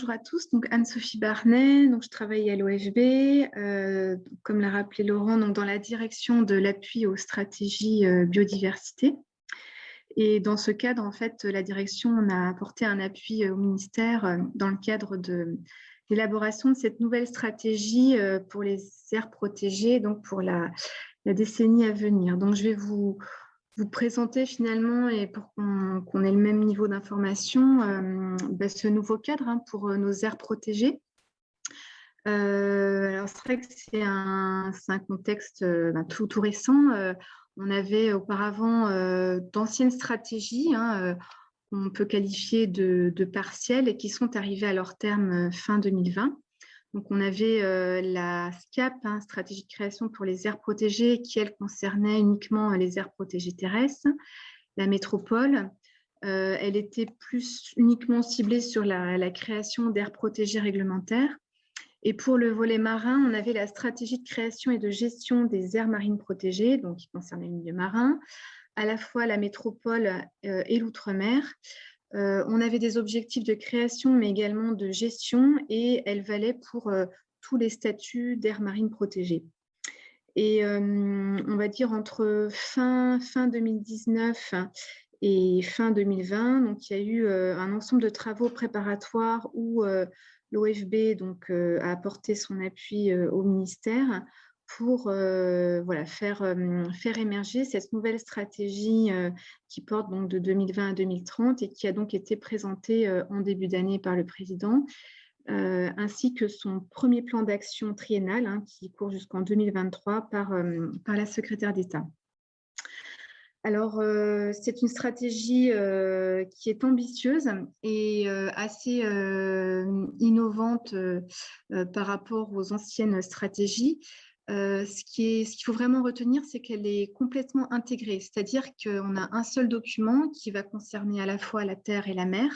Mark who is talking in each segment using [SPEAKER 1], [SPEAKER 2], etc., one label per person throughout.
[SPEAKER 1] bonjour à tous. Donc Anne-Sophie Barnet, donc je travaille à l'OFB, comme l'a rappelé Laurent, donc dans la direction de l'appui aux stratégies biodiversité. Et dans ce cadre, en fait, la direction on a apporté un appui au ministère dans le cadre de l'élaboration de cette nouvelle stratégie pour les aires protégées, donc pour la décennie à venir. Donc je vais vous présenter finalement, et pour qu'on ait le même niveau d'information, ce nouveau cadre pour nos aires protégées. Alors c'est vrai que c'est un contexte tout récent. On avait auparavant d'anciennes stratégies qu'on peut qualifier de partielles et qui sont arrivées à leur terme fin 2020. Donc, on avait la SCAP, stratégie de création pour les aires protégées, qui, elle, concernait uniquement les aires protégées terrestres. La métropole, elle était plus uniquement ciblée sur la création d'aires protégées réglementaires. Et pour le volet marin, on avait la stratégie de création et de gestion des aires marines protégées, donc qui concernait le milieu marin, à la fois la métropole et l'outre-mer. On avait des objectifs de création, mais également de gestion, et elle valait pour tous les statuts d'aires marines protégées. Et on va dire entre fin 2019 et fin 2020, donc il y a eu un ensemble de travaux préparatoires où l'OFB a apporté son appui au ministère pour faire émerger cette nouvelle stratégie qui porte donc de 2020 à 2030 et qui a donc été présentée en début d'année par le président, ainsi que son premier plan d'action triennal qui court jusqu'en 2023 par la secrétaire d'État. Alors, c'est une stratégie qui est ambitieuse et assez innovante par rapport aux anciennes stratégies. Ce qu'il faut vraiment retenir, c'est qu'elle est complètement intégrée, c'est-à-dire qu'on a un seul document qui va concerner à la fois la terre et la mer,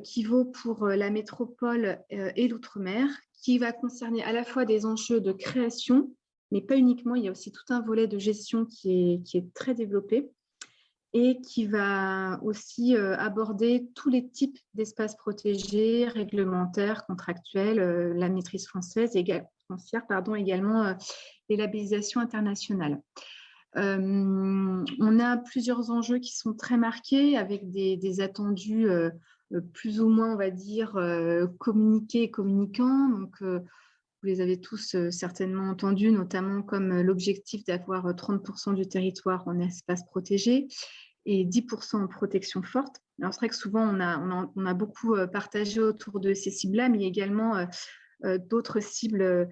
[SPEAKER 1] qui vaut pour la métropole et l'outre-mer, qui va concerner à la fois des enjeux de création, mais pas uniquement, il y a aussi tout un volet de gestion qui est très développé et qui va aussi aborder tous les types d'espaces protégés, réglementaires, contractuels, la maîtrise foncière, également les labellisations internationales. On a plusieurs enjeux qui sont très marqués avec des attendus plus ou moins, on va dire, communiqués et communicants. Donc, vous les avez tous certainement entendus, notamment comme l'objectif d'avoir 30% du territoire en espace protégé et 10% en protection forte. Alors, c'est vrai que souvent, on a beaucoup partagé autour de ces cibles-là, mais il y a également d'autres cibles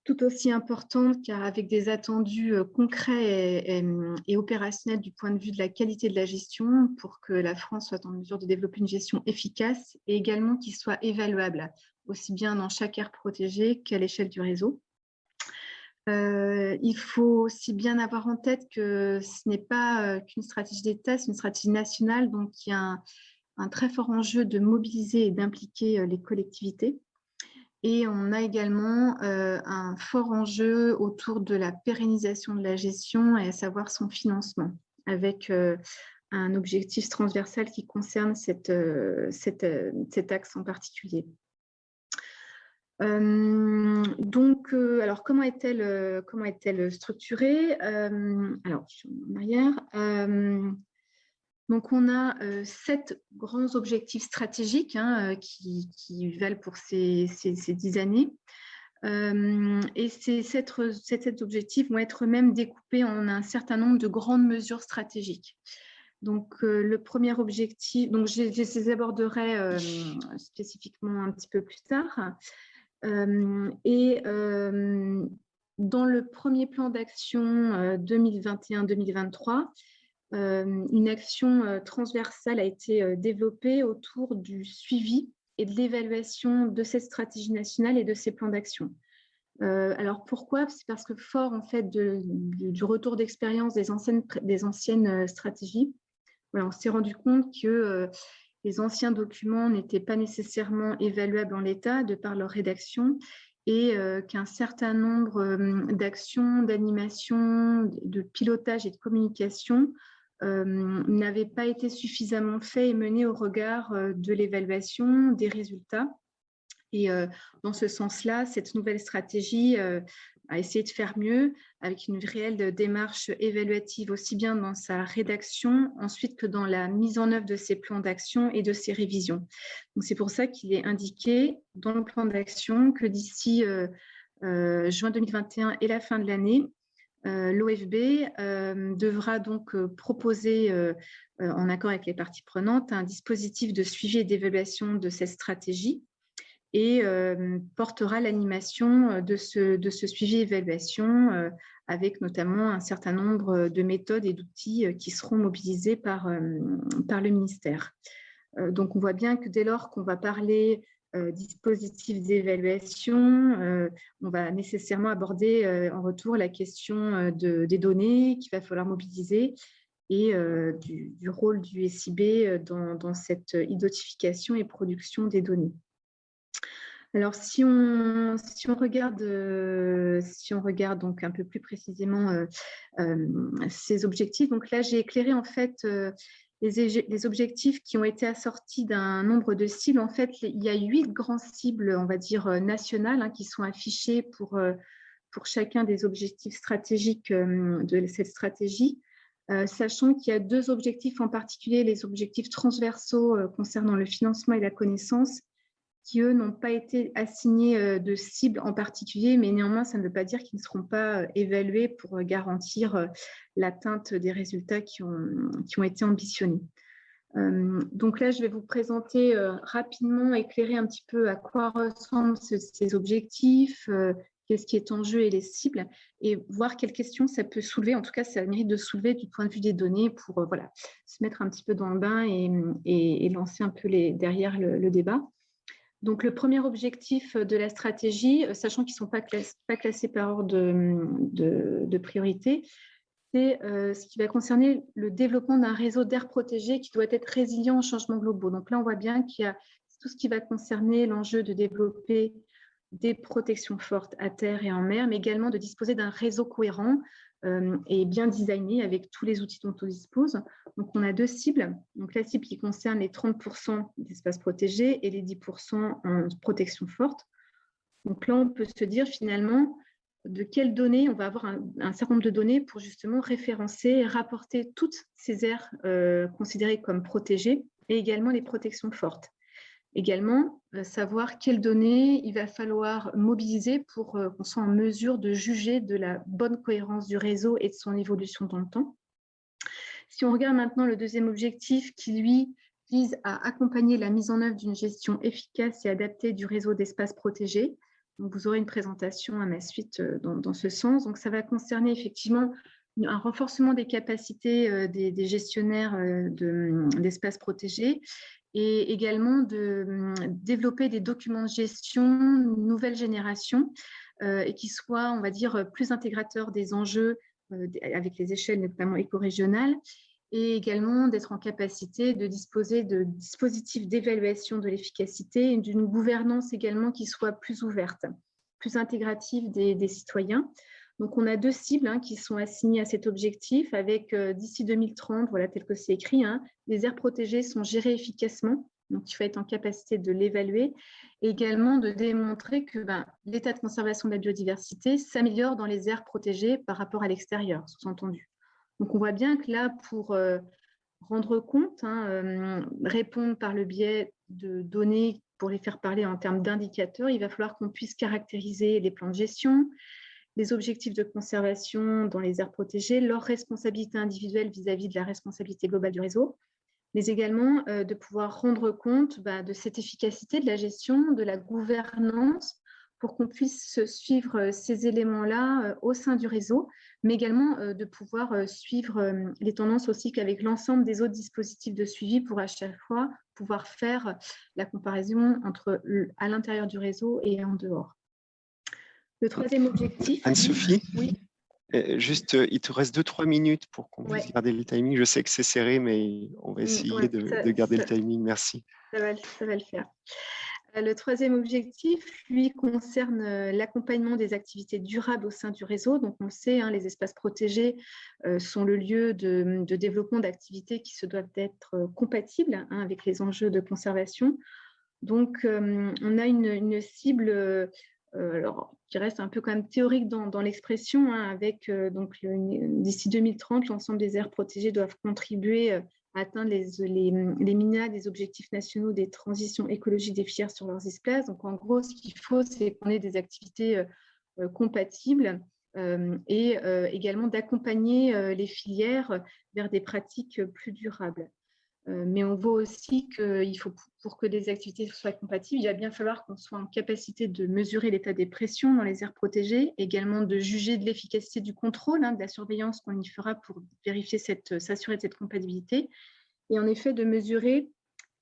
[SPEAKER 1] tout aussi importantes, car avec des attendus concrets et opérationnels du point de vue de la qualité de la gestion, pour que la France soit en mesure de développer une gestion efficace et également qui soit évaluable, aussi bien dans chaque aire protégée qu'à l'échelle du réseau. Il faut aussi bien avoir en tête que ce n'est pas qu'une stratégie d'État, c'est une stratégie nationale, donc il y a un très fort enjeu de mobiliser et d'impliquer les collectivités. Et on a également un fort enjeu autour de la pérennisation de la gestion et à savoir son financement, avec un objectif transversal qui concerne cet axe en particulier. Alors, comment est-elle structurée? Alors, je suis en arrière. Donc, on a 7 grands objectifs stratégiques qui valent pour ces 10 années. Et ces 7 objectifs vont être même découpés en un certain nombre de grandes mesures stratégiques. Donc, le premier objectif, donc je les aborderai spécifiquement un petit peu plus tard. Dans le premier plan d'action 2021-2023, une action transversale a été développée autour du suivi et de l'évaluation de cette stratégie nationale et de ces plans d'action. Alors pourquoi? C'est parce que fort en fait du retour d'expérience des anciennes stratégies, on s'est rendu compte que les anciens documents n'étaient pas nécessairement évaluables en l'état de par leur rédaction et qu'un certain nombre d'actions, d'animations, de pilotage et de communication n'avaient pas été suffisamment faits et menés au regard de l'évaluation des résultats Et dans ce sens-là, cette nouvelle stratégie a essayé de faire mieux avec une réelle démarche évaluative, aussi bien dans sa rédaction, ensuite que dans la mise en œuvre de ses plans d'action et de ses révisions. Donc, c'est pour ça qu'il est indiqué dans le plan d'action que d'ici juin 2021 et la fin de l'année, l'OFB devra donc proposer, en accord avec les parties prenantes, un dispositif de suivi et d'évaluation de cette stratégie et portera l'animation de ce suivi et évaluation avec notamment un certain nombre de méthodes et d'outils qui seront mobilisés par le ministère. Donc, on voit bien que dès lors qu'on va parler dispositif d'évaluation, on va nécessairement aborder en retour la question des données qu'il va falloir mobiliser et du rôle du SIB dans cette identification et production des données. Alors, si on regarde donc un peu plus précisément ces objectifs, donc là, j'ai éclairé en fait les objectifs qui ont été assortis d'un nombre de cibles. En fait, il y a 8 grands cibles, on va dire, nationales qui sont affichées pour chacun des objectifs stratégiques de cette stratégie. Sachant qu'il y a 2 objectifs en particulier, les objectifs transversaux concernant le financement et la connaissance, qui, eux, n'ont pas été assignés de cibles en particulier, mais néanmoins, ça ne veut pas dire qu'ils ne seront pas évalués pour garantir l'atteinte des résultats qui ont été ambitionnés. Donc là, je vais vous présenter rapidement, éclairer un petit peu à quoi ressemblent ces objectifs, qu'est-ce qui est en jeu et les cibles, et voir quelles questions ça peut soulever. En tout cas, ça mérite de soulever du point de vue des données pour voilà, se mettre un petit peu dans le bain et lancer un peu derrière le débat. Donc, le premier objectif de la stratégie, sachant qu'ils ne sont pas classés par ordre de priorité, c'est ce qui va concerner le développement d'un réseau d'aires protégées qui doit être résilient aux changements globaux. Donc là, on voit bien qu'il y a tout ce qui va concerner l'enjeu de développer des protections fortes à terre et en mer, mais également de disposer d'un réseau cohérent et bien designé avec tous les outils dont on dispose. Donc, on a 2 cibles. Donc, la cible qui concerne les 30% d'espaces protégés et les 10% en protection forte. Donc là, on peut se dire finalement de quelles données, on va avoir un certain nombre de données pour justement référencer et rapporter toutes ces aires considérées comme protégées et également les protections fortes. Également, savoir quelles données il va falloir mobiliser pour qu'on soit en mesure de juger de la bonne cohérence du réseau et de son évolution dans le temps. Si on regarde maintenant le deuxième objectif qui, lui, vise à accompagner la mise en œuvre d'une gestion efficace et adaptée du réseau d'espaces protégés. Donc, vous aurez une présentation à ma suite dans ce sens. Donc, ça va concerner effectivement un renforcement des capacités des gestionnaires d'espaces protégés et également de développer des documents de gestion nouvelle génération et qui soient, on va dire, plus intégrateurs des enjeux avec les échelles notamment éco-régionales et également d'être en capacité de disposer de dispositifs d'évaluation de l'efficacité et d'une gouvernance également qui soit plus ouverte, plus intégrative des citoyens. Donc, on a 2 cibles qui sont assignées à cet objectif avec d'ici 2030, voilà tel que c'est écrit, les aires protégées sont gérées efficacement, donc il faut être en capacité de l'évaluer et également de démontrer que l'état de conservation de la biodiversité s'améliore dans les aires protégées par rapport à l'extérieur, sous-entendu. Donc, on voit bien que là, pour rendre compte, répondre par le biais de données pour les faire parler en termes d'indicateurs, il va falloir qu'on puisse caractériser les plans de gestion, les objectifs de conservation dans les aires protégées, leur responsabilité individuelle vis-à-vis de la responsabilité globale du réseau, mais également de pouvoir rendre compte de cette efficacité de la gestion, de la gouvernance, pour qu'on puisse suivre ces éléments-là au sein du réseau, mais également de pouvoir suivre les tendances aussi qu'avec l'ensemble des autres dispositifs de suivi pour à chaque fois pouvoir faire la comparaison entre à l'intérieur du réseau et en dehors. Le troisième objectif…
[SPEAKER 2] Anne-Sophie,
[SPEAKER 1] oui.
[SPEAKER 2] Juste, il te reste 2-3 minutes pour qu'on puisse garder le timing. Je sais que c'est serré, mais on va essayer de garder le timing. Merci.
[SPEAKER 1] Ça va le faire. Le troisième objectif, lui, concerne l'accompagnement des activités durables au sein du réseau. Donc, on le sait, les espaces protégés sont le lieu de développement d'activités qui se doivent être compatibles avec les enjeux de conservation. Donc, on a une cible alors, qui reste un peu quand même théorique dans l'expression, hein, avec d'ici 2030, l'ensemble des aires protégées doivent contribuer à atteindre les MINA, des objectifs nationaux des transitions écologiques des filières sur leurs espaces. Donc, en gros, ce qu'il faut, c'est qu'on ait des activités compatibles et également d'accompagner les filières vers des pratiques plus durables. Mais on voit aussi qu'il faut, pour que les activités soient compatibles, il va bien falloir qu'on soit en capacité de mesurer l'état des pressions dans les aires protégées, également de juger de l'efficacité du contrôle, de la surveillance qu'on y fera pour vérifier s'assurer de cette compatibilité, et en effet de mesurer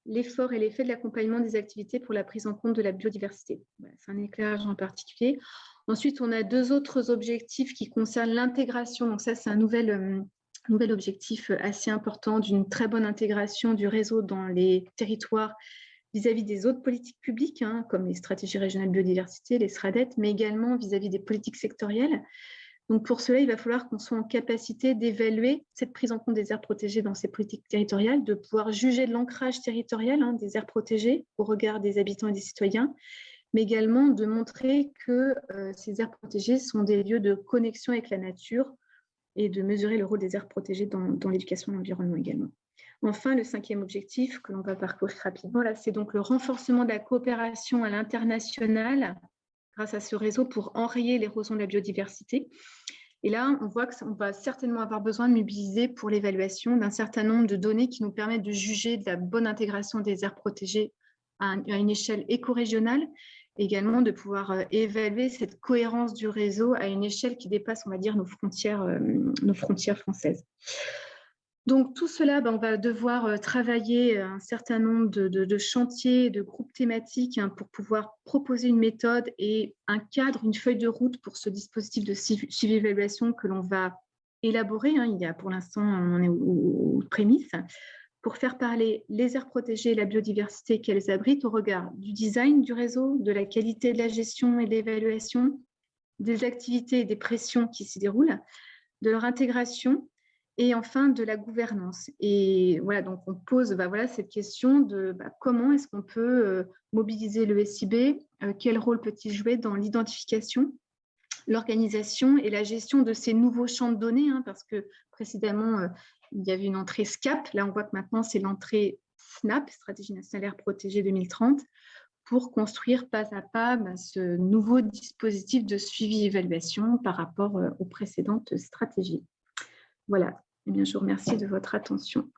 [SPEAKER 1] l'effort et l'effet de l'accompagnement des activités pour la prise en compte de la biodiversité. Voilà, c'est un éclairage en particulier. Ensuite, on a 2 autres objectifs qui concernent l'intégration. Donc ça, c'est un nouvel objectif assez important d'une très bonne intégration du réseau dans les territoires vis-à-vis des autres politiques publiques, comme les stratégies régionales biodiversité, les SRADET, mais également vis-à-vis des politiques sectorielles. Donc pour cela, il va falloir qu'on soit en capacité d'évaluer cette prise en compte des aires protégées dans ces politiques territoriales, de pouvoir juger de l'ancrage territorial des aires protégées au regard des habitants et des citoyens, mais également de montrer que ces aires protégées sont des lieux de connexion avec la nature et de mesurer le rôle des aires protégées dans l'éducation et l'environnement également. Enfin, le 5e objectif que l'on va parcourir rapidement, là, c'est donc le renforcement de la coopération à l'international grâce à ce réseau pour enrayer l'érosion de la biodiversité. Et là, on voit qu'on va certainement avoir besoin de mobiliser pour l'évaluation d'un certain nombre de données qui nous permettent de juger de la bonne intégration des aires protégées à une échelle éco-régionale, également de pouvoir évaluer cette cohérence du réseau à une échelle qui dépasse, on va dire, nos frontières françaises. Donc, tout cela, on va devoir travailler un certain nombre de chantiers, de groupes thématiques pour pouvoir proposer une méthode et un cadre, une feuille de route pour ce dispositif de suivi-évaluation que l'on va élaborer. Il y a pour l'instant, on est aux prémices, pour faire parler les aires protégées et la biodiversité qu'elles abritent au regard du design du réseau, de la qualité de la gestion et de l'évaluation, des activités et des pressions qui s'y déroulent, de leur intégration et enfin de la gouvernance. Et voilà, donc on pose cette question de comment est-ce qu'on peut mobiliser le SIB, quel rôle peut-il jouer dans l'identification, l'organisation et la gestion de ces nouveaux champs de données, parce que précédemment, il y avait une entrée SCAP. Là, on voit que maintenant, c'est l'entrée SNAP, Stratégie nationale aire protégée 2030, pour construire pas à pas ce nouveau dispositif de suivi-évaluation par rapport aux précédentes stratégies. Voilà. Eh bien, je vous remercie de votre attention.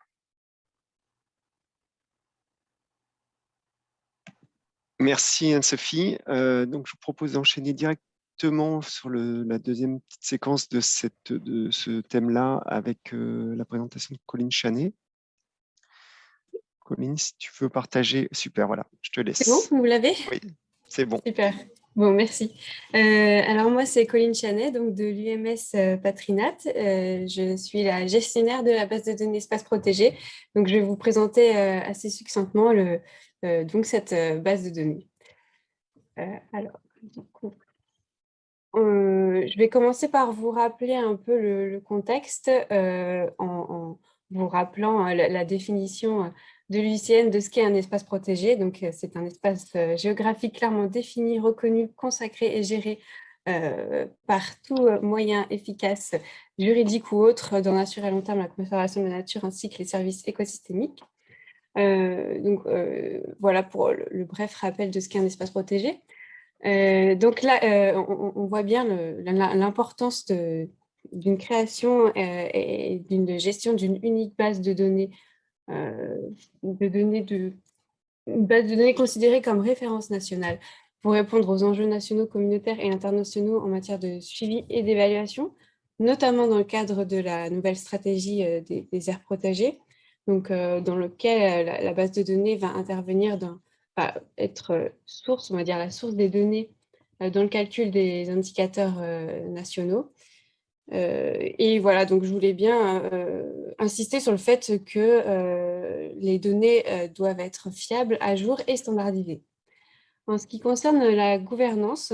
[SPEAKER 2] Merci Anne-Sophie. Donc, je vous propose d'enchaîner directement sur la deuxième petite séquence de ce thème-là avec la présentation de Colline Chanet. Colline, si tu veux partager, super, voilà, je te laisse.
[SPEAKER 3] C'est bon, vous l'avez?
[SPEAKER 2] Oui, c'est bon.
[SPEAKER 3] Super. Bon, merci. Alors moi, c'est Colline Chanet, donc de l'UMS Patrinat. Je suis la gestionnaire de la base de données espace protégé. Donc, je vais vous présenter assez succinctement cette base de données. Alors, du coup, je vais commencer par vous rappeler un peu le contexte en vous rappelant la définition de l'UICN de ce qu'est un espace protégé. Donc, c'est un espace géographique clairement défini, reconnu, consacré et géré par tout moyen efficace, juridique ou autre, d'en assurer à long terme la conservation de la nature ainsi que les services écosystémiques. Voilà pour le bref rappel de ce qu'est un espace protégé. Donc là, on voit bien l'importance d'une création et d'une gestion d'une unique base de données, une base de données considérée comme référence nationale pour répondre aux enjeux nationaux, communautaires et internationaux en matière de suivi et d'évaluation, notamment dans le cadre de la nouvelle stratégie des aires protégées, donc dans lequel la base de données va intervenir être source, on va dire la source des données dans le calcul des indicateurs nationaux. Et voilà, donc je voulais bien insister sur le fait que les données doivent être fiables, à jour et standardisées. En ce qui concerne la gouvernance,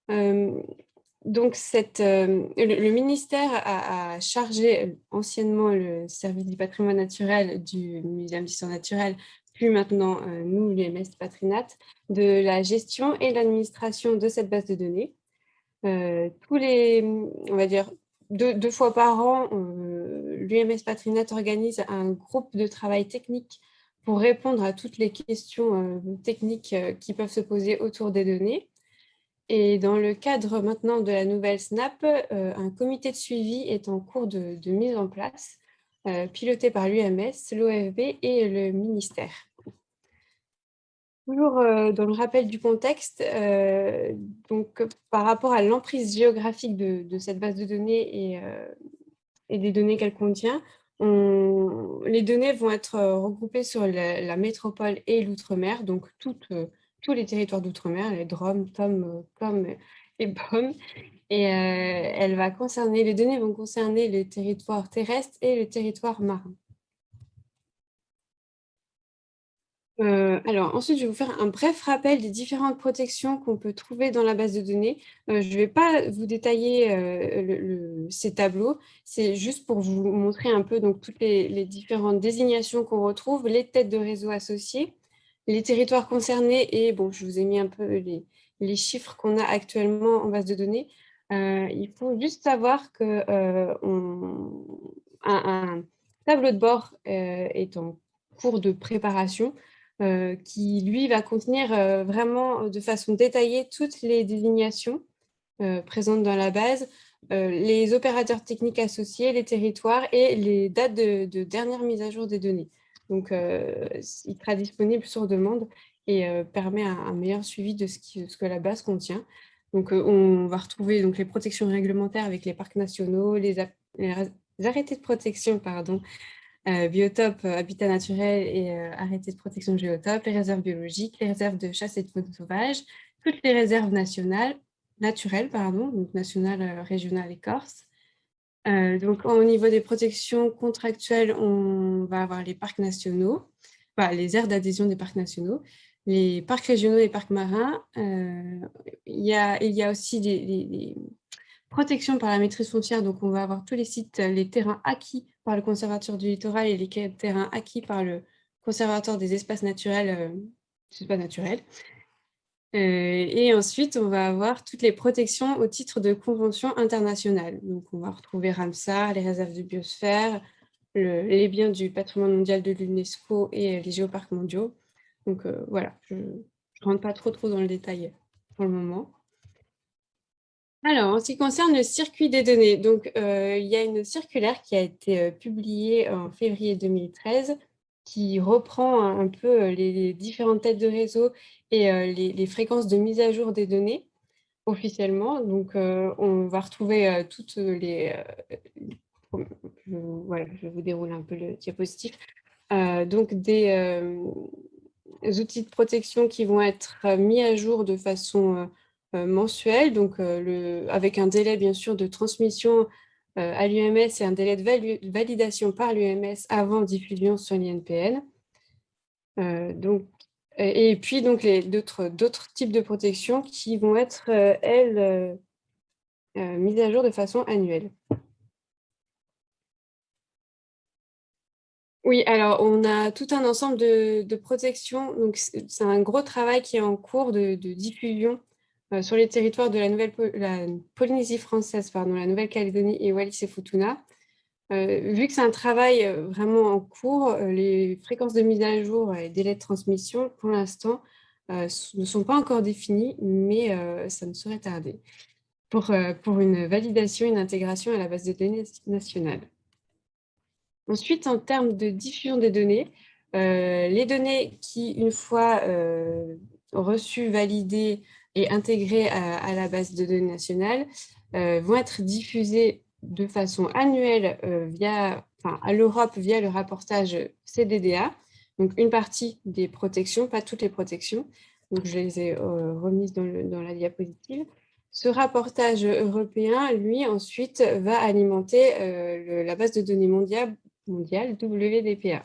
[SPEAKER 3] donc le ministère a chargé anciennement le service du patrimoine naturel du Muséum d'histoire naturelle, plus maintenant, nous, l'UMS Patrinat, de la gestion et l'administration de cette base de données. Tous les, on va dire, deux fois par an, l'UMS Patrinat organise un groupe de travail technique pour répondre à toutes les questions techniques qui peuvent se poser autour des données. Et dans le cadre maintenant de la nouvelle SNAP, un comité de suivi est en cours de mise en place, piloté par l'UMS, l'OFB et le ministère. Toujours dans le rappel du contexte, donc, par rapport à l'emprise géographique de cette base de données et des données qu'elle contient, les données vont être regroupées sur la métropole et l'outre-mer, donc tous les territoires d'outre-mer, les DROM, TOM, COM et BOM. Et les données vont concerner le territoire terrestre et le territoire marin. Alors ensuite, je vais vous faire un bref rappel des différentes protections qu'on peut trouver dans la base de données. Je ne vais pas vous détailler ces tableaux, c'est juste pour vous montrer un peu donc, toutes les différentes désignations qu'on retrouve, les têtes de réseau associées, les territoires concernés et bon, je vous ai mis un peu les chiffres qu'on a actuellement en base de données. Il faut juste savoir que un tableau de bord est en cours de préparation. Qui, lui, va contenir vraiment de façon détaillée toutes les désignations présentes dans la base, les opérateurs techniques associés, les territoires et les dates de dernière mise à jour des données. Donc, il sera disponible sur demande et permet un meilleur suivi de ce que la base contient. Donc, on va retrouver donc, les protections réglementaires avec les parcs nationaux, les arrêtés de protection, pardon, biotope, habitat naturel et arrêté de protection de géotope, les réserves biologiques, les réserves de chasse et de faune sauvage, toutes les réserves naturelles, donc nationales, régionales et corses. Donc, au niveau des protections contractuelles, on va avoir les parcs nationaux, les aires d'adhésion des parcs nationaux, les parcs régionaux et parcs marins. Il y a aussi des protections par la maîtrise foncière, donc on va avoir tous les sites, les terrains acquis par le conservateur du littoral et les terrains acquis par le conservateur des espaces naturels. Et ensuite, on va avoir toutes les protections au titre de conventions internationales. Donc, on va retrouver Ramsar, les réserves de biosphère, les biens du patrimoine mondial de l'UNESCO et les géoparcs mondiaux. Donc, voilà, je ne rentre pas trop dans le détail pour le moment. Alors, en ce qui concerne le circuit des données, donc, il y a une circulaire qui a été publiée en février 2013 qui reprend un peu les différentes têtes de réseau et les fréquences de mise à jour des données officiellement. Donc, on va retrouver toutes les... voilà, je vous déroule un peu le diapositive. Donc, des outils de protection qui vont être mis à jour de façon mensuelle, donc avec un délai bien sûr de transmission à l'UMS et un délai de validation par l'UMS avant diffusion sur l'INPN. Et puis donc d'autres types de protections qui vont être, elles, mises à jour de façon annuelle. Oui, alors on a tout un ensemble de protections. Donc c'est un gros travail qui est en cours de diffusion sur les territoires de la Polynésie française, la Nouvelle-Calédonie et Wallis et Futuna. Vu que c'est un travail vraiment en cours, les fréquences de mise à jour et délais de transmission, pour l'instant, ne sont pas encore définis, mais ça ne saurait tarder pour une validation et une intégration à la base de données nationale. Ensuite, en termes de diffusion des données, les données qui, une fois reçues, validées et intégrées à la base de données nationale, vont être diffusées de façon annuelle à l'Europe via le rapportage CDDA. Donc, une partie des protections, pas toutes les protections. Donc, je les ai remises dans la diapositive. Ce rapportage européen, lui, ensuite, va alimenter la base de données mondiale WDPA.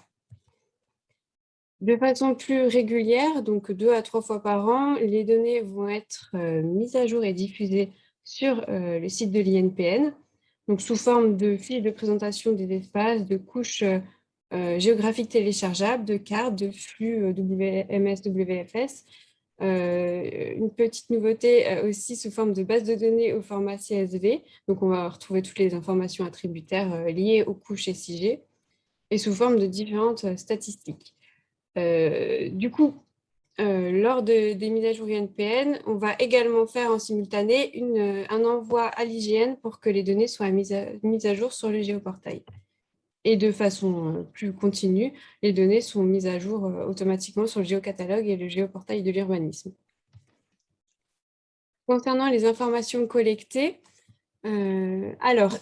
[SPEAKER 3] De façon plus régulière, donc 2 à 3 fois par an, les données vont être mises à jour et diffusées sur le site de l'INPN, donc sous forme de fiches de présentation des espaces, de couches géographiques téléchargeables, de cartes, de flux WMS, WFS. Une petite nouveauté aussi sous forme de base de données au format CSV. Donc, on va retrouver toutes les informations attributaires liées aux couches SIG et sous forme de différentes statistiques. Du coup, lors des mises à jour INPN, on va également faire en simultané un envoi à l'IGN pour que les données soient mises à jour sur le géoportail. Et de façon plus continue, les données sont mises à jour automatiquement sur le géocatalogue et le géoportail de l'urbanisme. Concernant les informations collectées, alors,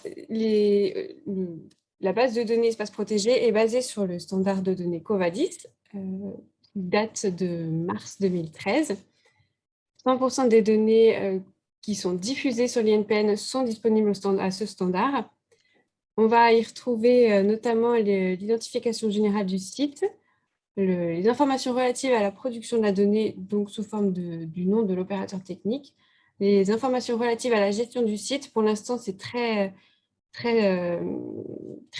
[SPEAKER 3] la base de données espace protégé est basée sur le standard de données Covadis, qui date de mars 2013. 100% des données qui sont diffusées sur l'INPN sont disponibles à ce standard. On va y retrouver notamment l'identification générale du site, les informations relatives à la production de la donnée, donc sous forme du nom de l'opérateur technique, les informations relatives à la gestion du site. Pour l'instant, c'est très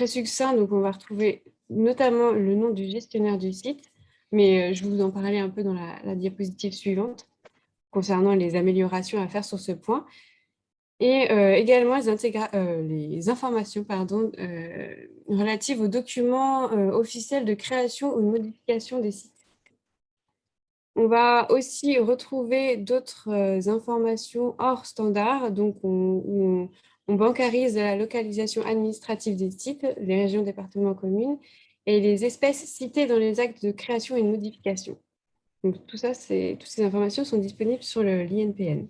[SPEAKER 3] succinct, donc on va retrouver notamment le nom du gestionnaire du site, mais je vais vous en parler un peu dans la diapositive suivante concernant les améliorations à faire sur ce point. Et également les informations relatives aux documents officiels de création ou de modification des sites. On va aussi retrouver d'autres informations hors standard, donc on bancarise la localisation administrative des sites, les régions, départements, communes, et les espèces citées dans les actes de création et de modification. Donc toutes ces informations sont disponibles sur l'INPN.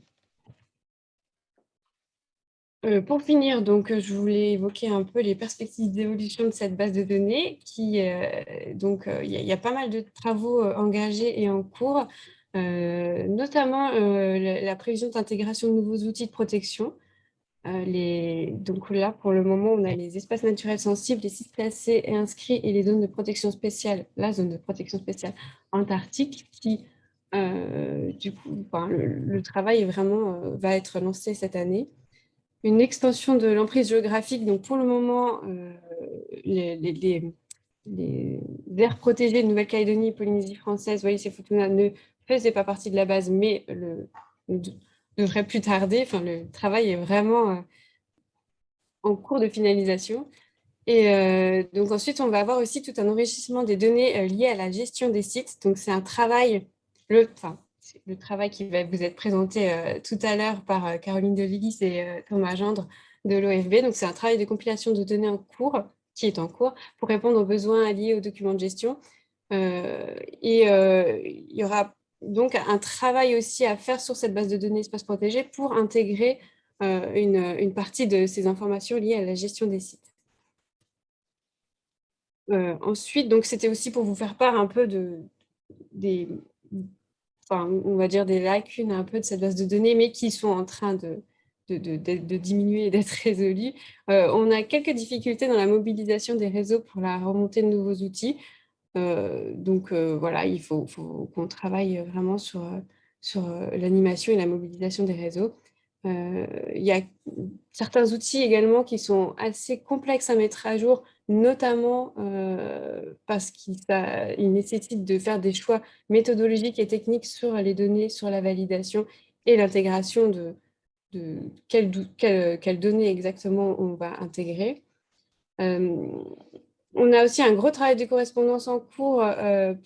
[SPEAKER 3] Pour finir, donc, je voulais évoquer un peu les perspectives d'évolution de cette base de données. Il y a pas mal de travaux engagés et en cours, notamment la prévision d'intégration de nouveaux outils de protection. Donc là, pour le moment, on a les espaces naturels sensibles, les sites classés et inscrits et les zones de protection spéciale, la zone de protection spéciale antarctique, qui, du coup, le travail va être lancé cette année. Une extension de l'emprise géographique. Donc, pour le moment, les aires protégées de Nouvelle-Calédonie, Polynésie française, Wallis et Futuna ne faisaient pas partie de la base, mais ne devrait plus tarder. Enfin, le travail est vraiment en cours de finalisation. Et donc, ensuite, on va avoir aussi tout un enrichissement des données liées à la gestion des sites. Donc, c'est un travail, le travail qui va vous être présenté tout à l'heure par Caroline Devillis et Thomas Gendre de l'OFB. Donc, c'est un travail de compilation de données qui est en cours pour répondre aux besoins liés aux documents de gestion. Il y aura donc un travail aussi à faire sur cette base de données espace protégé pour intégrer une partie de ces informations liées à la gestion des sites. Ensuite, donc c'était aussi pour vous faire part un peu on va dire des lacunes un peu de cette base de données, mais qui sont en train de diminuer et d'être résolues. On a quelques difficultés dans la mobilisation des réseaux pour la remontée de nouveaux outils. Voilà, il faut qu'on travaille vraiment sur l'animation et la mobilisation des réseaux. Il y a certains outils également qui sont assez complexes à mettre à jour, notamment parce qu'il nécessite de faire des choix méthodologiques et techniques sur les données, sur la validation et l'intégration de quelles données exactement on va intégrer. On a aussi un gros travail de correspondance en cours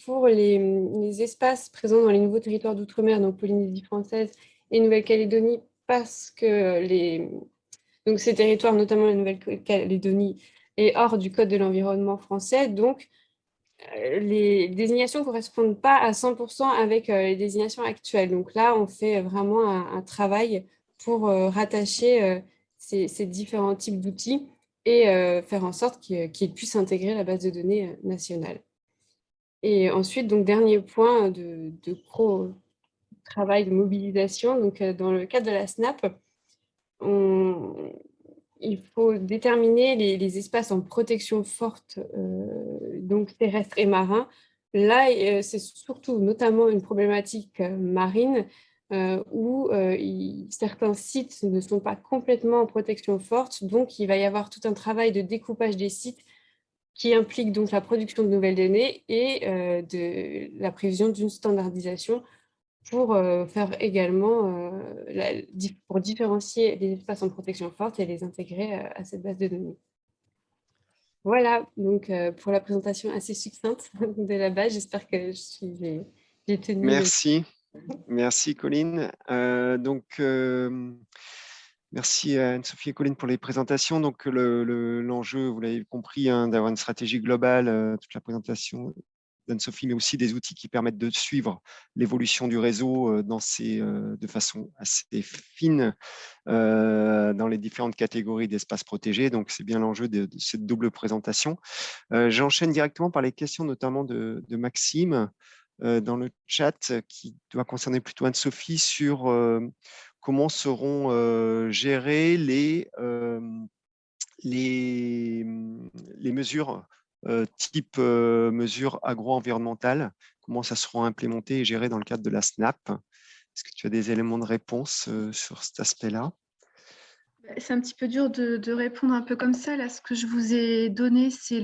[SPEAKER 3] pour les espaces présents dans les nouveaux territoires d'outre-mer, donc Polynésie française et Nouvelle-Calédonie, parce que donc ces territoires, notamment la Nouvelle-Calédonie, est hors du Code de l'environnement français. Donc, les désignations ne correspondent pas à 100% avec les désignations actuelles. Donc là, on fait vraiment un travail pour rattacher ces différents types d'outils et faire en sorte qu'ils puissent intégrer la base de données nationale. Et ensuite, donc, dernier point de gros travail de mobilisation, donc, dans le cadre de la SNAP, il faut déterminer les espaces en protection forte, donc terrestre et marin. Là, c'est surtout notamment une problématique marine où certains sites ne sont pas complètement en protection forte. Donc, il va y avoir tout un travail de découpage des sites qui implique donc la production de nouvelles données et de la prévision d'une standardisation pour faire également, pour différencier les espaces en protection forte et les intégrer à cette base de données. Voilà, donc pour la présentation assez succincte de la base, j'espère que j'ai tenu.
[SPEAKER 2] Merci. Merci, Colline. Merci à Anne-Sophie et Colline pour les présentations. Donc, l'enjeu, vous l'avez compris, hein, d'avoir une stratégie globale, toute la présentation d'Anne-Sophie, mais aussi des outils qui permettent de suivre l'évolution du réseau de façon assez fine dans les différentes catégories d'espaces protégés. Donc, c'est bien l'enjeu de cette double présentation. J'enchaîne directement par les questions, notamment de Maxime dans le chat, qui doit concerner plutôt Anne-Sophie sur comment seront gérées les mesures type mesures agro-environnementales, comment ça sera implémenté et géré dans le cadre de la SNAP. Est-ce que tu as des éléments de réponse sur cet aspect-là?
[SPEAKER 1] C'est un petit peu dur de répondre un peu comme ça. Là, ce que je vous ai donné, c'est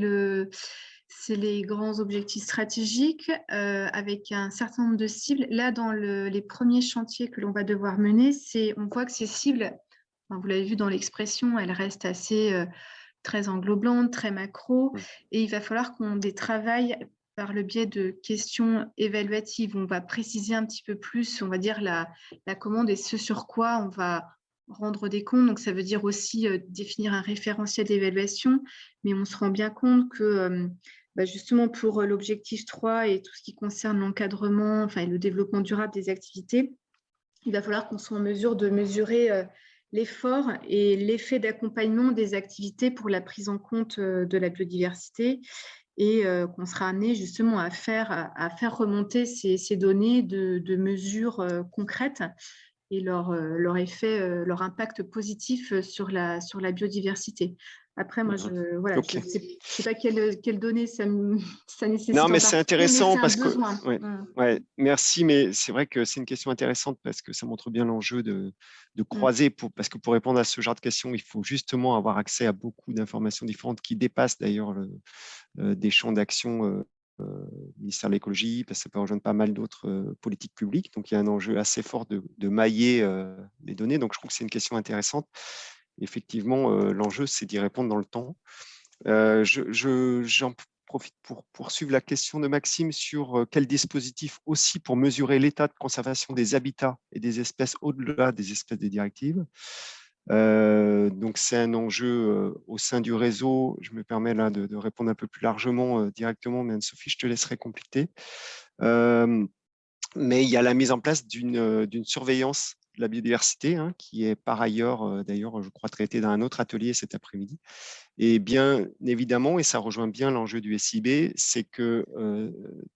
[SPEAKER 1] les grands objectifs stratégiques avec un certain nombre de cibles. Là, dans les premiers chantiers que l'on va devoir mener, on voit que ces cibles, enfin, vous l'avez vu dans l'expression, elles restent assez très englobantes, très macro, et il va falloir qu'on les travaille par le biais de questions évaluatives. On va préciser un petit peu plus, on va dire, la commande et ce sur quoi on va rendre des comptes. Donc, ça veut dire aussi définir un référentiel d'évaluation, mais on se rend bien compte que justement pour l'objectif 3 et tout ce qui concerne l'encadrement, enfin, et le développement durable des activités, il va falloir qu'on soit en mesure de mesurer l'effort et l'effet d'accompagnement des activités pour la prise en compte de la biodiversité et qu'on sera amené justement à faire remonter ces données de mesures concrètes et leur effet, leur impact positif sur la biodiversité. Après, moi, je
[SPEAKER 2] Okay.
[SPEAKER 1] je sais pas quelles données ça nécessite.
[SPEAKER 2] Non, mais
[SPEAKER 1] en
[SPEAKER 2] c'est
[SPEAKER 1] particulier,
[SPEAKER 2] intéressant
[SPEAKER 1] mais
[SPEAKER 2] parce
[SPEAKER 1] c'est un
[SPEAKER 2] que,
[SPEAKER 1] besoin.
[SPEAKER 2] ouais, merci, mais c'est vrai que c'est une question intéressante parce que ça montre bien l'enjeu de croiser, parce que pour répondre à ce genre de questions, il faut justement avoir accès à beaucoup d'informations différentes qui dépassent d'ailleurs des champs d'action ministère de l'écologie, parce que ça peut rejoindre pas mal d'autres politiques publiques. Donc, il y a un enjeu assez fort de mailler les données. Donc, je trouve que c'est une question intéressante. Effectivement, l'enjeu, c'est d'y répondre dans le temps. J'en profite pour poursuivre la question de Maxime sur quel dispositif aussi pour mesurer l'état de conservation des habitats et des espèces au-delà des espèces des directives. Donc, c'est un enjeu au sein du réseau. Je me permets là de répondre un peu plus largement directement, mais Anne-Sophie, je te laisserai compléter. Mais il y a la mise en place d'une surveillance de la biodiversité, hein, qui est par ailleurs, d'ailleurs, je crois, traitée dans un autre atelier cet après-midi. Et bien évidemment, et ça rejoint bien l'enjeu du SIB, c'est que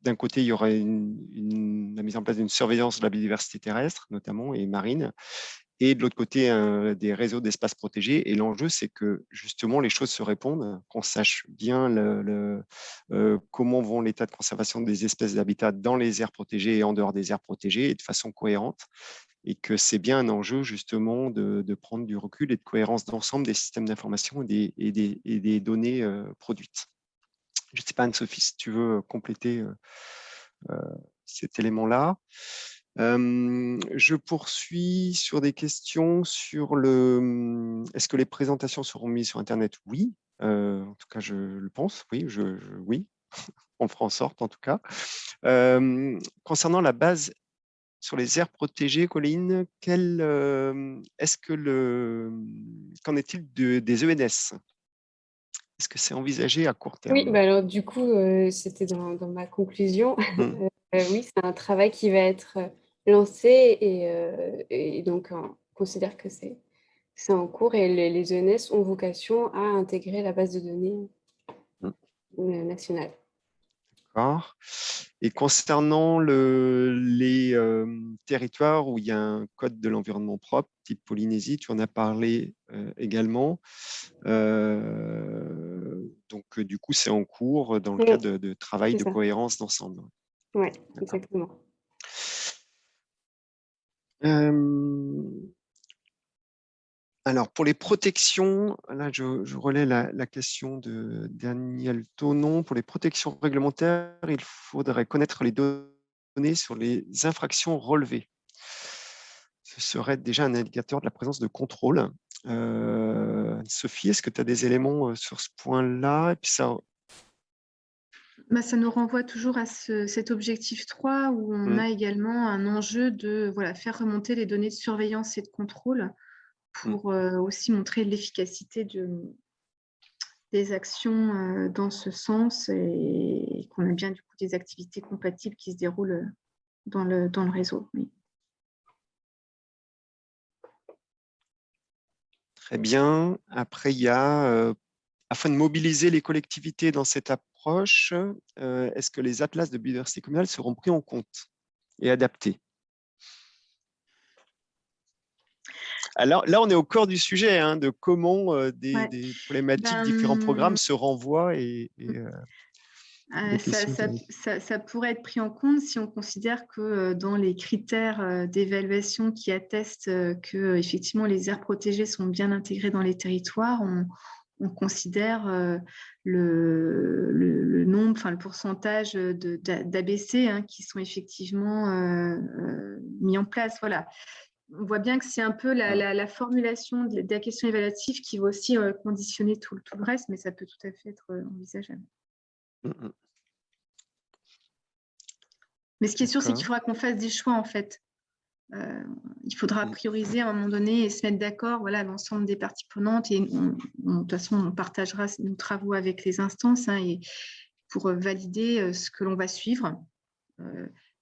[SPEAKER 2] d'un côté, il y aurait la mise en place d'une surveillance de la biodiversité terrestre, notamment, et marine, et de l'autre côté, des réseaux d'espaces protégés. Et l'enjeu, c'est que justement, les choses se répondent, qu'on sache bien comment vont l'état de conservation des espèces d'habitat dans les aires protégées et en dehors des aires protégées, et de façon cohérente. Et que c'est bien un enjeu justement de prendre du recul et de cohérence d'ensemble des systèmes d'information et des données produites. Je ne sais pas, Anne-Sophie, si tu veux compléter cet élément-là. Je poursuis sur des questions sur est-ce que les présentations seront mises sur Internet? Oui, en tout cas, je le pense. Oui, oui, on fera en sorte en tout cas. Concernant la base sur les aires protégées, Colline, est-ce que qu'en est-il des ENS? Est-ce que c'est envisagé à court
[SPEAKER 3] Oui,
[SPEAKER 2] terme?
[SPEAKER 3] alors du coup, c'était dans ma conclusion. Oui, c'est un travail qui va être lancé et donc on considère que c'est en cours et les ENS ont vocation à intégrer la base de données nationale.
[SPEAKER 2] D'accord. Et concernant les territoires où il y a un code de l'environnement propre, type Polynésie, tu en as parlé également. Donc, du coup, c'est en cours dans le cadre de travail de cohérence d'ensemble.
[SPEAKER 3] Oui, exactement.
[SPEAKER 2] Alors, pour les protections, là, je relais la question de Daniel Tonon. Pour les protections réglementaires, il faudrait connaître les données sur les infractions relevées. Ce serait déjà un indicateur de la présence de contrôle. Sophie, est-ce que tu as des éléments sur ce point-là? Et puis ça
[SPEAKER 1] nous renvoie toujours à cet objectif 3 où on a également un enjeu de faire remonter les données de surveillance et de contrôle pour aussi montrer l'efficacité des actions dans ce sens et qu'on a bien du coup des activités compatibles qui se déroulent dans le réseau. Oui.
[SPEAKER 2] Très bien. Après, il y a, afin de mobiliser les collectivités dans cette approche, est-ce que les atlas de biodiversité communale seront pris en compte et adaptés? Alors là, on est au cœur du sujet, hein, de comment des problématiques, différents programmes se renvoient et des questions.
[SPEAKER 1] Ça pourrait être pris en compte si on considère que dans les critères d'évaluation qui attestent que effectivement les aires protégées sont bien intégrées dans les territoires, on considère le nombre, enfin le pourcentage d'ABC qui sont effectivement mis en place. Voilà. On voit bien que c'est un peu la formulation de la question évaluative qui va aussi conditionner tout le reste, mais ça peut tout à fait être envisageable. Mais ce qui est sûr, c'est qu'il faudra qu'on fasse des choix, en fait. Il faudra prioriser à un moment donné et se mettre d'accord, voilà, l'ensemble des parties prenantes. Et de toute façon, on partagera nos travaux avec les instances et pour valider ce que l'on va suivre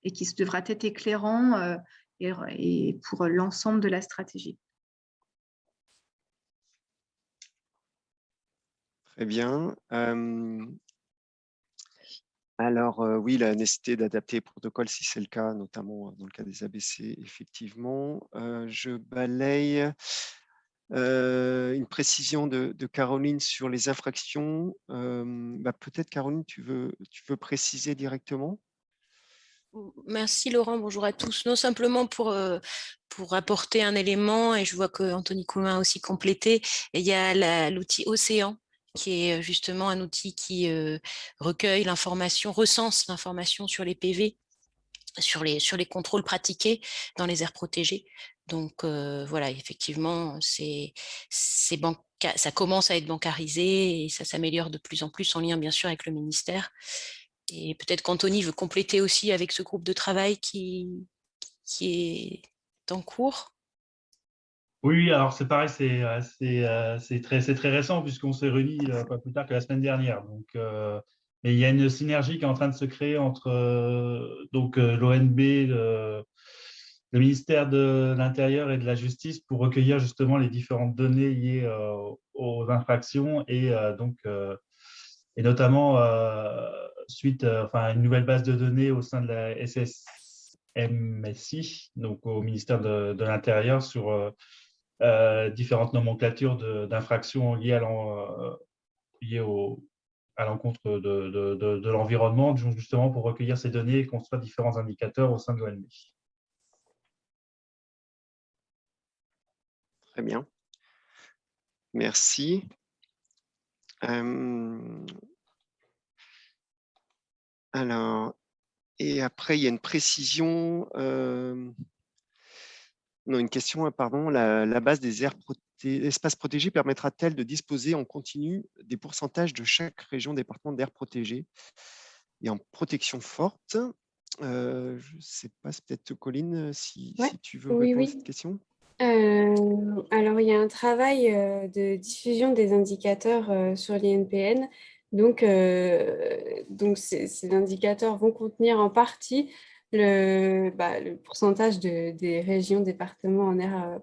[SPEAKER 1] et qui devra être éclairant et pour l'ensemble de la stratégie.
[SPEAKER 2] Très bien. Alors, oui, la nécessité d'adapter les protocoles, si c'est le cas, notamment dans le cas des ABC, effectivement. Je balaye une précision de Caroline sur les infractions. Peut-être, Caroline, tu veux préciser directement?
[SPEAKER 4] Merci Laurent, bonjour à tous. Non, simplement pour apporter un élément, et je vois que Anthony Coumin a aussi complété, il y a l'outil Océan, qui est justement un outil qui recueille l'information, recense l'information sur les PV, sur les contrôles pratiqués dans les aires protégées. Donc voilà, effectivement, ça commence à être bancarisé et ça s'améliore de plus en plus en lien bien sûr avec le ministère. Et peut-être qu'Anthony veut compléter aussi avec ce groupe de travail qui est en cours.
[SPEAKER 5] Oui, alors c'est pareil, c'est très récent puisqu'on s'est réunis pas plus tard que la semaine dernière. Donc, mais il y a une synergie qui est en train de se créer entre l'ONB, le ministère de l'Intérieur et de la Justice pour recueillir justement les différentes données liées aux infractions et notamment suite à une nouvelle base de données au sein de la SSMSI, donc au ministère de l'Intérieur sur différentes nomenclatures d'infractions liées à l'encontre de l'environnement, justement pour recueillir ces données et construire différents indicateurs au sein de l'ONB.
[SPEAKER 2] Très bien. Merci. Alors, et après, il y a une précision. Non, une question, pardon. La base des espaces protégés permettra-t-elle de disposer en continu des pourcentages de chaque région département d'aires protégées et en protection forte? Je ne sais pas, c'est peut-être Colline, si tu veux répondre à cette question.
[SPEAKER 3] Alors, il y a un travail de diffusion des indicateurs sur l'INPN. Donc ces indicateurs vont contenir en partie le pourcentage des régions, départements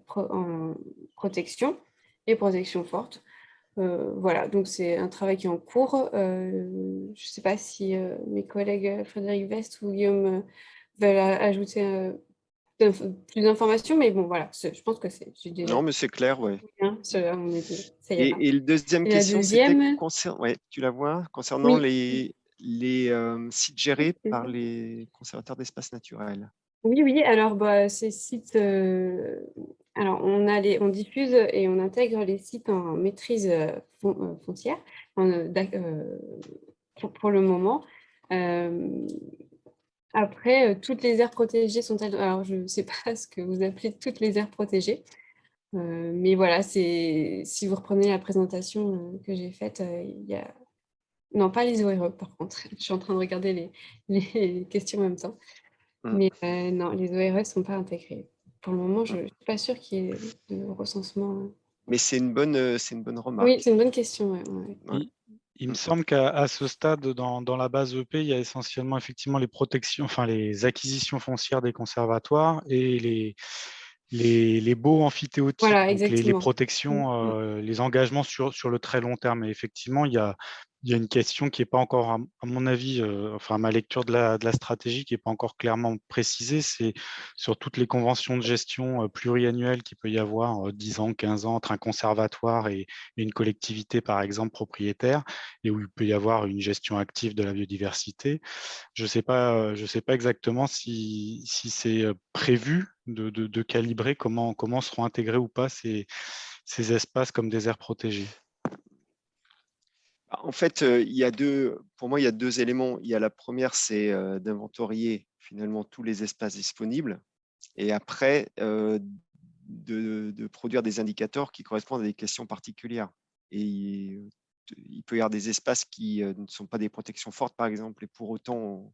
[SPEAKER 3] en protection et protection forte. Voilà, donc c'est un travail qui est en cours. Je ne sais pas si mes collègues Frédéric Vest ou Guillaume veulent ajouter plus d'informations, mais bon, voilà, je pense que c'est déjà...
[SPEAKER 2] Non, mais c'est clair, oui.
[SPEAKER 3] Et
[SPEAKER 2] le deuxième question, c'était tu la vois, concernant les sites gérés par les conservateurs d'espaces naturels.
[SPEAKER 3] Oui, alors ces sites Alors, on diffuse et on intègre les sites en maîtrise foncière pour le moment. Après, toutes les aires protégées sont-elles... Alors, je ne sais pas ce que vous appelez toutes les aires protégées. Mais voilà, si vous reprenez la présentation que j'ai faite, il y a... Non, pas les ORE, par contre. Je suis en train de regarder les questions en même temps. Mais non, les ORE ne sont pas intégrés. Pour le moment, je ne suis pas sûre qu'il y ait de recensement.
[SPEAKER 2] Mais c'est une bonne remarque.
[SPEAKER 3] Oui, c'est une bonne question. Ouais.
[SPEAKER 6] Il me semble qu'à ce stade, dans la base EP, il y a essentiellement effectivement les protections, enfin les acquisitions foncières des conservatoires et les baux amphithéotiques,
[SPEAKER 3] Voilà,
[SPEAKER 6] donc les
[SPEAKER 3] exactement.
[SPEAKER 6] protections, les engagements sur le très long terme. Et effectivement, il y a une question qui n'est pas encore, à mon avis, enfin à ma lecture de la stratégie, qui n'est pas encore clairement précisée. C'est sur toutes les conventions de gestion pluriannuelles qu'il peut y avoir 10 ans, 15 ans entre un conservatoire et une collectivité, par exemple, propriétaire, et où il peut y avoir une gestion active de la biodiversité. Je ne sais pas exactement si c'est prévu de calibrer comment seront intégrés ou pas ces espaces comme des aires protégées.
[SPEAKER 2] En fait, pour moi, il y a deux éléments. Il y a la première, c'est d'inventorier finalement tous les espaces disponibles, et après de produire des indicateurs qui correspondent à des questions particulières. Et il peut y avoir des espaces qui ne sont pas des protections fortes, par exemple, et pour autant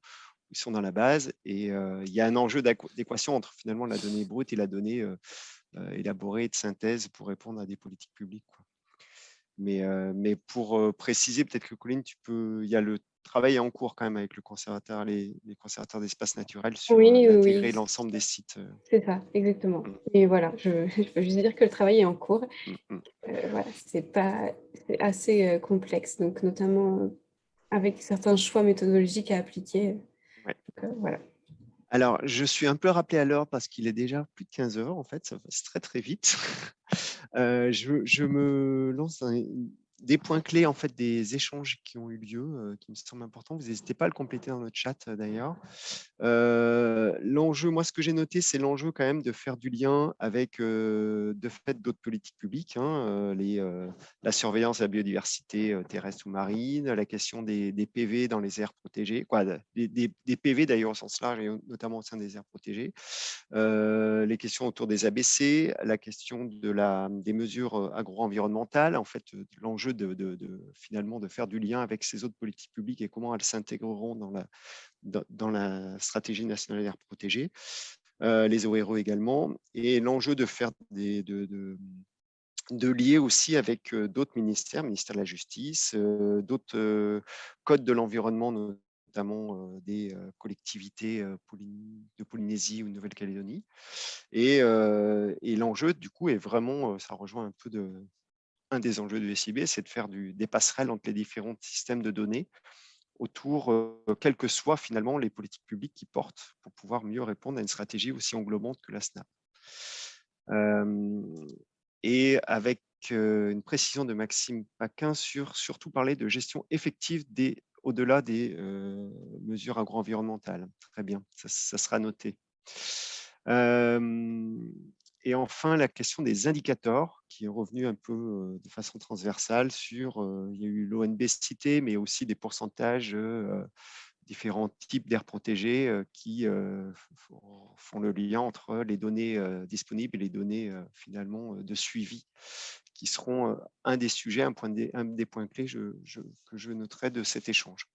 [SPEAKER 2] ils sont dans la base. Et il y a un enjeu d'équation entre finalement la donnée brute et la donnée élaborée de synthèse pour répondre à des politiques publiques, quoi. Mais pour préciser, peut-être que Colline, il y a le travail en cours quand même avec le conservateur, les conservateurs d'espaces naturels sur d'intégrer l'ensemble des sites.
[SPEAKER 3] C'est ça, exactement. Et voilà, je peux juste dire que le travail est en cours. Voilà, c'est assez complexe, donc notamment avec certains choix méthodologiques à appliquer.
[SPEAKER 2] Ouais.
[SPEAKER 3] Donc, voilà.
[SPEAKER 2] Alors, je suis un peu rappelé à l'heure parce qu'il est déjà plus de 15 heures, en fait, ça passe très très vite. Je me lance dans des points clés en fait des échanges qui ont eu lieu, qui me semblent importants. Vous n'hésitez pas à le compléter dans notre chat d'ailleurs. L'enjeu, moi ce que j'ai noté, c'est l'enjeu quand même de faire du lien avec de fait d'autres politiques publiques, hein, la surveillance de la biodiversité terrestre ou marine, la question des PV dans les aires protégées, des PV d'ailleurs au sens large et notamment au sein des aires protégées. Les questions autour des ABC, la question des mesures agro-environnementales, en fait, l'enjeu finalement de faire du lien avec ces autres politiques publiques et comment elles s'intégreront dans la stratégie nationale d'air protégée, les ORE également, et l'enjeu de faire de lier aussi avec d'autres ministères, ministère de la Justice, d'autres codes de l'environnement, notamment des collectivités de Polynésie ou de Nouvelle-Calédonie. Et l'enjeu, du coup, est vraiment, ça rejoint un peu un des enjeux du SIB, c'est de faire des passerelles entre les différents systèmes de données autour, quelles que soient finalement les politiques publiques qui portent, pour pouvoir mieux répondre à une stratégie aussi englobante que la SNAP. Et avec une précision de Maxime Paquin surtout parler de gestion effective au-delà des mesures agro-environnementales. Très bien, ça sera noté. Et enfin, la question des indicateurs qui est revenue un peu de façon transversale il y a eu l'ONB cité, mais aussi des pourcentages, différents types d'aires protégées qui font le lien entre les données disponibles et les données finalement de suivi, qui seront un des sujets, un des points clés que je noterai de cet échange.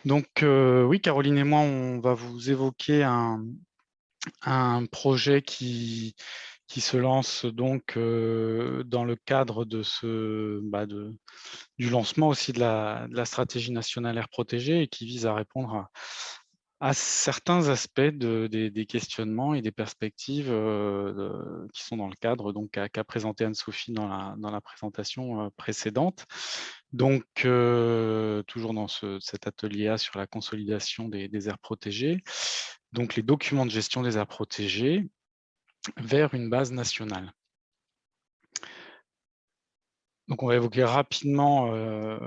[SPEAKER 6] Donc oui, Caroline et moi, on va vous évoquer un projet qui se lance donc dans le cadre de du lancement aussi de la stratégie nationale air protégée et qui vise à répondre à certains aspects des questionnements et des perspectives qui sont dans le cadre qu'a présenté Anne-Sophie dans la présentation précédente. Donc, toujours dans cet atelier sur la consolidation des aires protégées, donc les documents de gestion des aires protégées vers une base nationale. Donc, on va évoquer rapidement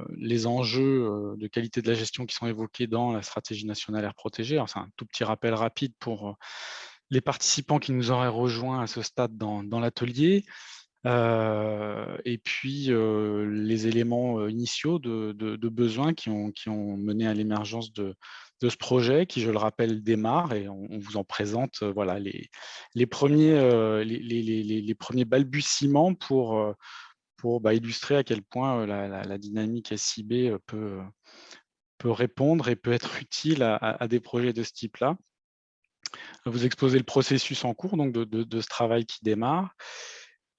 [SPEAKER 6] les enjeux de qualité de la gestion qui sont évoqués dans la stratégie nationale aire protégée. Alors, c'est un tout petit rappel rapide pour les participants qui nous auraient rejoints à ce stade dans l'atelier. Et puis, les éléments initiaux de besoins qui ont mené à l'émergence de ce projet, qui, je le rappelle, démarre, et on vous en présente voilà, les premiers balbutiements pour illustrer à quel point la dynamique SIB peut répondre et peut être utile à des projets de ce type-là. Vous exposez le processus en cours donc de ce travail qui démarre,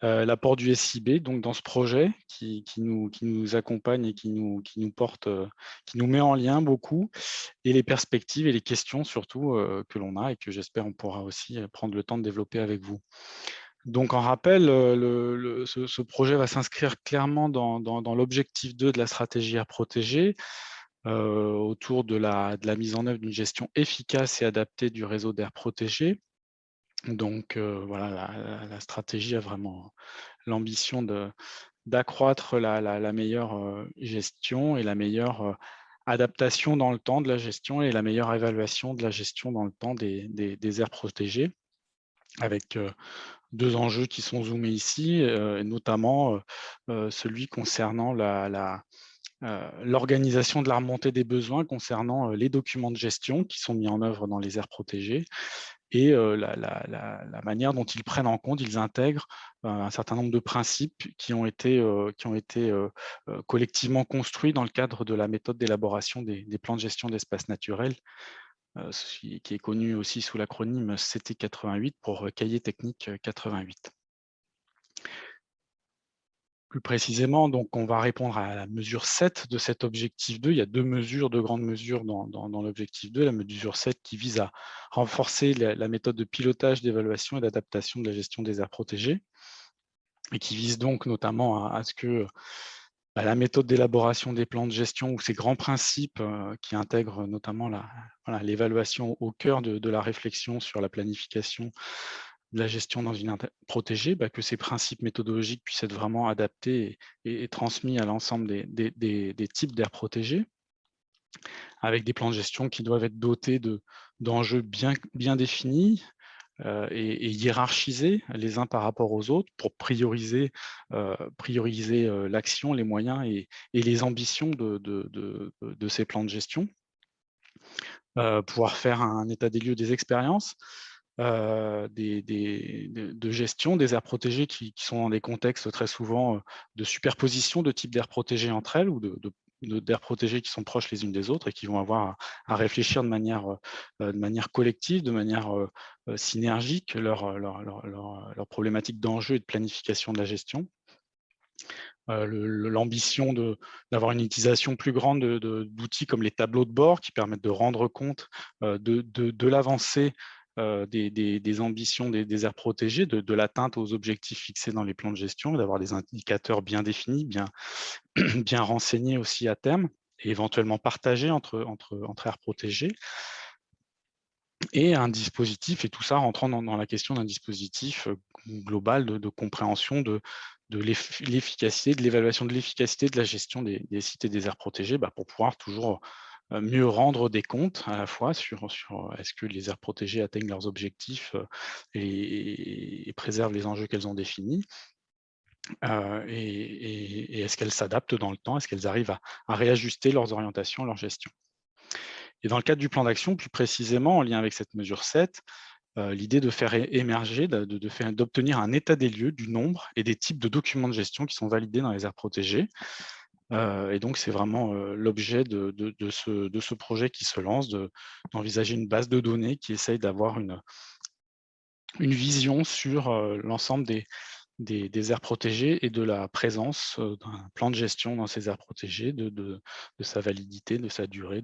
[SPEAKER 6] l'apport du SIB donc dans ce projet qui nous accompagne et qui nous porte, qui nous met en lien beaucoup, et les perspectives et les questions surtout que l'on a et que j'espère on pourra aussi prendre le temps de développer avec vous. Donc, en rappel, ce projet va s'inscrire clairement dans l'objectif 2 de la stratégie aire protégée, autour de la mise en œuvre d'une gestion efficace et adaptée du réseau d'aire protégée. Donc, voilà, la stratégie a vraiment l'ambition d'accroître la meilleure gestion et la meilleure adaptation dans le temps de la gestion et la meilleure évaluation de la gestion dans le temps des aires protégées, avec 2 enjeux qui sont zoomés ici, et notamment celui concernant l'organisation de la remontée des besoins concernant les documents de gestion qui sont mis en œuvre dans les aires protégées, et la manière dont ils prennent en compte, ils intègrent un certain nombre de principes qui ont été collectivement construits dans le cadre de la méthode d'élaboration des plans de gestion d'espaces naturels, qui est connu aussi sous l'acronyme CT88 pour Cahier technique 88. Plus précisément, donc, on va répondre à la mesure 7 de cet objectif 2. Il y a 2 mesures, 2 grandes mesures dans l'objectif 2. La mesure 7 qui vise à renforcer la méthode de pilotage, d'évaluation et d'adaptation de la gestion des aires protégées, et qui vise donc notamment à ce que la méthode d'élaboration des plans de gestion ou ces grands principes qui intègrent notamment l'évaluation au cœur de la réflexion sur la planification de la gestion dans une aire protégée, que ces principes méthodologiques puissent être vraiment adaptés et transmis à l'ensemble des types d'aires protégées, avec des plans de gestion qui doivent être dotés d'enjeux bien définis, et hiérarchisés les uns par rapport aux autres pour prioriser l'action, les moyens et les ambitions de ces plans de gestion. Pouvoir faire un état des lieux des expériences de gestion des aires protégées qui sont dans des contextes très souvent de superposition de types d'aires protégées entre elles, ou d'aires protégées qui sont proches les unes des autres et qui vont avoir à réfléchir de manière collective, de manière synergique, leur problématique d'enjeu et de planification de la gestion. L'ambition d'avoir une utilisation plus grande d'outils comme les tableaux de bord qui permettent de rendre compte de l'avancée des ambitions des aires protégées, de l'atteinte aux objectifs fixés dans les plans de gestion, d'avoir des indicateurs bien définis, bien renseignés aussi à terme, et éventuellement partagés entre aires protégées. Et un dispositif, et tout ça rentrant dans la question d'un dispositif global de compréhension de l'efficacité, de l'évaluation de l'efficacité de la gestion des sites et des aires protégées, pour pouvoir toujours mieux rendre des comptes à la fois sur est-ce que les aires protégées atteignent leurs objectifs et préservent les enjeux qu'elles ont définis, et est-ce qu'elles s'adaptent dans le temps, est-ce qu'elles arrivent à réajuster leurs orientations, leur gestion. Et dans le cadre du plan d'action, plus précisément en lien avec cette mesure 7, l'idée de faire émerger, d'obtenir un état des lieux du nombre et des types de documents de gestion qui sont validés dans les aires protégées. Et donc, c'est vraiment l'objet de ce projet qui se lance, d'envisager une base de données qui essaye d'avoir une vision sur l'ensemble des aires protégées et de la présence d'un plan de gestion dans ces aires protégées, de sa validité, de sa durée,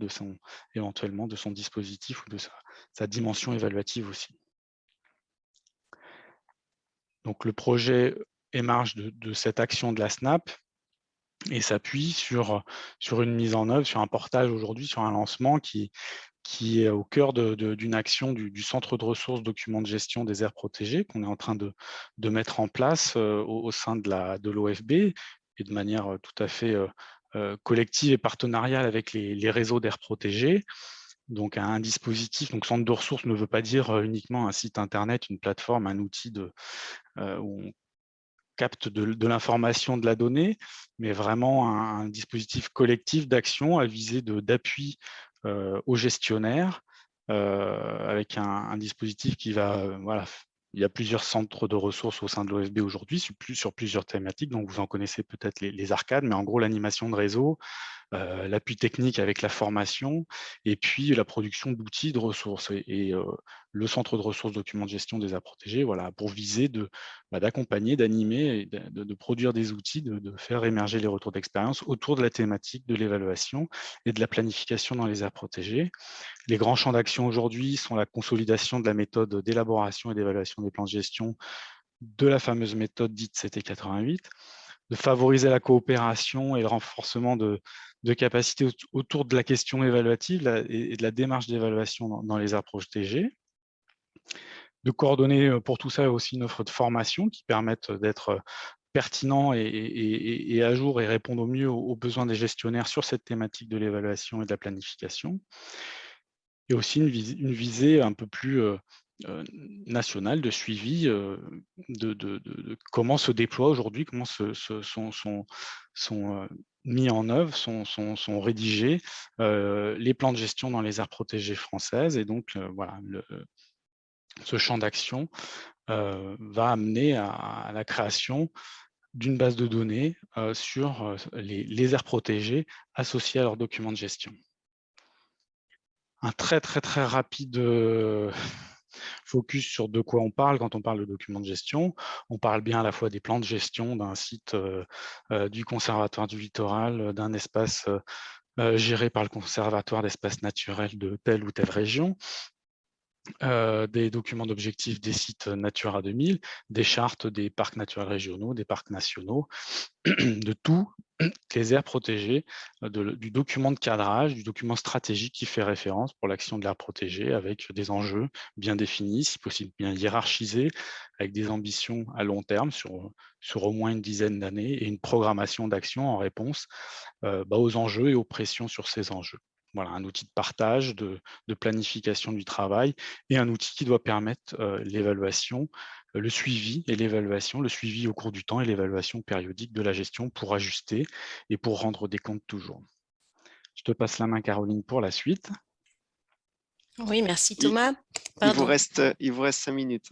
[SPEAKER 6] éventuellement de son dispositif ou de sa dimension évaluative aussi. Donc, le projet émarge de cette action de la SNAP et s'appuie sur une mise en œuvre, sur un portage aujourd'hui, sur un lancement qui est au cœur d'une action du Centre de ressources documents de gestion des aires protégées qu'on est en train de mettre en place au sein de l'OFB, et de manière tout à fait collective et partenariale avec les réseaux d'aires protégées. Donc un dispositif, donc centre de ressources ne veut pas dire uniquement un site internet, une plateforme, un outil où on capte de l'information, de la donnée, mais vraiment un dispositif collectif d'action à visée d'appui aux gestionnaires, avec un dispositif qui va, voilà, il y a plusieurs centres de ressources au sein de l'OFB aujourd'hui sur plusieurs thématiques, donc vous en connaissez peut-être les arcades, mais en gros l'animation de réseau, l'appui technique avec la formation et puis la production d'outils de ressources. Et le centre de ressources documents de gestion des aires protégées, voilà, pour viser d'accompagner, d'animer, et de produire des outils, de faire émerger les retours d'expérience autour de la thématique de l'évaluation et de la planification dans les aires protégées. Les grands champs d'action aujourd'hui sont la consolidation de la méthode d'élaboration et d'évaluation des plans de gestion de la fameuse méthode dite CT88, de favoriser la coopération et le renforcement de capacités autour de la question évaluative et de la démarche d'évaluation dans les aires protégées, de coordonner pour tout ça aussi une offre de formation qui permette d'être pertinent et à jour et répondre au mieux aux besoins des gestionnaires sur cette thématique de l'évaluation et de la planification, et aussi une visée un peu plus nationale de suivi de comment se déploie aujourd'hui, comment sont mis en œuvre, sont rédigés les plans de gestion dans les aires protégées françaises. Et donc, voilà, ce champ d'action va amener à la création d'une base de données sur les aires protégées associées à leurs documents de gestion. Un très rapide focus sur de quoi on parle quand on parle de documents de gestion. On parle bien à la fois des plans de gestion d'un site du Conservatoire du Littoral, d'un espace géré par le Conservatoire d'espaces naturels de telle ou telle région, des documents d'objectifs des sites Natura 2000, des chartes des parcs naturels régionaux, des parcs nationaux, de toutes les aires protégées, du document de cadrage, du document stratégique qui fait référence pour l'action de l'aire protégée, avec des enjeux bien définis, si possible bien hiérarchisés, avec des ambitions à long terme sur au moins une dizaine d'années et une programmation d'action en réponse aux enjeux et aux pressions sur ces enjeux. Voilà, un outil de partage, de planification du travail et un outil qui doit permettre l'évaluation, le suivi et l'évaluation, le suivi au cours du temps et l'évaluation périodique de la gestion pour ajuster et pour rendre des comptes toujours. Je te passe la main, Caroline, pour la suite.
[SPEAKER 4] Oui, merci Thomas.
[SPEAKER 2] Il vous reste 5 minutes.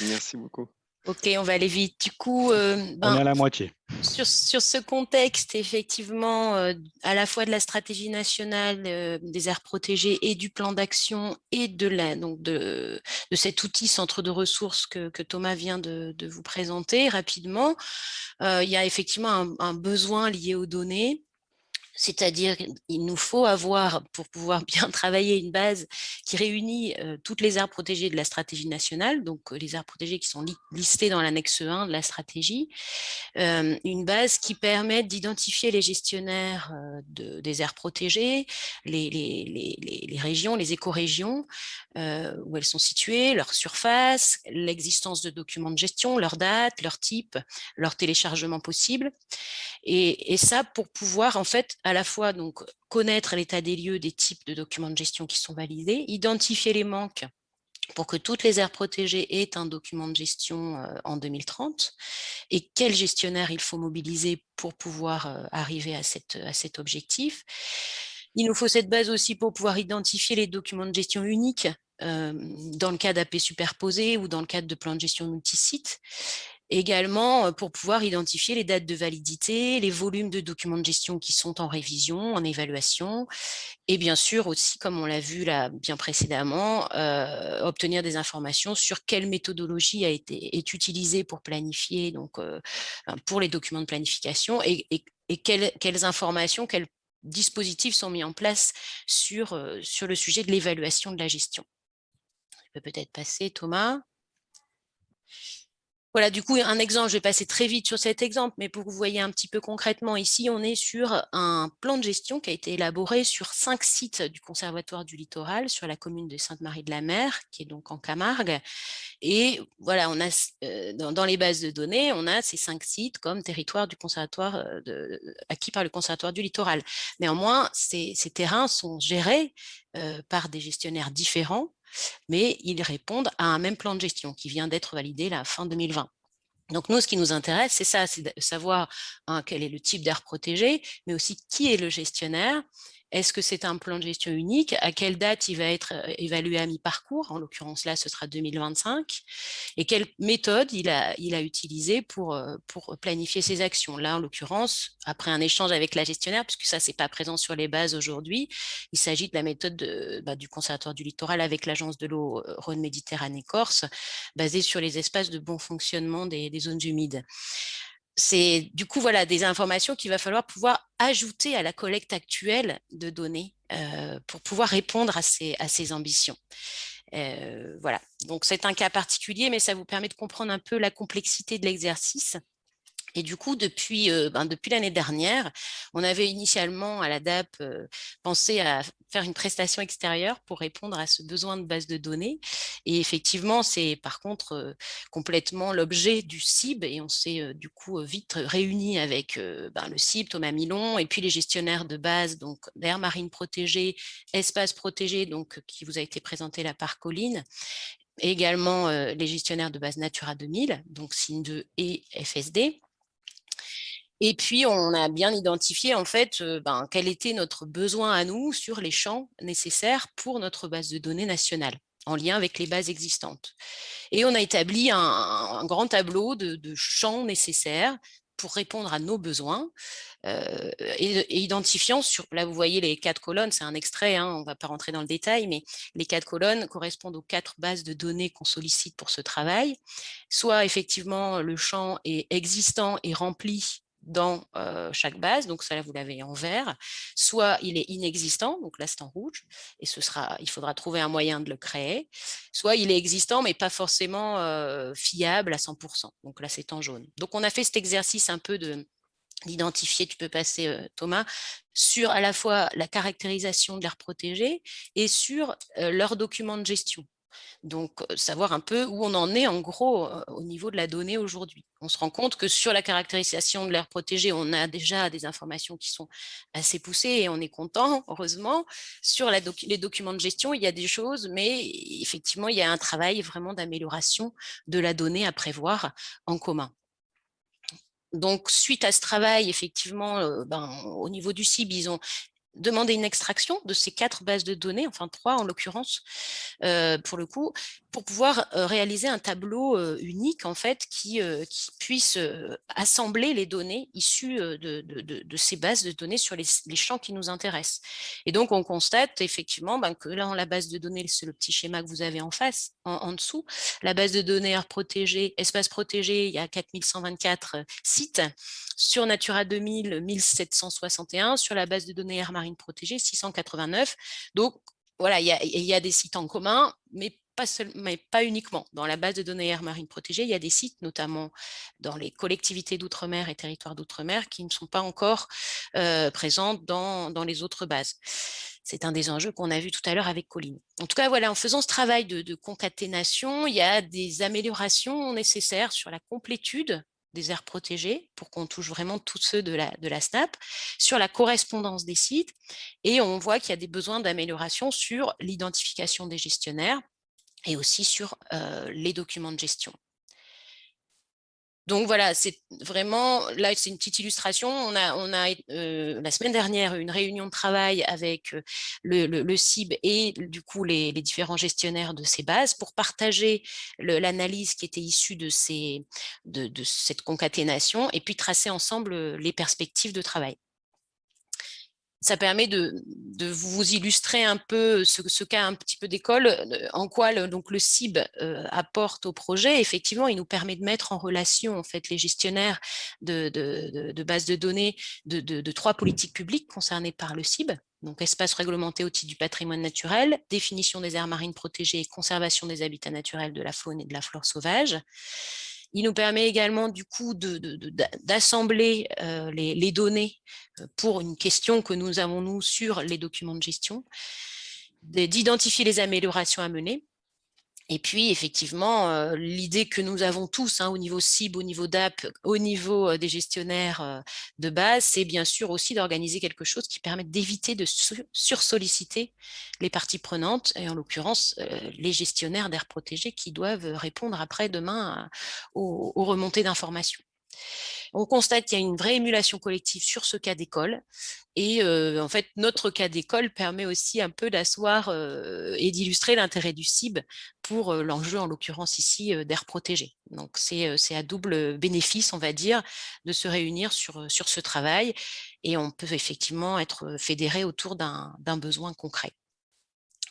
[SPEAKER 2] Merci beaucoup.
[SPEAKER 4] Ok, on va aller vite. Du coup,
[SPEAKER 6] on est à la moitié.
[SPEAKER 4] Sur ce contexte, effectivement, à la fois de la stratégie nationale des aires protégées et du plan d'action et de cet outil centre de ressources que Thomas vient de vous présenter rapidement, il y a effectivement un besoin lié aux données. C'est-à-dire qu'il nous faut avoir, pour pouvoir bien travailler, une base qui réunit toutes les aires protégées de la stratégie nationale, donc les aires protégées qui sont listées dans l'annexe 1 de la stratégie, une base qui permet d'identifier les gestionnaires des aires protégées, les régions, les écorégions, où elles sont situées, leur surface, l'existence de documents de gestion, leur date, leur type, leur téléchargement possible. Et ça, pour pouvoir en fait à la fois donc connaître l'état des lieux des types de documents de gestion qui sont validés, identifier les manques pour que toutes les aires protégées aient un document de gestion en 2030 et quel gestionnaire il faut mobiliser pour pouvoir arriver à cet objectif. Il nous faut cette base aussi pour pouvoir identifier les documents de gestion uniques dans le cas d'AP superposés ou dans le cadre de plans de gestion multisites. Également pour pouvoir identifier les dates de validité, les volumes de documents de gestion qui sont en révision, en évaluation, et bien sûr aussi, comme on l'a vu là bien précédemment, obtenir des informations sur quelle méthodologie est utilisée pour planifier, donc pour les documents de planification, et quelles informations, quels dispositifs sont mis en place sur le sujet de l'évaluation de la gestion. Je peux peut-être passer, Thomas. Voilà, du coup, un exemple, je vais passer très vite sur cet exemple, mais pour que vous voyez un petit peu concrètement, ici, on est sur un plan de gestion qui a été élaboré sur 5 sites du Conservatoire du Littoral, sur la commune de Sainte-Marie-de-la-Mer, qui est donc en Camargue. Et voilà, on a, dans les bases de données, on a ces 5 sites comme territoire du Conservatoire acquis par le Conservatoire du Littoral. Néanmoins, ces terrains sont gérés par des gestionnaires différents, mais ils répondent à un même plan de gestion qui vient d'être validé la fin 2020. Donc nous, ce qui nous intéresse, c'est ça, c'est de savoir quel est le type d'aire protégé, mais aussi qui est le gestionnaire. Est-ce que c'est un plan de gestion unique? À quelle date il va être évalué à mi-parcours? En l'occurrence, là, ce sera 2025. Et quelle méthode il a utilisée pour planifier ses actions? Là, en l'occurrence, après un échange avec la gestionnaire, puisque ça, c'est pas présent sur les bases aujourd'hui, il s'agit de la méthode du Conservatoire du Littoral avec l'Agence de l'eau Rhône-Méditerranée-Corse, basée sur les espaces de bon fonctionnement des zones humides. C'est du coup voilà, des informations qu'il va falloir pouvoir ajouter à la collecte actuelle de données pour pouvoir répondre à ces ambitions. Voilà, donc c'est un cas particulier, mais ça vous permet de comprendre un peu la complexité de l'exercice. Et du coup, depuis l'année dernière, on avait initialement à la DAP pensé à faire une prestation extérieure pour répondre à ce besoin de base de données. Et effectivement, c'est par contre complètement l'objet du CIB. Et on s'est du coup vite réuni avec le CIB, Thomas Milon, et puis les gestionnaires de base, donc d'aires marines protégées, espaces protégés, donc qui vous a été présenté là par Colline, et également les gestionnaires de base Natura 2000, donc SIN2 et FSD. Et puis, on a bien identifié en fait quel était notre besoin à nous sur les champs nécessaires pour notre base de données nationale, en lien avec les bases existantes. Et on a établi un grand tableau de champs nécessaires pour répondre à nos besoins et identifiant là vous voyez les 4 colonnes, c'est un extrait, on ne va pas rentrer dans le détail, mais les 4 colonnes correspondent aux 4 bases de données qu'on sollicite pour ce travail. Soit effectivement le champ est existant et rempli dans chaque base, donc ça là vous l'avez en vert, soit il est inexistant, donc là c'est en rouge, et il faudra trouver un moyen de le créer, soit il est existant mais pas forcément fiable à 100%, donc là c'est en jaune. Donc on a fait cet exercice un peu d'identifier, tu peux passer Thomas, sur à la fois la caractérisation de l'aire protégée et sur leurs documents de gestion. Donc, savoir un peu où on en est en gros au niveau de la donnée aujourd'hui. On se rend compte que sur la caractérisation de l'aire protégée, on a déjà des informations qui sont assez poussées et on est content, heureusement. Sur les documents de gestion, il y a des choses, mais effectivement, il y a un travail vraiment d'amélioration de la donnée à prévoir en commun. Donc, suite à ce travail, effectivement, au niveau du CIB, ils ont demandé une extraction de ces 4 bases de données, enfin 3 en l'occurrence, pour le coup, pour pouvoir réaliser un tableau unique, en fait, qui puisse assembler les données issues de ces bases de données sur les champs qui nous intéressent. Et donc, on constate effectivement que là, dans la base de données, c'est le petit schéma que vous avez en face, en dessous, la base de données aires protégées, espaces protégés, il y a 4124 sites. Sur Natura 2000, 1761. Sur la base de données aires marines protégées, 689. Donc, voilà, il y a des sites en commun, mais pas uniquement. Dans la base de données aires marines protégées, il y a des sites, notamment dans les collectivités d'outre-mer et territoires d'outre-mer, qui ne sont pas encore présents dans les autres bases. C'est un des enjeux qu'on a vu tout à l'heure avec Colline. En tout cas, voilà, en faisant ce travail de concaténation, il y a des améliorations nécessaires sur la complétude des aires protégées pour qu'on touche vraiment tous ceux de la SNAP, sur la correspondance des sites, et on voit qu'il y a des besoins d'amélioration sur l'identification des gestionnaires et aussi sur les documents de gestion. Donc voilà, c'est vraiment, là c'est une petite illustration, on a la semaine dernière une réunion de travail avec le CIB et du coup les différents gestionnaires de ces bases pour partager l'analyse qui était issue de cette concaténation et puis tracer ensemble les perspectives de travail. Ça permet de vous illustrer un peu ce cas un petit peu d'école, en quoi le CIB apporte au projet. Effectivement, il nous permet de mettre en relation en fait, les gestionnaires de bases de données de 3 politiques publiques concernées par le CIB. Donc, espace réglementé au titre du patrimoine naturel, définition des aires marines protégées et conservation des habitats naturels de la faune et de la flore sauvage. Il nous permet également du coup d'assembler les données pour une question que nous avons nous sur les documents de gestion, d'identifier les améliorations à mener. Et puis, effectivement, l'idée que nous avons tous au niveau CIB, au niveau DAP, au niveau des gestionnaires de base, c'est bien sûr aussi d'organiser quelque chose qui permette d'éviter de sursolliciter les parties prenantes, et en l'occurrence, les gestionnaires d'aires protégées qui doivent répondre après demain aux remontées d'informations. On constate qu'il y a une vraie émulation collective sur ce cas d'école. Et en fait, notre cas d'école permet aussi un peu d'asseoir et d'illustrer l'intérêt du CIB pour l'enjeu, en l'occurrence ici, d'aires protégées. Donc, c'est à double bénéfice, on va dire, de se réunir sur ce travail. Et on peut effectivement être fédéré autour d'un besoin concret.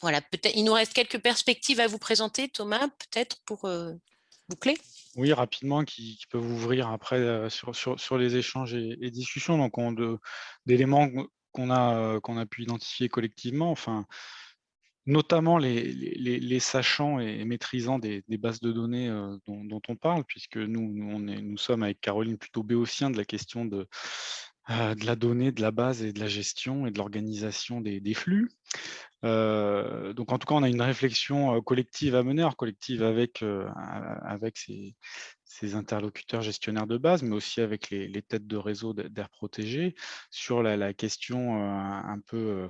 [SPEAKER 4] Voilà, peut-être, il nous reste quelques perspectives à vous présenter, Thomas, peut-être pour boucler.
[SPEAKER 6] Oui, rapidement, qui peuvent ouvrir après sur les échanges et discussions. Donc, d'éléments qu'on a pu identifier collectivement, enfin, notamment les sachants et maîtrisants des bases de données dont on parle, puisque nous sommes avec Caroline plutôt béotiens de la question de la donnée, de la base et de la gestion et de l'organisation des flux. Donc en tout cas, on a une réflexion collective à mener, collective avec ces interlocuteurs gestionnaires de base, mais aussi avec les têtes de réseau d'aires protégées sur la question un peu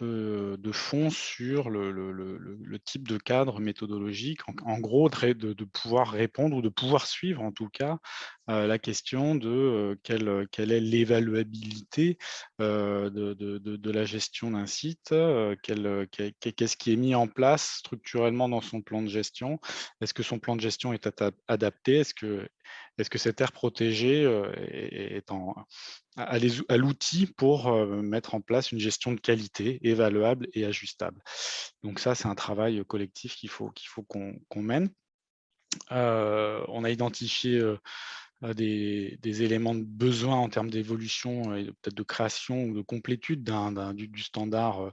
[SPEAKER 6] de fond sur le type de cadre méthodologique, en gros de pouvoir répondre ou de pouvoir suivre en tout cas la question de quelle est l'évaluabilité de la gestion d'un site, qu'est-ce qui est mis en place structurellement dans son plan de gestion, est-ce que son plan de gestion est adapté, est-ce que cette aire protégée à l'outil pour mettre en place une gestion de qualité évaluable et ajustable. Donc ça, c'est un travail collectif qu'il faut qu'on mène. On a identifié des éléments de besoin en termes d'évolution et peut-être de création ou de complétude du standard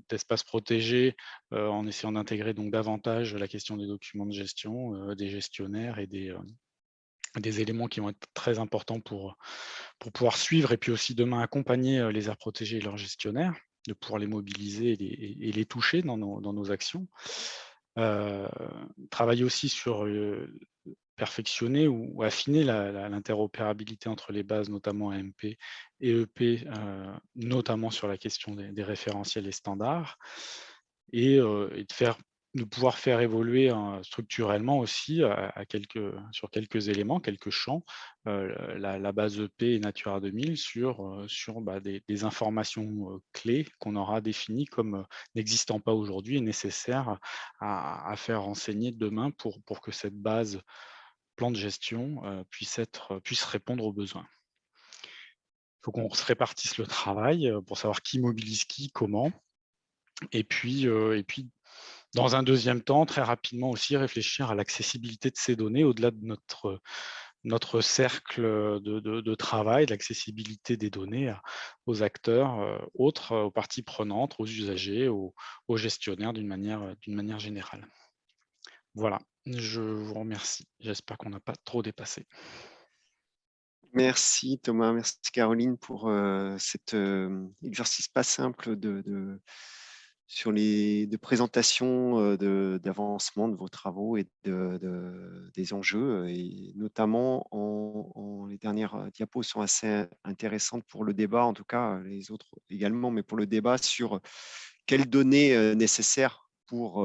[SPEAKER 6] d'espace protégé en essayant d'intégrer donc davantage la question des documents de gestion, des gestionnaires et des éléments qui vont être très importants pour pouvoir suivre et puis aussi demain accompagner les aires protégées et leurs gestionnaires, de pouvoir les mobiliser et les toucher dans nos actions. Travailler aussi sur perfectionner ou affiner l'interopérabilité entre les bases, notamment AMP et EP, notamment sur la question des référentiels et standards, et de pouvoir faire évoluer structurellement aussi sur quelques éléments, quelques champs, la base EP et Natura 2000 sur des informations clés qu'on aura définies comme n'existant pas aujourd'hui et nécessaires à faire renseigner demain pour que cette base plan de gestion puisse répondre aux besoins. Il faut qu'on se répartisse le travail pour savoir qui mobilise qui, comment. Et puis, dans un deuxième temps, très rapidement aussi, réfléchir à l'accessibilité de ces données au-delà de notre cercle de travail, l'accessibilité des données aux acteurs autres, aux parties prenantes, aux usagers, aux gestionnaires d'une manière générale. Voilà, je vous remercie. J'espère qu'on n'a pas trop dépassé.
[SPEAKER 2] Merci Thomas, merci Caroline pour cet exercice pas simple de présentation d'avancement de vos travaux et des enjeux, et notamment les dernières diapos sont assez intéressantes pour le débat, en tout cas les autres également, mais pour le débat sur quelles données nécessaires pour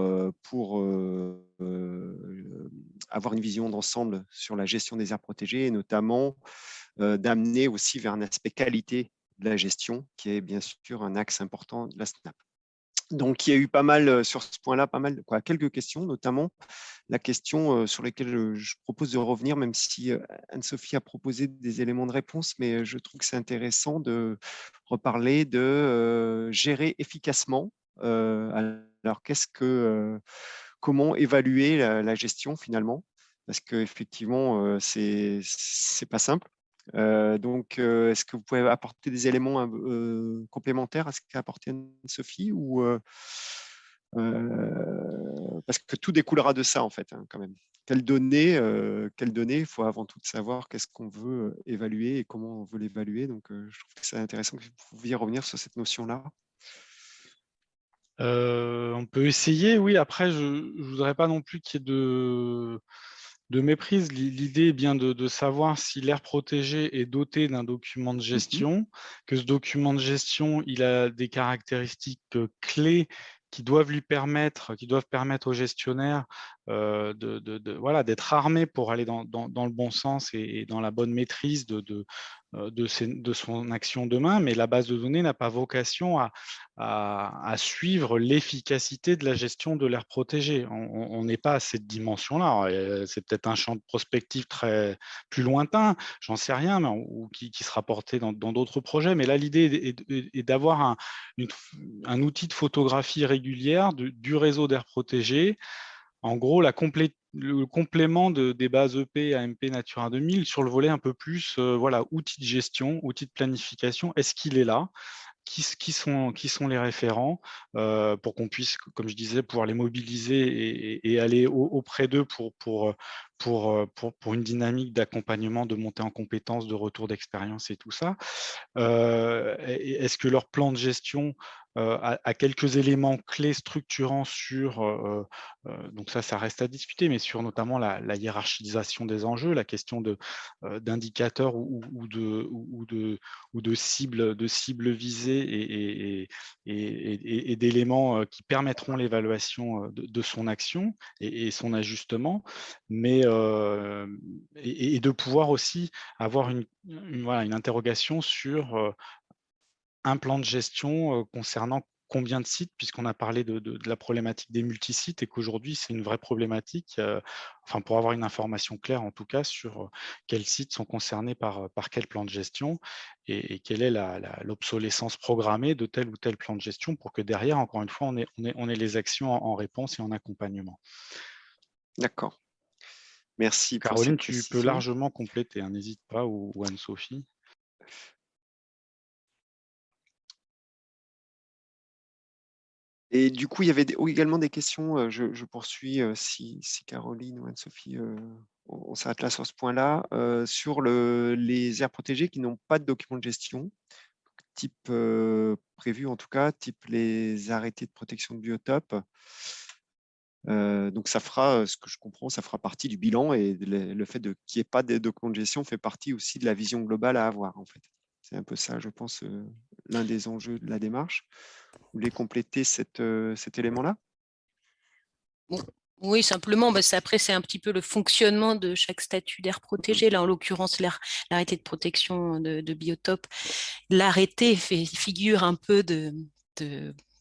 [SPEAKER 2] avoir une vision d'ensemble sur la gestion des aires protégées, et notamment d'amener aussi vers un aspect qualité de la gestion, qui est bien sûr un axe important de la SNAP. Donc, il y a eu pas mal sur ce point-là, quelques questions, notamment la question sur laquelle je propose de revenir, même si Anne-Sophie a proposé des éléments de réponse, mais je trouve que c'est intéressant de reparler de gérer efficacement. Alors, comment évaluer la gestion finalement? Parce qu'effectivement, c'est pas simple. Donc, est-ce que vous pouvez apporter des éléments complémentaires à ce qu'a apporté Anne-Sophie, ou parce que tout découlera de ça, en fait, hein, quand même. Quelles données, il faut avant tout savoir qu'est-ce qu'on veut évaluer et comment on veut l'évaluer. Donc, je trouve que c'est intéressant que vous pouviez revenir sur cette notion-là.
[SPEAKER 6] On peut essayer, oui. Après, je ne voudrais pas non plus qu'il y ait de méprise. L'idée est bien de savoir si l'aire protégée est dotée d'un document de gestion, que ce document de gestion, il a des caractéristiques clés qui doivent permettre au gestionnaire voilà, d'être armé pour aller dans le bon sens et dans la bonne maîtrise de son action demain. Mais la base de données n'a pas vocation à suivre l'efficacité de la gestion de l'aire protégée. On n'est pas à cette dimension-là. C'est peut-être un champ de prospective plus lointain, j'en sais rien, mais, ou qui sera porté dans d'autres projets. Mais là, l'idée est d'avoir un outil de photographie régulière du réseau d'aire protégée. En gros, le complément des bases EP AMP Natura 2000 sur le volet un peu plus voilà, outils de gestion, outils de planification. Est-ce qu'il est là ? Qui sont les référents pour qu'on puisse, comme je disais, pouvoir les mobiliser et aller auprès d'eux pour une dynamique d'accompagnement, de montée en compétences, de retour d'expérience et tout ça. Est-ce que leur plan de gestion a quelques éléments clés structurants sur, donc ça reste à discuter, mais sur notamment la hiérarchisation des enjeux, la question d'indicateurs ou de cibles visées et d'éléments qui permettront l'évaluation de son action et son ajustement, mais et de pouvoir aussi avoir une interrogation sur un plan de gestion concernant combien de sites, puisqu'on a parlé de la problématique des multisites et qu'aujourd'hui, c'est une vraie problématique, enfin, pour avoir une information claire, en tout cas, sur quels sites sont concernés par quel plan de gestion et quelle est l'obsolescence programmée de tel ou tel plan de gestion pour que derrière, encore une fois, on ait les actions en réponse et en accompagnement.
[SPEAKER 2] D'accord. Merci pour
[SPEAKER 6] Caroline,
[SPEAKER 2] cette
[SPEAKER 6] tu
[SPEAKER 2] précision.
[SPEAKER 6] peux largement compléter, hein, n'hésite pas, ou Anne-Sophie.
[SPEAKER 2] Et du coup, il y avait également des questions, je poursuis si Caroline ou Anne-Sophie, on s'arrête là sur ce point-là, sur les aires protégées qui n'ont pas de document de gestion, type prévu en tout cas, type les arrêtés de protection de biotopes. Donc ça fera, ce que je comprends, ça fera partie du bilan et le fait qu'il n'y ait pas de document de gestion fait partie aussi de la vision globale à avoir en fait. C'est un peu ça, je pense, l'un des enjeux de la démarche. Vous voulez compléter cet élément-là ?
[SPEAKER 4] Oui, simplement, après, c'est un petit peu le fonctionnement de chaque statut d'aire protégé. Là, en l'occurrence, l'arrêté de protection de biotope. L'arrêté figure un peu de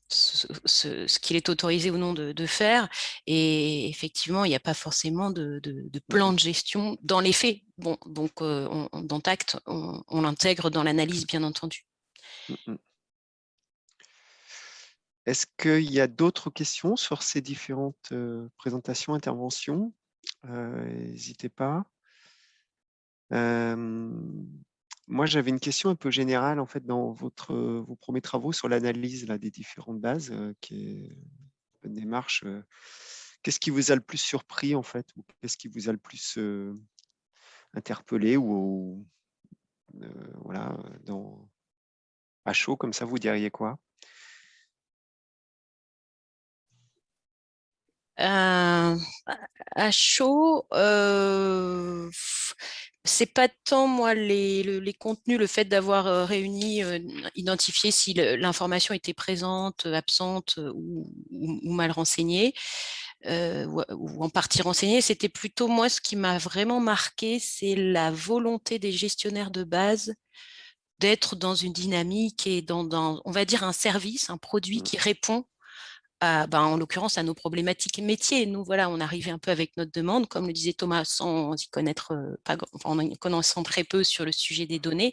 [SPEAKER 4] ce qu'il est autorisé ou non de faire. Et effectivement, il n'y a pas forcément de plan de gestion dans les faits. Bon, donc, dans TACT, on l'intègre dans l'analyse, bien entendu.
[SPEAKER 2] Est-ce qu'il y a d'autres questions sur ces différentes présentations, interventions ? N'hésitez pas. Moi, j'avais une question un peu générale en fait dans vos premiers travaux sur l'analyse des différentes bases, qui est une démarche. Qu'est-ce qui vous a le plus surpris en fait, ou qu'est-ce qui vous a le plus interpellé ou voilà, à chaud comme ça, vous diriez quoi ?
[SPEAKER 4] À chaud, c'est pas tant moi les contenus, le fait d'avoir réuni, identifié si l'information était présente, absente ou mal renseignée, ou en partie renseignée. C'était plutôt moi ce qui m'a vraiment marqué, c'est la volonté des gestionnaires de base d'être dans une dynamique et dans on va dire un service, un produit qui répond en l'occurrence à nos problématiques métiers. Nous, voilà, on arrivait un peu avec notre demande, comme le disait Thomas, sans y connaître en y connaissant très peu sur le sujet des données,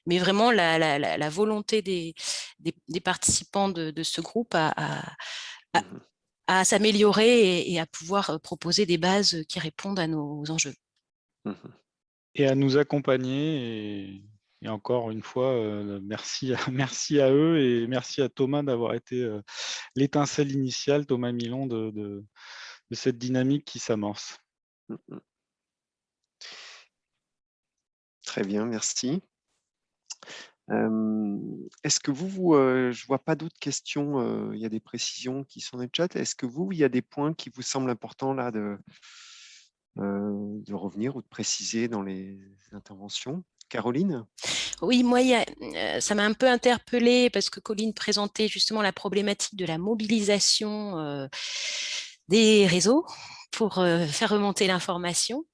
[SPEAKER 4] mais vraiment la volonté des participants de ce groupe à s'améliorer et à pouvoir proposer des bases qui répondent à nos enjeux.
[SPEAKER 6] Et à nous accompagner. Et encore une fois, merci à eux et merci à Thomas d'avoir été l'étincelle initiale, Thomas Milon, cette dynamique qui s'amorce.
[SPEAKER 2] Très bien, merci. Est-ce que je ne vois pas d'autres questions, il y a des précisions qui sont dans le chat. Est-ce que il y a des points qui vous semblent importants là de revenir ou de préciser dans les interventions? Caroline?
[SPEAKER 4] Oui, moi, ça m'a un peu interpellée parce que Colline présentait justement la problématique de la mobilisation des réseaux pour faire remonter l'information.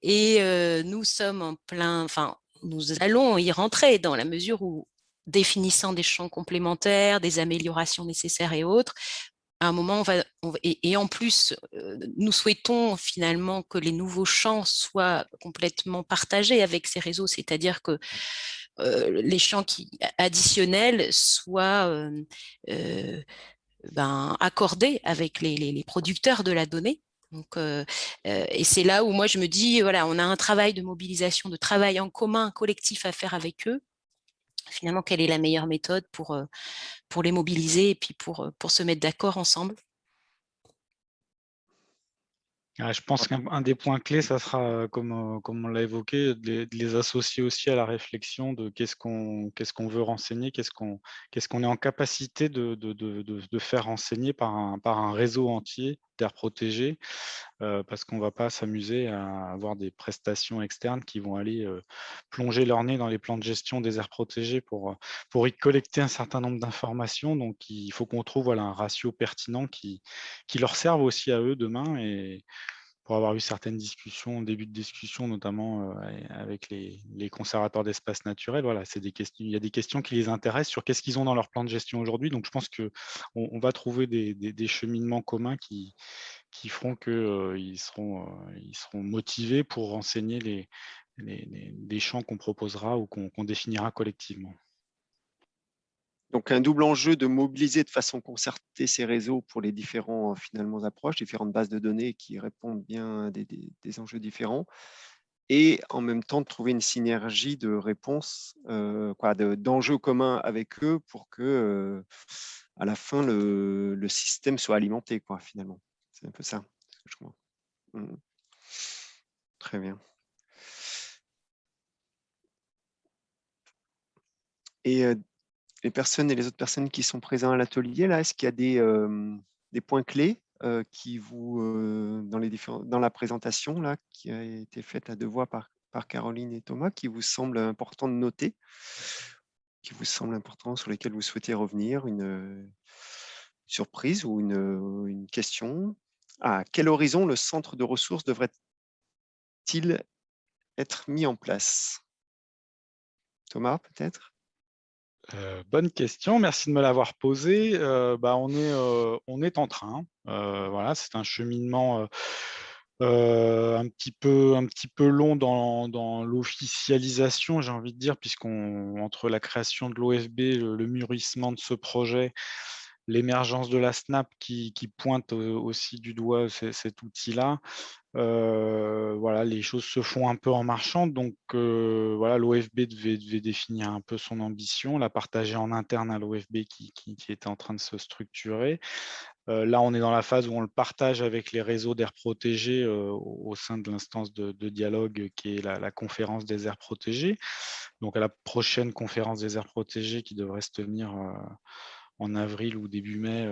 [SPEAKER 4] Et nous sommes en plein, enfin, nous allons y rentrer dans la mesure où, définissant des champs complémentaires, des améliorations nécessaires et autres, à un moment, et en plus, nous souhaitons finalement que les nouveaux champs soient complètement partagés avec ces réseaux, c'est-à-dire que les champs additionnels soient accordés avec les producteurs de la donnée. Donc, et c'est là où moi je me dis, voilà, on a un travail de mobilisation, de travail en commun, collectif à faire avec eux. Finalement, quelle est la meilleure méthode pour les mobiliser et puis pour se mettre d'accord ensemble?
[SPEAKER 6] Je pense qu'un des points clés, ça sera, comme on l'a évoqué, de les associer aussi à la réflexion de qu'est-ce qu'on veut renseigner, qu'est-ce qu'on est en capacité de faire renseigner par un réseau entier d'aires protégées, parce qu'on ne va pas s'amuser à avoir des prestations externes qui vont aller plonger leur nez dans les plans de gestion des aires protégées pour y collecter un certain nombre d'informations. Donc, il faut qu'on trouve un ratio pertinent qui leur serve aussi à eux demain. Et pour avoir eu certaines discussions, début de discussion, notamment avec les conservateurs d'espaces naturels, voilà, il y a des questions qui les intéressent sur qu'est-ce qu'ils ont dans leur plan de gestion aujourd'hui. Donc, je pense qu'on va trouver des cheminements communs qui feront qu'ils seront motivés pour renseigner les champs qu'on proposera ou qu'on définira collectivement.
[SPEAKER 2] Donc, un double enjeu de mobiliser de façon concertée ces réseaux pour les différents finalement approches, différentes bases de données qui répondent bien à des enjeux différents, et en même temps de trouver une synergie de réponses, d'enjeux communs avec eux pour que à la fin le système soit alimenté, quoi, finalement. C'est un peu ça, je crois. Très bien. Et les personnes et les autres personnes qui sont présentes à l'atelier, là, est-ce qu'il y a des points clés qui dans la présentation là, qui a été faite à deux voix par Caroline et Thomas, qui vous semble important de noter, qui vous semble important, sur lesquels vous souhaitez revenir, une surprise ou une question? À quel horizon le centre de ressources devrait-il être mis en place? Thomas, peut-être?
[SPEAKER 6] Bonne question, merci de me l'avoir posée. On est en train. Voilà, c'est un cheminement un petit peu long dans l'officialisation, j'ai envie de dire, entre la création de l'OFB, le mûrissement de ce projet, l'émergence de la SNAP qui pointe aussi du doigt cet outil-là. Voilà, les choses se font un peu en marchant. Donc, voilà, l'OFB devait définir un peu son ambition, la partager en interne à l'OFB qui était en train de se structurer. Là, on est dans la phase où on le partage avec les réseaux d'aires protégées au sein de l'instance de dialogue qui est la conférence des aires protégées. Donc, à la prochaine conférence des aires protégées qui devrait se tenir en avril ou début mai,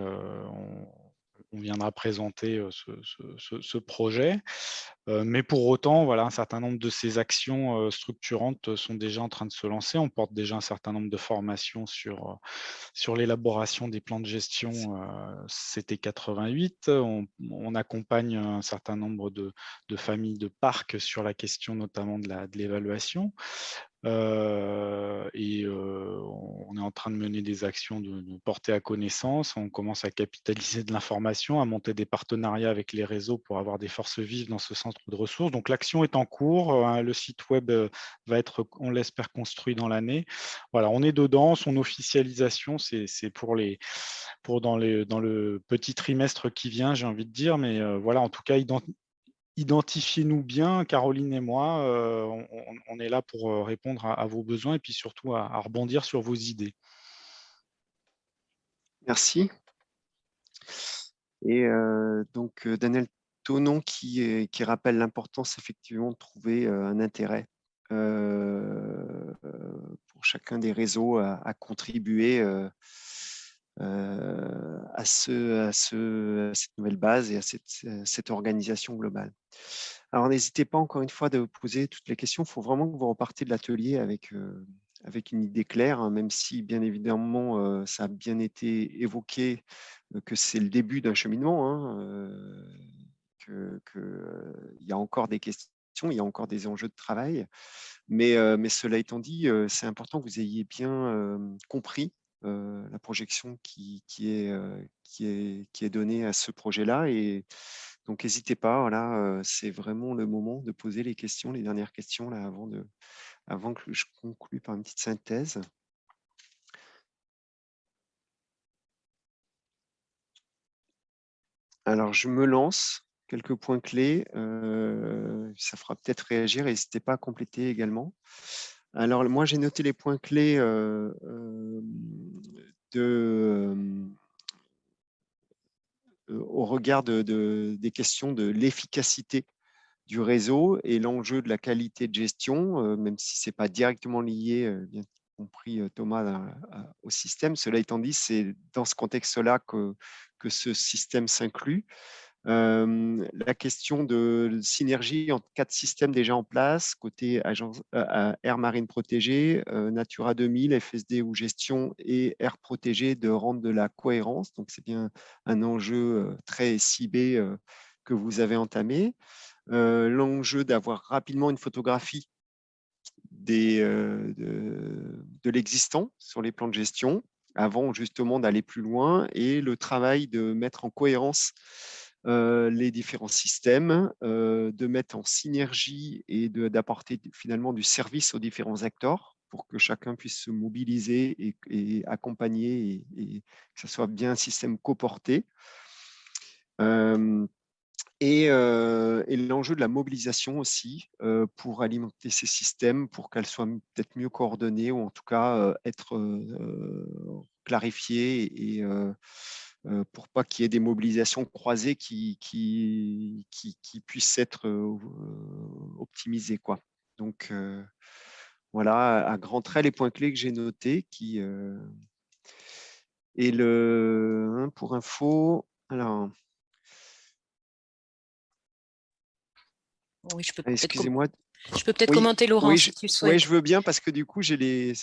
[SPEAKER 6] on viendra présenter ce projet. Mais pour autant, voilà, un certain nombre de ces actions structurantes sont déjà en train de se lancer. On porte déjà un certain nombre de formations sur l'élaboration des plans de gestion CT88. On accompagne un certain nombre de familles de parcs sur la question notamment de l'évaluation. On est en train de mener des actions de porter à connaissance. On commence à capitaliser de l'information, à monter des partenariats avec les réseaux pour avoir des forces vives dans ce centre de ressources. Donc l'action est en cours. Le site web va être, on l'espère, construit dans l'année. Voilà, on est dedans. Son officialisation, c'est dans le petit trimestre qui vient, j'ai envie de dire. Mais voilà, en tout cas, identifiez-nous bien, Caroline et moi, on est là pour répondre à vos besoins et puis surtout à rebondir sur vos idées.
[SPEAKER 2] Merci. Et donc, Daniel au nom qui rappelle l'importance effectivement de trouver un intérêt pour chacun des réseaux à contribuer à cette nouvelle base et à cette organisation globale. Alors, n'hésitez pas encore une fois de vous poser toutes les questions. Il faut vraiment que vous repartiez de l'atelier avec une idée claire, hein, même si bien évidemment ça a bien été évoqué que c'est le début d'un cheminement, hein, qu'il y a encore des questions, il y a encore des enjeux de travail. Mais cela étant dit, c'est important que vous ayez bien compris la projection qui est donnée à ce projet-là. Et donc, n'hésitez pas, voilà, c'est vraiment le moment de poser les questions, les dernières questions là, avant que je conclue par une petite synthèse. Alors, je me lance. Quelques points clés. Ça fera peut-être réagir. N'hésitez pas à compléter également. Alors, moi, j'ai noté les points clés au regard des questions de l'efficacité du réseau et l'enjeu de la qualité de gestion, même si ce n'est pas directement lié, bien compris Thomas, au système. Cela étant dit, c'est dans ce contexte-là que ce système s'inclut. La question de synergie entre 4 systèmes déjà en place, côté aire marine protégée, Natura 2000, FSD ou gestion et aire protégée, de rendre de la cohérence. Donc, c'est bien un enjeu très ciblé que vous avez entamé. L'enjeu d'avoir rapidement une photographie de l'existant sur les plans de gestion avant justement d'aller plus loin, et le travail de mettre en cohérence les différents systèmes, de mettre en synergie et d'apporter finalement du service aux différents acteurs pour que chacun puisse se mobiliser et accompagner et que ce soit bien un système coporté. Et l'enjeu de la mobilisation aussi pour alimenter ces systèmes, pour qu'elles soient peut-être mieux coordonnées ou en tout cas être clarifiées et pour pas qu'il y ait des mobilisations croisées qui puissent être optimisées, quoi. Donc voilà, à grands traits, les points clés que j'ai notés. Et pour info, alors.
[SPEAKER 4] Oui, je peux
[SPEAKER 2] Excusez-moi.
[SPEAKER 4] peut-être commenter, Laurent, si tu le souhaites.
[SPEAKER 2] Oui, je veux bien, parce que du coup, ça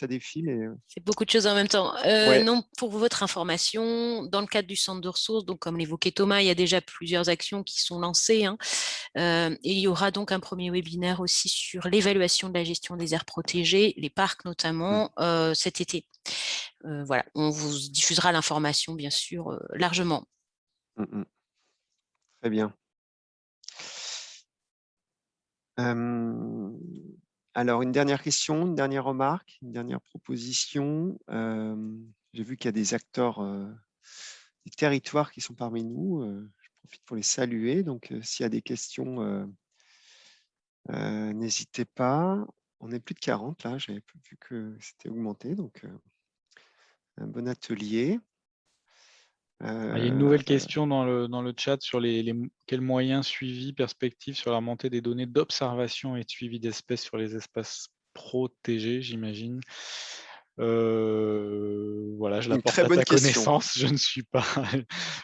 [SPEAKER 2] défile.
[SPEAKER 4] C'est beaucoup de choses en même temps.
[SPEAKER 2] Ouais.
[SPEAKER 4] Non, pour votre information, dans le cadre du centre de ressources, donc comme l'évoquait Thomas, il y a déjà plusieurs actions qui sont lancées, hein, et il y aura donc un premier webinaire aussi sur l'évaluation de la gestion des aires protégées, les parcs notamment, cet été. Voilà, on vous diffusera l'information, bien sûr, largement.
[SPEAKER 2] Très bien. Alors, une dernière question, une dernière remarque, une dernière proposition. J'ai vu qu'il y a des acteurs des territoires qui sont parmi nous. Je profite pour les saluer. Donc, s'il y a des questions, n'hésitez pas. On est plus de 40 là, j'avais vu que c'était augmenté. Donc, un bon atelier.
[SPEAKER 6] Il y a une nouvelle question dans le chat sur quels moyens suivis, perspectives sur la montée des données d'observation et de suivi d'espèces sur les espaces protégés, j'imagine. Voilà, je la porte à ta connaissance. Je ne suis pas,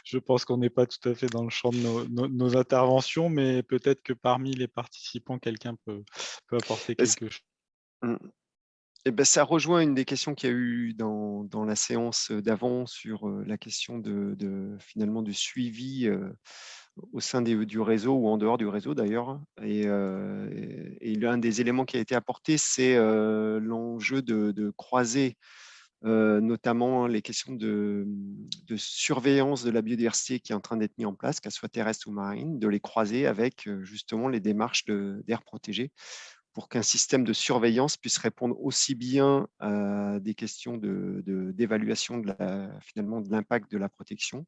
[SPEAKER 6] je pense qu'on n'est pas tout à fait dans le champ de nos interventions, mais peut-être que parmi les participants, quelqu'un peut apporter quelque chose.
[SPEAKER 2] Eh ben, ça rejoint une des questions qu'il y a eu dans la séance d'avant sur la question finalement du suivi au sein du réseau ou en dehors du réseau d'ailleurs. Et l'un des éléments qui a été apporté, c'est l'enjeu de croiser notamment les questions de surveillance de la biodiversité qui est en train d'être mise en place, qu'elle soit terrestre ou marine, de les croiser avec justement les démarches d'aires protégées, pour qu'un système de surveillance puisse répondre aussi bien à des questions d'évaluation finalement de l'impact de la protection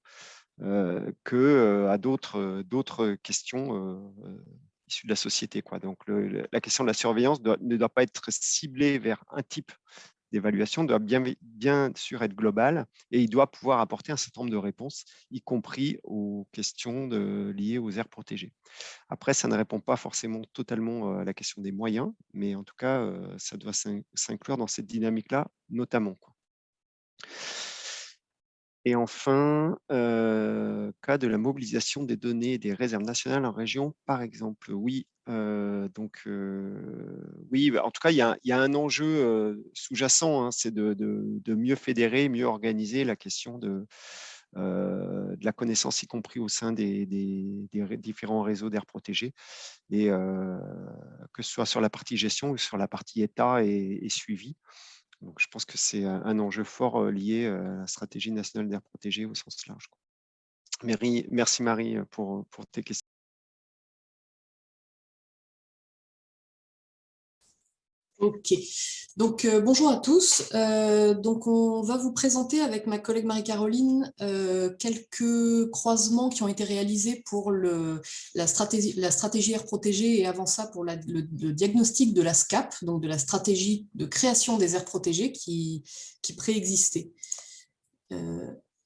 [SPEAKER 2] qu'à d'autres questions issues de la société, quoi. Donc, la question de la surveillance ne doit pas être ciblée vers un type d'évaluation doit bien sûr être global et il doit pouvoir apporter un certain nombre de réponses, y compris aux questions liées aux aires protégées. Après, ça ne répond pas forcément totalement à la question des moyens, mais en tout cas, ça doit s'inclure dans cette dynamique-là, notamment. Et enfin, cas de la mobilisation des données des réserves nationales en région, par exemple. Oui, oui, en tout cas, il y a un enjeu sous-jacent, hein, c'est de mieux fédérer, mieux organiser la question de la connaissance, y compris au sein des différents réseaux d'aires protégées, et que ce soit sur la partie gestion ou sur la partie État et suivi. Donc, je pense que c'est un enjeu fort lié à la stratégie nationale d'air protégée au sens large. Merci Marie pour tes questions.
[SPEAKER 7] Ok, donc bonjour à tous. Donc on va vous présenter avec ma collègue Marie-Caroline quelques croisements qui ont été réalisés pour la stratégie air protégée et avant ça pour le diagnostic de la SCAP, donc de la stratégie de création des aires protégées qui préexistait.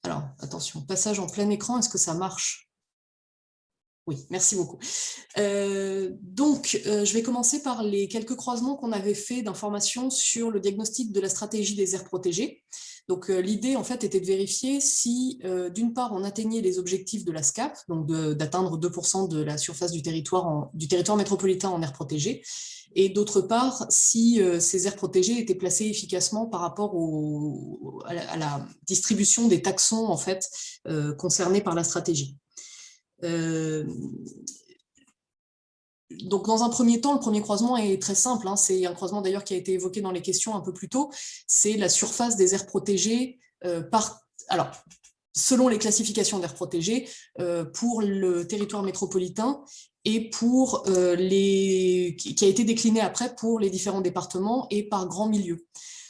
[SPEAKER 7] Alors attention, passage en plein écran, est-ce que ça marche ? Oui, merci beaucoup. Je vais commencer par les quelques croisements qu'on avait fait d'informations sur le diagnostic de la stratégie des aires protégées. Donc, l'idée, en fait, était de vérifier si, d'une part, on atteignait les objectifs de la SCAP, donc d'atteindre 2% de la surface du territoire métropolitain en aires protégées, et d'autre part, si ces aires protégées étaient placées efficacement par rapport à la distribution des taxons, en fait, concernés par la stratégie. Donc, dans un premier temps, le premier croisement est très simple, hein, c'est un croisement d'ailleurs qui a été évoqué dans les questions un peu plus tôt, c'est la surface des aires protégées alors, selon les classifications d'aires protégées pour le territoire métropolitain et pour qui a été décliné après pour les différents départements et par grand milieu.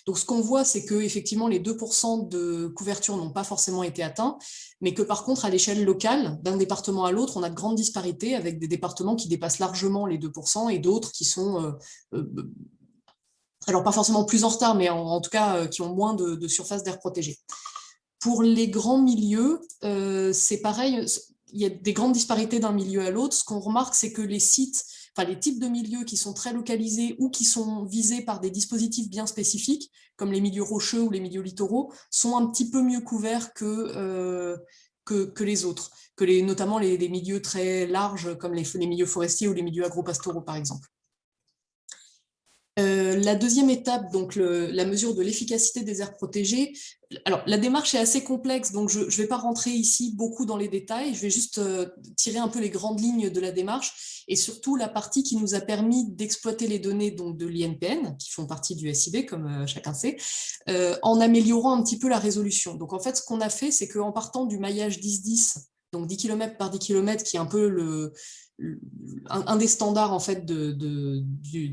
[SPEAKER 7] Donc, ce qu'on voit, c'est que effectivement, les 2% de couverture n'ont pas forcément été atteints, mais que par contre, à l'échelle locale, d'un département à l'autre, on a de grandes disparités avec des départements qui dépassent largement les 2% et d'autres qui sont, alors pas forcément plus en retard, mais en tout cas, qui ont moins de surface d'air protégée. Pour les grands milieux, c'est pareil, il y a des grandes disparités d'un milieu à l'autre. Ce qu'on remarque, c'est que les types de milieux qui sont très localisés ou qui sont visés par des dispositifs bien spécifiques, comme les milieux rocheux ou les milieux littoraux, sont un petit peu mieux couverts que les autres, notamment les milieux très larges, comme les milieux forestiers ou les milieux agropastoraux, par exemple. La deuxième étape, donc la mesure de l'efficacité des aires protégées. Alors, la démarche est assez complexe, donc je ne vais pas rentrer ici beaucoup dans les détails. Je vais juste tirer un peu les grandes lignes de la démarche et surtout la partie qui nous a permis d'exploiter les données donc, de l'INPN, qui font partie du SIB, comme chacun sait, en améliorant un petit peu la résolution. Donc, en fait, ce qu'on a fait, c'est qu'en partant du maillage 10-10, donc 10 km par 10 km, qui est un peu un des standards en fait, de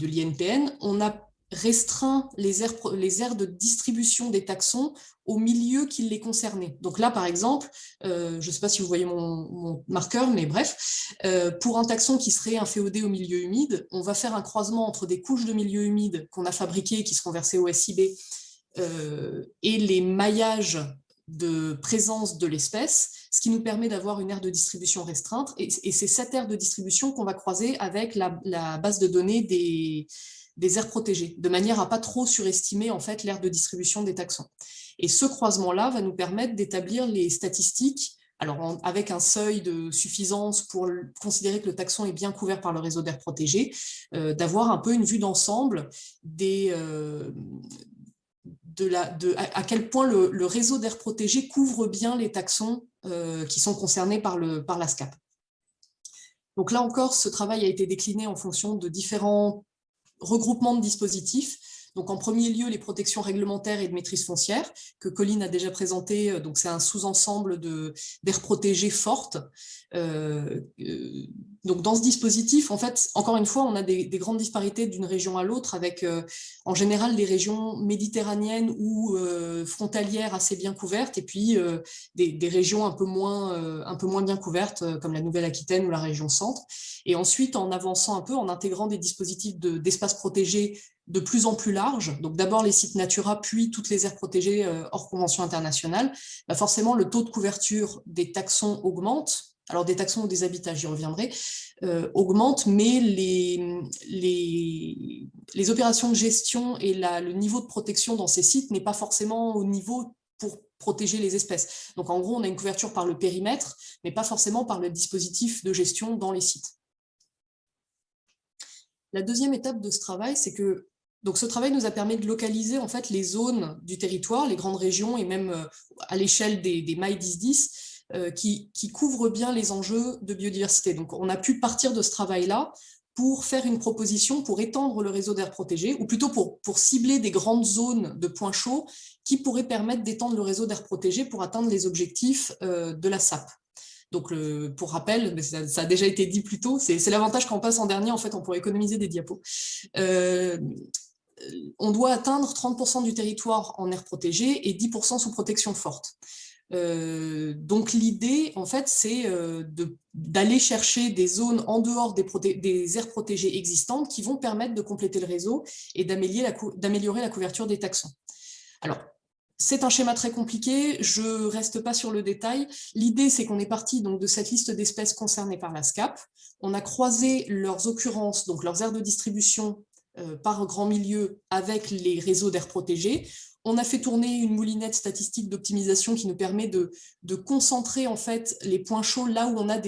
[SPEAKER 7] l'INPN, on a restreint les aires de distribution des taxons au milieu qui les concernait. Donc là, par exemple, je ne sais pas si vous voyez mon marqueur, mais bref, pour un taxon qui serait un FEOD au milieu humide, on va faire un croisement entre des couches de milieu humide qu'on a fabriquées et qui seront versées au SIB et les maillages de présence de l'espèce, ce qui nous permet d'avoir une aire de distribution restreinte. Et c'est cette aire de distribution qu'on va croiser avec la base de données des aires protégées, de manière à ne pas trop surestimer en fait, l'aire de distribution des taxons. Et ce croisement-là va nous permettre d'établir les statistiques, alors avec un seuil de suffisance pour considérer que le taxon est bien couvert par le réseau d'aires protégées, d'avoir un peu une vue d'ensemble à quel point le réseau d'aires protégées couvre bien les taxons qui sont concernés par la SCAP. Donc là encore, ce travail a été décliné en fonction de différents regroupements de dispositifs. Donc en premier lieu, les protections réglementaires et de maîtrise foncière, que Colline a déjà présenté. Donc c'est un sous-ensemble d'aires protégées fortes. Donc dans ce dispositif, en fait, encore une fois, on a des grandes disparités d'une région à l'autre, avec en général des régions méditerranéennes ou frontalières assez bien couvertes, et puis des régions un peu moins bien couvertes, comme la Nouvelle-Aquitaine ou la région centre. Et ensuite, en avançant un peu, en intégrant des dispositifs d'espaces protégés de plus en plus large, donc d'abord les sites Natura, puis toutes les aires protégées hors convention internationale, forcément le taux de couverture des taxons augmente. Alors des taxons ou des habitats, j'y reviendrai, augmente, mais les opérations de gestion et le niveau de protection dans ces sites n'est pas forcément au niveau pour protéger les espèces. Donc en gros, on a une couverture par le périmètre, mais pas forcément par le dispositif de gestion dans les sites. La deuxième étape de ce travail, c'est que donc ce travail nous a permis de localiser en fait les zones du territoire, les grandes régions et même à l'échelle des mailles 10-10 qui couvrent bien les enjeux de biodiversité. Donc on a pu partir de ce travail-là pour faire une proposition pour étendre le réseau d'aires protégées, ou plutôt pour cibler des grandes zones de points chauds qui pourraient permettre d'étendre le réseau d'aires protégées pour atteindre les objectifs de la SAP. Donc, pour rappel, mais ça a déjà été dit plus tôt, c'est l'avantage quand on passe en dernier, en fait, on pourrait économiser des diapos. On doit atteindre 30% du territoire en aire protégée et 10% sous protection forte. Donc l'idée, en fait, c'est d'aller chercher des zones en dehors des aires protégées existantes qui vont permettre de compléter le réseau et d'améliorer la couverture des taxons. Alors, c'est un schéma très compliqué, je ne reste pas sur le détail. L'idée, c'est qu'on est parti donc, de cette liste d'espèces concernées par la SCAP. On a croisé leurs occurrences, donc leurs aires de distribution par grand milieu avec les réseaux d'aires protégées. On a fait tourner une moulinette statistique d'optimisation qui nous permet de concentrer en fait les points chauds là où on a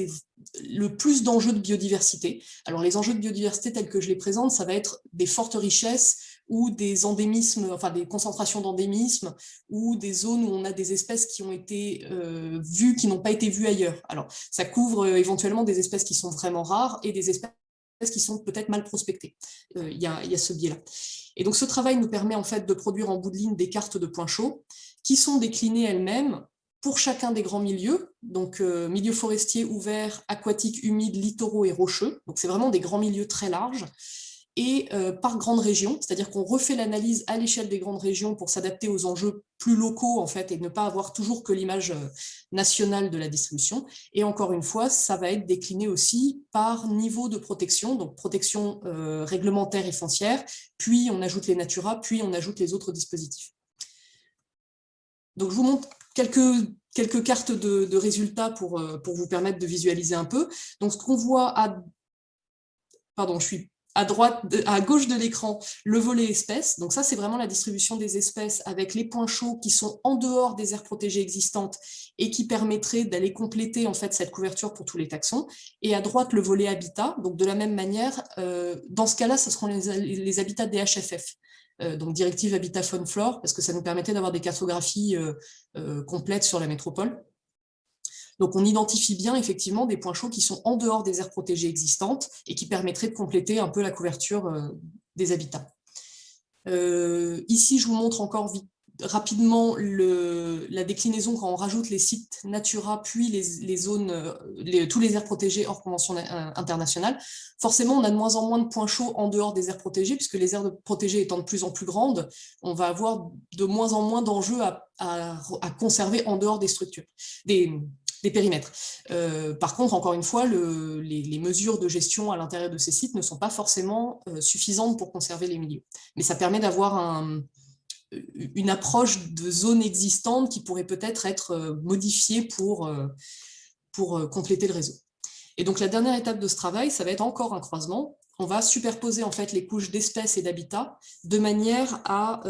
[SPEAKER 7] le plus d'enjeux de biodiversité. Alors les enjeux de biodiversité tels que je les présente, ça va être des fortes richesses ou des endémismes, enfin des concentrations d'endémismes ou des zones où on a des espèces qui ont été vues, qui n'ont pas été vues ailleurs. Alors ça couvre éventuellement des espèces qui sont vraiment rares et des espèces qui sont peut-être mal prospectées. Il y a ce biais-là. Et donc ce travail nous permet en fait de produire en bout de ligne des cartes de points chauds qui sont déclinées elles-mêmes pour chacun des grands milieux, donc milieux forestiers, ouverts, aquatiques, humides, littoraux et rocheux. Donc c'est vraiment des grands milieux très larges. Et par grande région, c'est-à-dire qu'on refait l'analyse à l'échelle des grandes régions pour s'adapter aux enjeux plus locaux en fait et ne pas avoir toujours que l'image nationale de la distribution. Et encore une fois, ça va être décliné aussi par niveau de protection, donc protection réglementaire et foncière, puis on ajoute les Natura, puis on ajoute les autres dispositifs. Donc je vous montre quelques cartes de résultats pour vous permettre de visualiser un peu. Donc ce qu'on voit à gauche de l'écran, le volet espèces. Donc ça, c'est vraiment la distribution des espèces avec les points chauds qui sont en dehors des aires protégées existantes et qui permettraient d'aller compléter en fait cette couverture pour tous les taxons. Et à droite, le volet habitat. Donc de la même manière, dans ce cas-là, ce seront les habitats des HFF. Donc directive Habitat Faune Flore, parce que ça nous permettait d'avoir des cartographies complètes sur la métropole. Donc on identifie bien effectivement des points chauds qui sont en dehors des aires protégées existantes et qui permettraient de compléter un peu la couverture des habitats. Ici, je vous montre encore rapidement la déclinaison quand on rajoute les sites Natura, puis les zones, tous les aires protégées hors convention internationale. Forcément, on a de moins en moins de points chauds en dehors des aires protégées, puisque les aires protégées étant de plus en plus grandes, on va avoir de moins en moins d'enjeux à conserver en dehors des structures, des périmètres. Par contre, encore une fois, les mesures de gestion à l'intérieur de ces sites ne sont pas forcément suffisantes pour conserver les milieux. Mais ça permet d'avoir une approche de zones existantes qui pourrait peut-être être modifiée pour compléter le réseau. Et donc la dernière étape de ce travail, ça va être encore un croisement. On va superposer en fait les couches d'espèces et d'habitats de manière à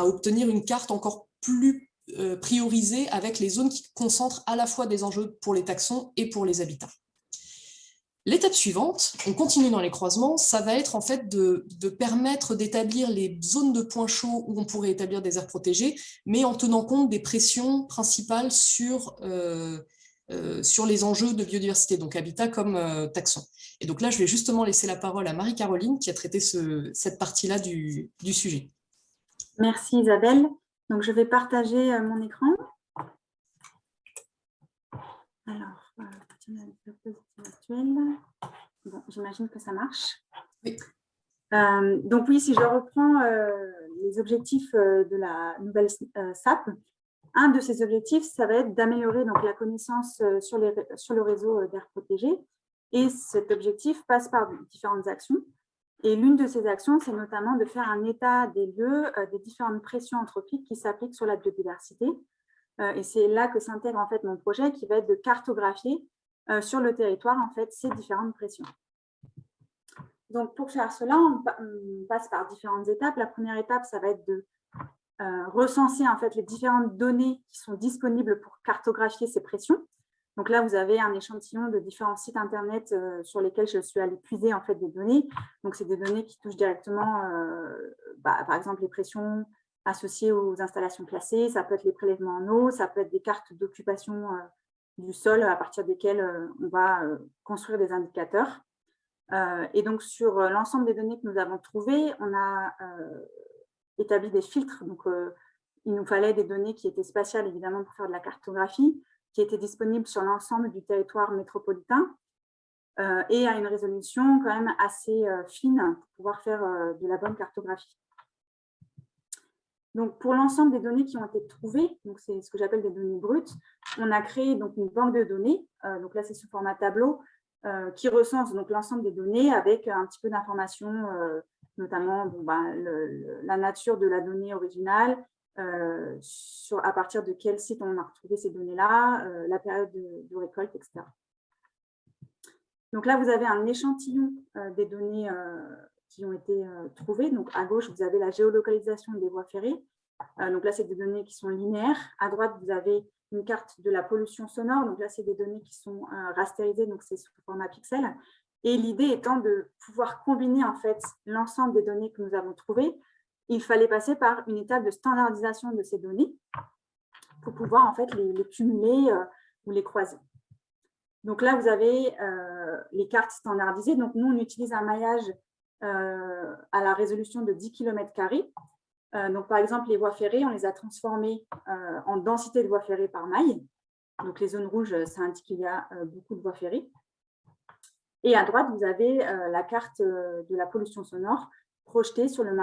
[SPEAKER 7] obtenir une carte encore plus priorisée avec les zones qui concentrent à la fois des enjeux pour les taxons et pour les habitats. L'étape suivante, on continue dans les croisements, ça va être en fait de permettre d'établir les zones de points chauds où on pourrait établir des aires protégées, mais en tenant compte des pressions principales sur les enjeux de biodiversité, donc habitat comme taxon. Et donc là, je vais justement laisser la parole à Marie-Caroline qui a traité cette partie-là du sujet.
[SPEAKER 8] Merci Isabelle. Donc je vais partager mon écran. Alors, bon, j'imagine que ça marche.
[SPEAKER 7] Oui.
[SPEAKER 8] Donc oui, si je reprends les objectifs de la nouvelle SAP, un de ces objectifs, ça va être d'améliorer la connaissance sur le réseau d'aires protégées. Et cet objectif passe par différentes actions. Et l'une de ces actions, c'est notamment de faire un état des lieux des différentes pressions anthropiques qui s'appliquent sur la biodiversité. Et c'est là que s'intègre en fait mon projet qui va être de cartographier sur le territoire en fait ces différentes pressions. Donc pour faire cela, on passe par différentes étapes. La première étape, ça va être de recenser en fait les différentes données qui sont disponibles pour cartographier ces pressions. Donc là, vous avez un échantillon de différents sites internet sur lesquels je suis allée puiser en fait des données. Donc c'est des données qui touchent directement, par exemple, les pressions associées aux installations classées. Ça peut être les prélèvements en eau, ça peut être des cartes d'occupation du sol à partir desquelles on va construire des indicateurs. Et donc sur l'ensemble des données que nous avons trouvées, on a établi des filtres. Donc il nous fallait des données qui étaient spatiales évidemment pour faire de la cartographie, qui étaient disponibles sur l'ensemble du territoire métropolitain et à une résolution quand même assez fine pour pouvoir faire de la bonne cartographie. Donc, pour l'ensemble des données qui ont été trouvées, c'est ce que j'appelle des données brutes, on a créé donc, une banque de données, donc là c'est sous format tableau, qui recense l'ensemble des données avec un petit peu d'informations, notamment la nature de la donnée originale, à partir de quel site on a retrouvé ces données-là, la période de récolte, etc. Donc là, vous avez un échantillon des données qui ont été trouvées. Donc à gauche, vous avez la géolocalisation des voies ferrées. Donc là, c'est des données qui sont linéaires. À droite, vous avez une carte de la pollution sonore. Donc là, c'est des données qui sont rasterisées, donc c'est sous format pixel. Et l'idée étant de pouvoir combiner en fait l'ensemble des données que nous avons trouvées. Il fallait passer par une étape de standardisation de ces données pour pouvoir en fait les cumuler ou les croiser. Donc là, vous avez les cartes standardisées. Donc nous, on utilise un maillage à la résolution de 10 km². Donc par exemple, les voies ferrées, on les a transformées en densité de voies ferrées par maille. Donc les zones rouges, ça indique qu'il y a beaucoup de voies ferrées. Et à droite, vous avez la carte de la pollution sonore projetées sur le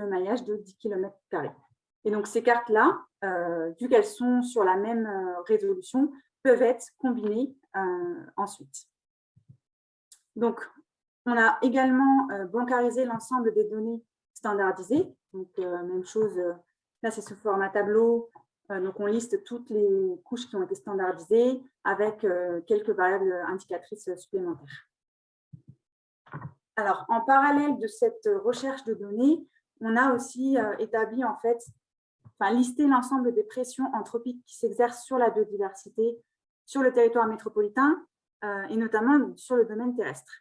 [SPEAKER 8] maillage de 10 km². Et donc, ces cartes-là, vu qu'elles sont sur la même résolution, peuvent être combinées ensuite. Donc, on a également bancarisé l'ensemble des données standardisées. Donc, même chose, là, c'est sous format tableau. Donc, on liste toutes les couches qui ont été standardisées avec quelques variables indicatrices supplémentaires. Alors, en parallèle de cette recherche de données, on a aussi établi, en fait, listé l'ensemble des pressions anthropiques qui s'exercent sur la biodiversité, sur le territoire métropolitain et notamment sur le domaine terrestre.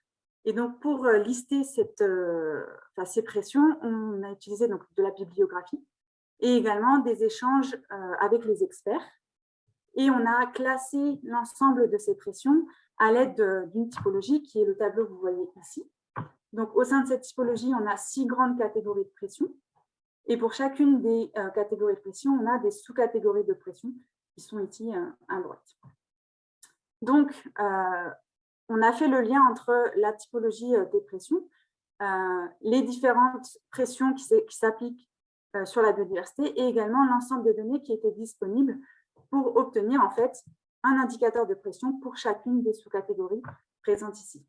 [SPEAKER 8] Et donc, pour lister ces pressions, on a utilisé donc, de la bibliographie et également des échanges avec les experts. Et on a classé l'ensemble de ces pressions à l'aide d'une typologie qui est le tableau que vous voyez ici. Donc, au sein de cette typologie, on a 6 grandes catégories de pression. Et pour chacune des catégories de pression, on a des sous-catégories de pression qui sont ici à droite. Donc, on a fait le lien entre la typologie des pressions, les différentes pressions qui s'appliquent sur la biodiversité et également l'ensemble des données qui étaient disponibles pour obtenir en fait un indicateur de pression pour chacune des sous-catégories présentes ici.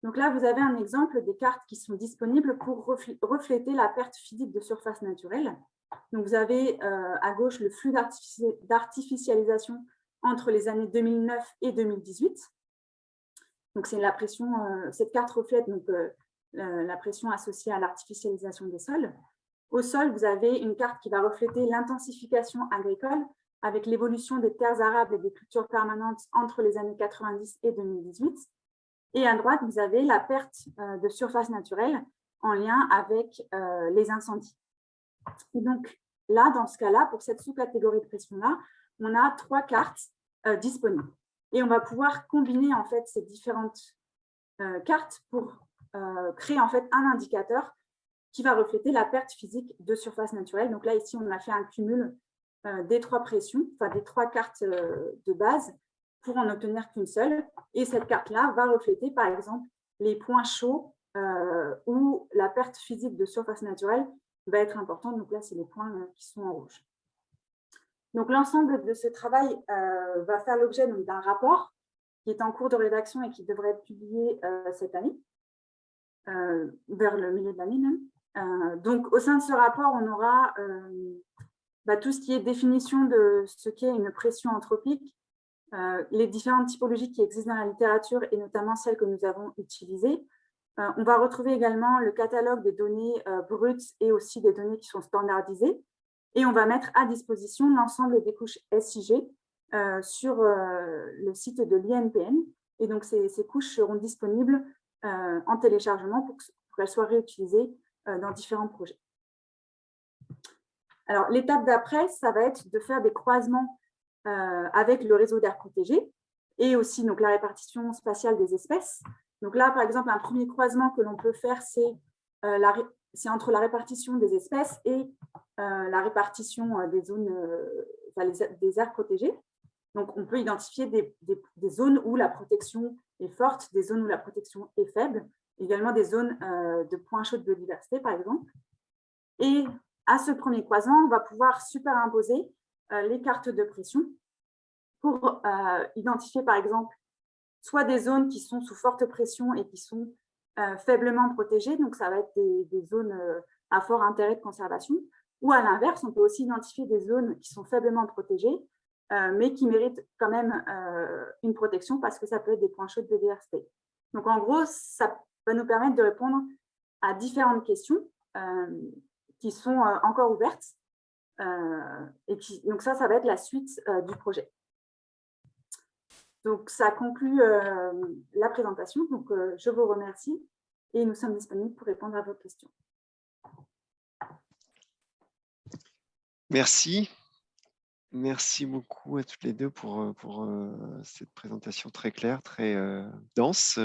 [SPEAKER 8] Donc là, vous avez un exemple des cartes qui sont disponibles pour refléter la perte physique de surface naturelle. Donc vous avez à gauche le flux d'artificialisation entre les années 2009 et 2018. Donc c'est la pression, cette carte reflète donc, la pression associée à l'artificialisation des sols. Au sol, vous avez une carte qui va refléter l'intensification agricole avec l'évolution des terres arables et des cultures permanentes entre les années 90 et 2018. Et à droite, vous avez la perte de surface naturelle en lien avec les incendies. Et donc là, dans ce cas-là, pour cette sous-catégorie de pression-là, on a 3 cartes disponibles. Et on va pouvoir combiner en fait ces différentes cartes pour créer en fait un indicateur qui va refléter la perte physique de surface naturelle. Donc là, ici, on a fait un cumul des 3 pressions, enfin des 3 cartes de base pour en obtenir qu'une seule. Et cette carte-là va refléter, par exemple, les points chauds où la perte physique de surface naturelle va être importante. Donc là, c'est les points qui sont en rouge. Donc l'ensemble de ce travail va faire l'objet d'un rapport qui est en cours de rédaction et qui devrait être publié cette année. vers le milieu de l'année même. Donc, au sein de ce rapport, on aura tout ce qui est définition de ce qu'est une pression anthropique, les différentes typologies qui existent dans la littérature et notamment celles que nous avons utilisées. On va retrouver également le catalogue des données brutes et aussi des données qui sont standardisées. Et on va mettre à disposition l'ensemble des couches SIG sur le site de l'INPN. Et donc, ces couches seront disponibles en téléchargement pour qu'elles soient réutilisées dans différents projets. Alors, l'étape d'après, ça va être de faire des croisements avec le réseau d'aires protégées et aussi donc, la répartition spatiale des espèces. Donc là, par exemple, un premier croisement que l'on peut faire, c'est entre la répartition des espèces et la répartition des zones, des aires protégées. Donc, on peut identifier des zones où la protection est forte, des zones où la protection est faible, également des zones de points chauds de biodiversité, par exemple. Et à ce premier croisement, on va pouvoir superimposer les cartes de pression pour identifier, par exemple, soit des zones qui sont sous forte pression et qui sont faiblement protégées, donc ça va être des zones à fort intérêt de conservation, ou à l'inverse, on peut aussi identifier des zones qui sont faiblement protégées, mais qui méritent quand même une protection parce que ça peut être des points chauds de biodiversité. Donc en gros, ça va nous permettre de répondre à différentes questions qui sont encore ouvertes. Donc ça va être la suite du projet. Donc ça conclut la présentation. Donc je vous remercie et nous sommes disponibles pour répondre à vos questions.
[SPEAKER 2] Merci. Merci beaucoup à toutes les deux pour cette présentation très claire, très dense,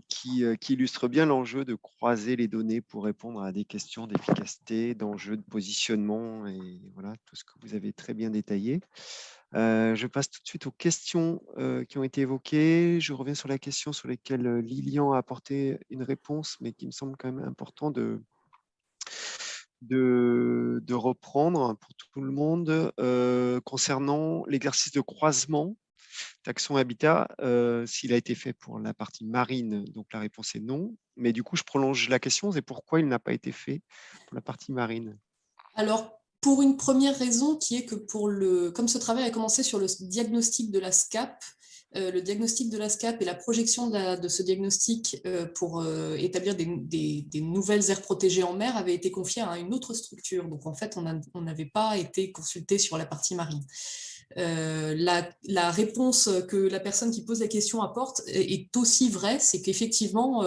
[SPEAKER 2] qui illustre bien l'enjeu de croiser les données pour répondre à des questions d'efficacité, d'enjeux de positionnement et voilà, tout ce que vous avez très bien détaillé. Je passe tout de suite aux questions qui ont été évoquées. Je reviens sur la question sur laquelle Lilian a apporté une réponse, mais qui me semble quand même important de reprendre pour tout le monde concernant l'exercice de croisement taxon habitat, s'il a été fait pour la partie marine, donc la réponse est non. Mais du coup, je prolonge la question, c'est pourquoi il n'a pas été fait pour la partie marine?
[SPEAKER 7] Alors, pour une première raison qui est que comme ce travail a commencé sur le diagnostic de la SCAP, le diagnostic de la SCAP et la projection de ce diagnostic pour établir des nouvelles aires protégées en mer avait été confié à une autre structure. Donc, en fait, on n'avait pas été consulté sur la partie marine. La réponse que la personne qui pose la question apporte est aussi vraie, c'est qu'effectivement,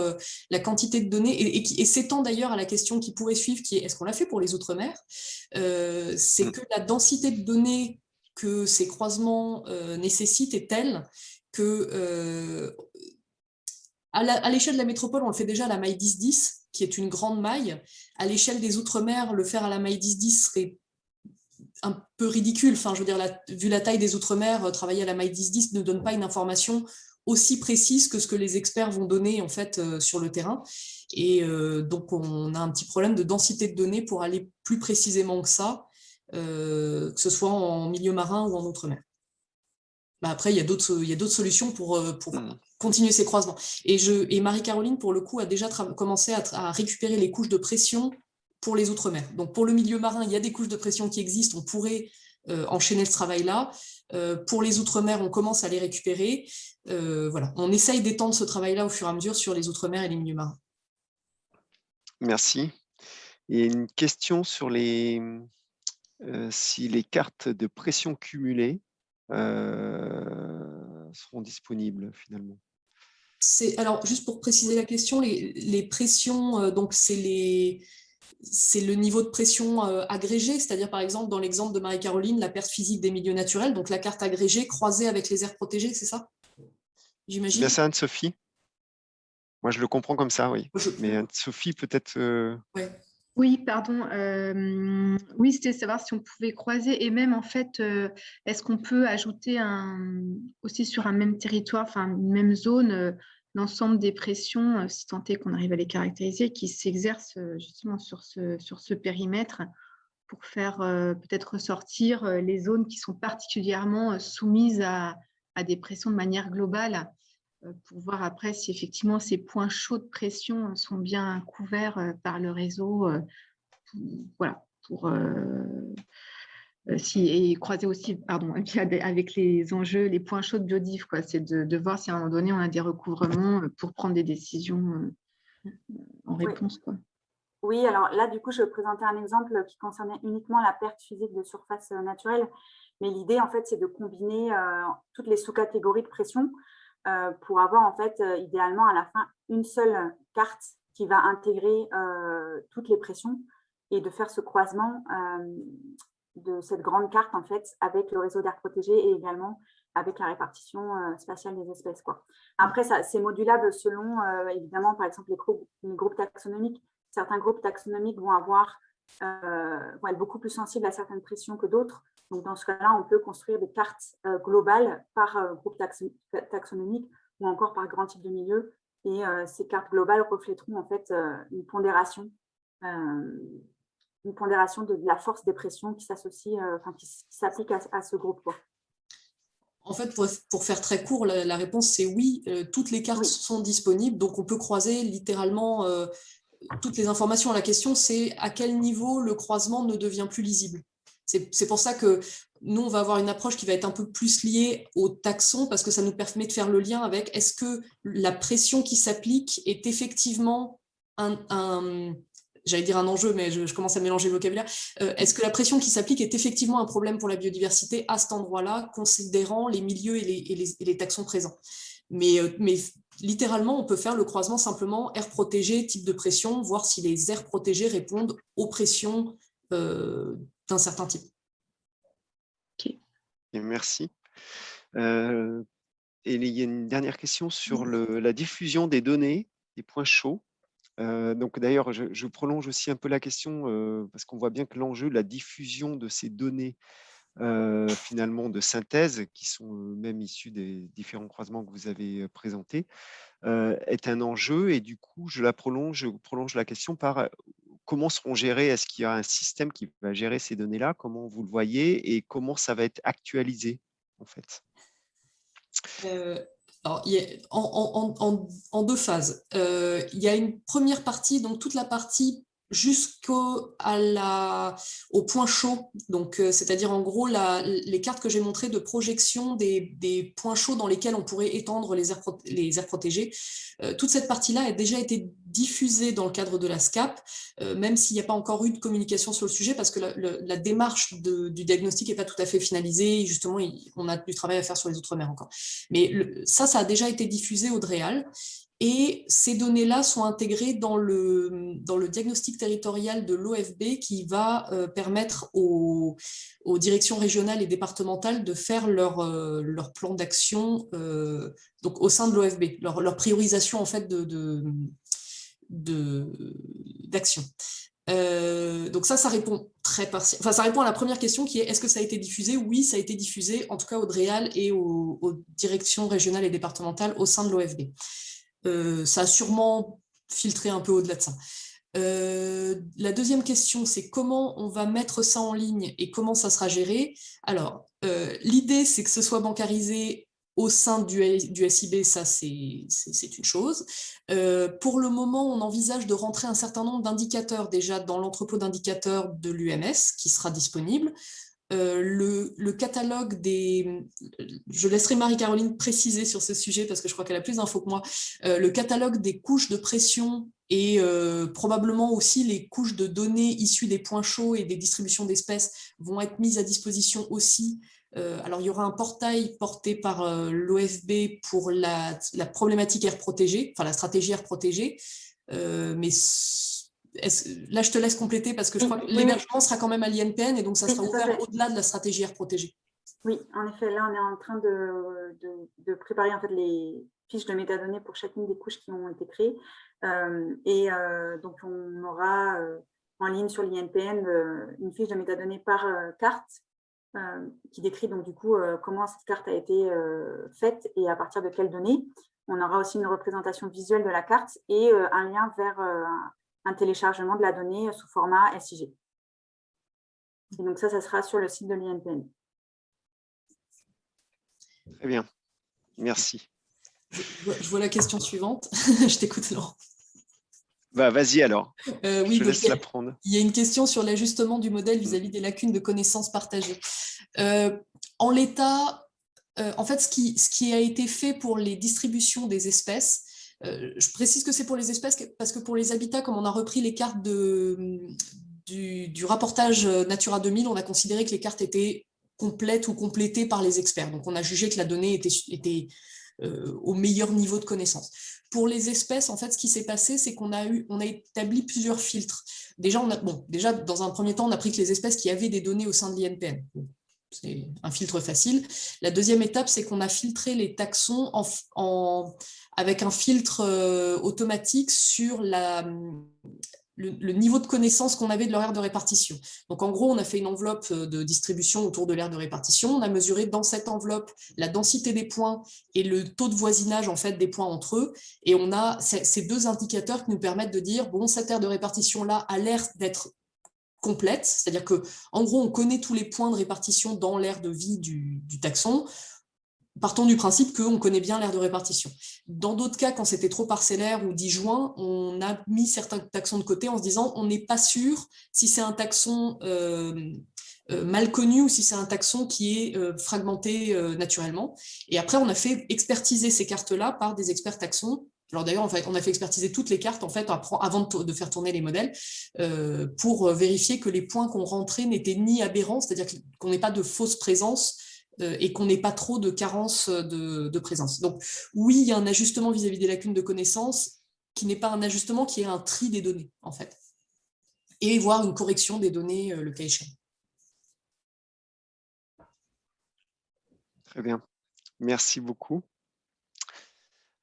[SPEAKER 7] la quantité de données, et s'étend d'ailleurs à la question qui pourrait suivre, qui est est-ce qu'on l'a fait pour les Outre-mer, c'est que la densité de données que ces croisements nécessitent est telle que à l'échelle de la métropole, on le fait déjà à la maille 10-10, qui est une grande maille. À l'échelle des Outre-mer, le faire à la maille 10-10 serait un peu ridicule. Enfin, je veux dire, vu la taille des Outre-mer, travailler à la maille 10-10 ne donne pas une information aussi précise que ce que les experts vont donner en fait sur le terrain. Et donc, on a un petit problème de densité de données pour aller plus précisément que ça, que ce soit en milieu marin ou en Outre-mer. Après, il y a d'autres solutions pour continuer ces croisements. Et Marie-Caroline, pour le coup, a déjà commencé à récupérer les couches de pression pour les Outre-mer. Donc, pour le milieu marin, il y a des couches de pression qui existent. On pourrait enchaîner ce travail-là. Pour les Outre-mer, on commence à les récupérer. Voilà. On essaye d'étendre ce travail-là au fur et à mesure sur les Outre-mer et les milieux marins.
[SPEAKER 2] Merci. Et une question sur si les cartes de pression cumulées seront disponibles finalement.
[SPEAKER 7] Alors, juste pour préciser la question, les pressions, donc c'est le niveau de pression agrégé, c'est-à-dire par exemple dans l'exemple de Marie-Caroline, la perte physique des milieux naturels, donc la carte agrégée croisée avec les aires protégées, c'est ça? J'imagine.
[SPEAKER 2] Bien ça, Anne-Sophie. Moi, je le comprends comme ça, oui. Mais Anne-Sophie, peut-être...
[SPEAKER 7] Ouais.
[SPEAKER 1] Oui, pardon. Oui, c'était savoir si on pouvait croiser et même en fait, est-ce qu'on peut ajouter aussi sur un même territoire, enfin une même zone, l'ensemble des pressions, si tant est qu'on arrive à les caractériser, qui s'exercent justement sur ce périmètre pour faire peut-être ressortir les zones qui sont particulièrement soumises à des pressions de manière globale. pour voir après si effectivement ces points chauds de pression sont bien couverts par le réseau. Voilà, pour et croiser aussi, pardon, et puis avec les enjeux, les points chauds de biodiff, quoi. C'est de voir si à un moment donné on a des recouvrements pour prendre des décisions en réponse, quoi.
[SPEAKER 8] Oui, alors là, du coup, je vais présenter un exemple qui concernait uniquement la perte physique de surface naturelle. Mais l'idée, en fait, c'est de combiner toutes les sous-catégories de pression pour avoir, en fait, idéalement, à la fin, une seule carte qui va intégrer toutes les pressions et de faire ce croisement de cette grande carte, en fait, avec le réseau d'aires protégées et également avec la répartition spatiale des espèces, quoi. Après, c'est modulable selon, évidemment, par exemple, les groupes taxonomiques. Certains groupes taxonomiques vont être beaucoup plus sensibles à certaines pressions que d'autres. Donc, dans ce cas-là, on peut construire des cartes globales par groupe taxonomique ou encore par grand type de milieu. Et ces cartes globales reflèteront en fait une pondération de la force des pressions qui s'associe, qui s'applique à ce groupe, quoi.
[SPEAKER 7] En fait, pour faire très court, la réponse c'est oui. Toutes les cartes sont disponibles, donc on peut croiser littéralement toutes les informations. La question, c'est à quel niveau le croisement ne devient plus lisible. C'est pour ça que nous, on va avoir une approche qui va être un peu plus liée au taxon, parce que ça nous permet de faire le lien avec est-ce que la pression qui s'applique est effectivement j'allais dire un enjeu, mais je commence à mélanger le vocabulaire. Est-ce que la pression qui s'applique est effectivement un problème pour la biodiversité à cet endroit-là, considérant les milieux et les taxons présents. Mais littéralement, on peut faire le croisement simplement aires protégées, type de pression, voir si les aires protégées répondent aux pressions d'un certain type.
[SPEAKER 2] Okay. Merci. Et il y a une dernière question sur la diffusion des données, des points chauds. Donc d'ailleurs, je prolonge aussi un peu la question parce qu'on voit bien que l'enjeu, la diffusion de ces données finalement de synthèse, qui sont même issues des différents croisements que vous avez présentés, est un enjeu. Et du coup, je prolonge la question par comment seront gérés, est-ce qu'il y a un système qui va gérer ces données-là, comment vous le voyez et comment ça va être actualisé en fait?
[SPEAKER 7] Alors, il y a, en deux phases. Il y a une première partie, donc toute la partie jusqu'au point chaud, donc c'est-à-dire en gros les cartes que j'ai montrées de projection des points chauds dans lesquels on pourrait étendre les aires protégées. Toute cette partie-là a déjà été diffusée dans le cadre de la SCAP, même s'il n'y a pas encore eu de communication sur le sujet, parce que la démarche du diagnostic n'est pas tout à fait finalisée. Justement, on a du travail à faire sur les Outre-mer encore. Mais ça a déjà été diffusé au DREAL. Et ces données-là sont intégrées dans le diagnostic territorial de l'OFB qui va permettre aux directions régionales et départementales de faire leur plan d'action donc au sein de l'OFB, leur priorisation en fait d'action. Donc ça répond très partiel. Enfin, ça répond à la première question qui est est-ce que ça a été diffusé? Oui, ça a été diffusé, en tout cas au DREAL et aux directions régionales et départementales au sein de l'OFB. Ça a sûrement filtré un peu au-delà de ça. La deuxième question, c'est comment on va mettre ça en ligne et comment ça sera géré. Alors, l'idée, c'est que ce soit bancarisé au sein du SIB, ça c'est une chose. Pour le moment, on envisage de rentrer un certain nombre d'indicateurs déjà dans l'entrepôt d'indicateurs de l'UMS qui sera disponible. Le catalogue je laisserai Marie-Caroline préciser sur ce sujet parce que je crois qu'elle a plus d'infos que moi, le catalogue des couches de pression et probablement aussi les couches de données issues des points chauds et des distributions d'espèces vont être mises à disposition aussi. Alors il y aura un portail porté par l'OFB pour la problématique aire protégée, enfin la stratégie aire protégée, mais là, je te laisse compléter parce que je crois que l'hébergement sera quand même à l'INPN et donc ça sera ouvert au-delà de la stratégie aire protégée.
[SPEAKER 8] Oui, en effet, là, on est en train de préparer en fait, les fiches de métadonnées pour chacune des couches qui ont été créées. Donc, on aura en ligne sur l'INPN une fiche de métadonnées par carte qui décrit donc du coup comment cette carte a été faite et à partir de quelles données. On aura aussi une représentation visuelle de la carte et un lien vers un téléchargement de la donnée sous format SIG. Et donc ça sera sur le site de l'INPN.
[SPEAKER 2] Très bien, merci.
[SPEAKER 7] Je vois la question suivante. Je t'écoute, Laurent.
[SPEAKER 2] Bah, vas-y alors,
[SPEAKER 7] Oui,
[SPEAKER 2] je te laisse la prendre.
[SPEAKER 7] il y a une question sur l'ajustement du modèle vis-à-vis des lacunes de connaissances partagées. En l'état, en fait, ce qui a été fait pour les distributions des espèces, je précise que c'est pour les espèces parce que pour les habitats, comme on a repris les cartes du rapportage Natura 2000, on a considéré que les cartes étaient complètes ou complétées par les experts. Donc, on a jugé que la donnée était au meilleur niveau de connaissance. Pour les espèces, en fait, ce qui s'est passé, c'est qu'on a établi plusieurs filtres. Déjà, dans un premier temps, on a pris que les espèces qui avaient des données au sein de l'INPN. C'est un filtre facile. La deuxième étape, c'est qu'on a filtré les taxons avec un filtre automatique sur le niveau de connaissance qu'on avait de leur aire de répartition. Donc, en gros, on a fait une enveloppe de distribution autour de l'aire de répartition. On a mesuré dans cette enveloppe la densité des points et le taux de voisinage en fait, des points entre eux. Et on a ces deux indicateurs qui nous permettent de dire, bon, cette aire de répartition-là a l'air d'être complète, c'est-à-dire que en gros, on connaît tous les points de répartition dans l'aire de vie du taxon, partant du principe qu'on connaît bien l'aire de répartition. Dans d'autres cas, quand c'était trop parcellaire ou disjoint, on a mis certains taxons de côté en se disant on n'est pas sûr si c'est un taxon mal connu ou si c'est un taxon qui est fragmenté naturellement. Et après, on a fait expertiser ces cartes-là par des experts taxons. Alors d'ailleurs, on a fait expertiser toutes les cartes en fait, avant de faire tourner les modèles pour vérifier que les points qu'on rentrait n'étaient ni aberrants, c'est-à-dire qu'on n'ait pas de fausse présence et qu'on n'ait pas trop de carence de présence. Donc oui, il y a un ajustement vis-à-vis des lacunes de connaissances qui n'est pas un ajustement, qui est un tri des données en fait. Et voire une correction des données le cas échéant.
[SPEAKER 2] Très bien, merci beaucoup.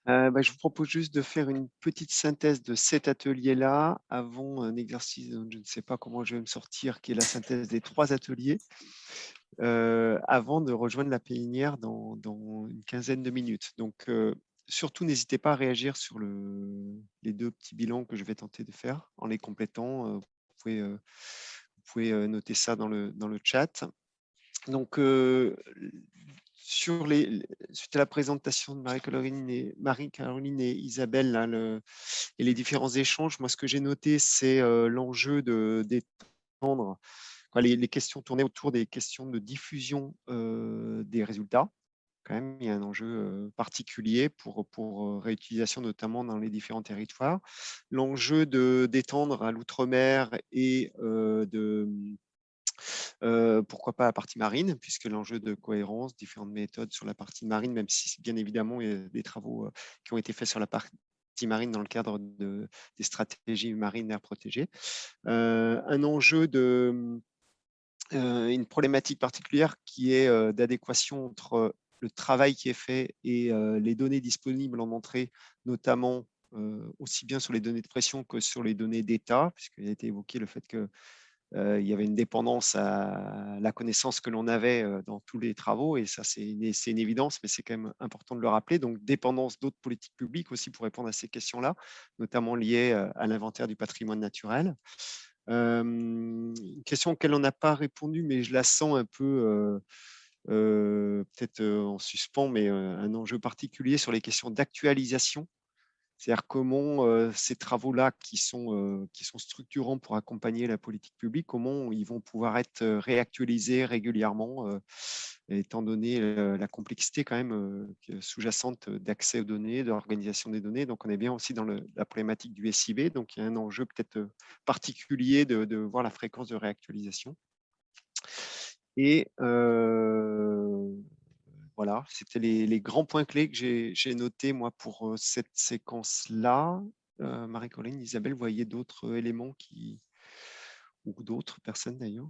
[SPEAKER 2] Je vous propose juste de faire une petite synthèse de cet atelier-là avant un exercice dont je ne sais pas comment je vais me sortir, qui est la synthèse des 3 ateliers, avant de rejoindre la plénière dans une quinzaine de minutes. Donc, surtout, n'hésitez pas à réagir sur les 2 petits bilans que je vais tenter de faire en les complétant. Vous pouvez noter ça dans le chat. Donc, suite à la présentation de Marie-Caroline et Isabelle là, et les différents échanges, moi ce que j'ai noté, c'est l'enjeu d'étendre les questions tournées autour des questions de diffusion des résultats. Quand même, il y a un enjeu particulier pour réutilisation, notamment dans les différents territoires. L'enjeu d'étendre à l'outre-mer et pourquoi pas la partie marine, puisque l'enjeu de cohérence, différentes méthodes sur la partie marine, même si bien évidemment il y a des travaux qui ont été faits sur la partie marine dans le cadre des stratégies marines air protégées. Un enjeu une problématique particulière qui est d'adéquation entre le travail qui est fait et les données disponibles en entrée, notamment aussi bien sur les données de pression que sur les données d'état, puisqu'il a été évoqué le fait que il y avait une dépendance à la connaissance que l'on avait dans tous les travaux, et ça c'est une évidence, mais c'est quand même important de le rappeler. Donc dépendance d'autres politiques publiques aussi pour répondre à ces questions-là, notamment liées à l'inventaire du patrimoine naturel. Une question auquel on n'a pas répondu, mais je la sens un peu peut-être en suspens, mais un enjeu particulier sur les questions d'actualisation. C'est-à-dire comment ces travaux-là qui sont structurants pour accompagner la politique publique, comment ils vont pouvoir être réactualisés régulièrement, étant donné la complexité quand même sous-jacente d'accès aux données, d'organisation des données. Donc on est bien aussi dans la problématique du SIB, donc il y a un enjeu peut-être particulier de voir la fréquence de réactualisation. Et voilà, c'était les grands points clés que j'ai notés moi pour cette séquence-là. Marie-Caroline, Isabelle, vous voyez d'autres éléments ou d'autres personnes d'ailleurs?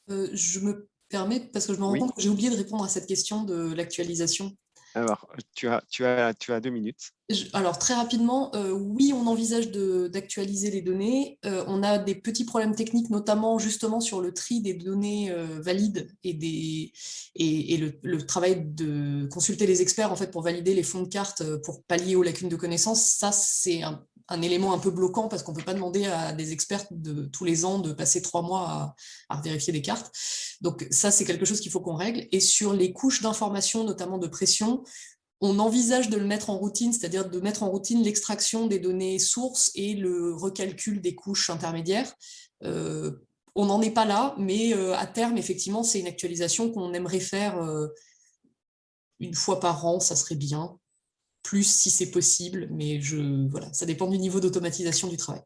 [SPEAKER 7] Je me permets, parce que je me rends compte que j'ai oublié de répondre à cette question de l'actualisation.
[SPEAKER 2] Alors, tu as 2 minutes.
[SPEAKER 7] Alors, très rapidement, oui, on envisage d'actualiser les données. On a des petits problèmes techniques, notamment justement sur le tri des données valides et le travail de consulter les experts en fait, pour valider les fonds de cartes pour pallier aux lacunes de connaissances. Ça, c'est un élément un peu bloquant parce qu'on ne peut pas demander à des experts tous les ans de passer 3 mois à vérifier des cartes. Donc ça, c'est quelque chose qu'il faut qu'on règle. Et sur les couches d'information, notamment de pression, On envisage de le mettre en routine, c'est-à-dire de mettre en routine l'extraction des données sources et le recalcul des couches intermédiaires. On n'en est pas là, mais à terme, effectivement, c'est une actualisation qu'on aimerait faire une fois par an, ça serait bien. Plus si c'est possible, mais voilà, ça dépend du niveau d'automatisation du travail.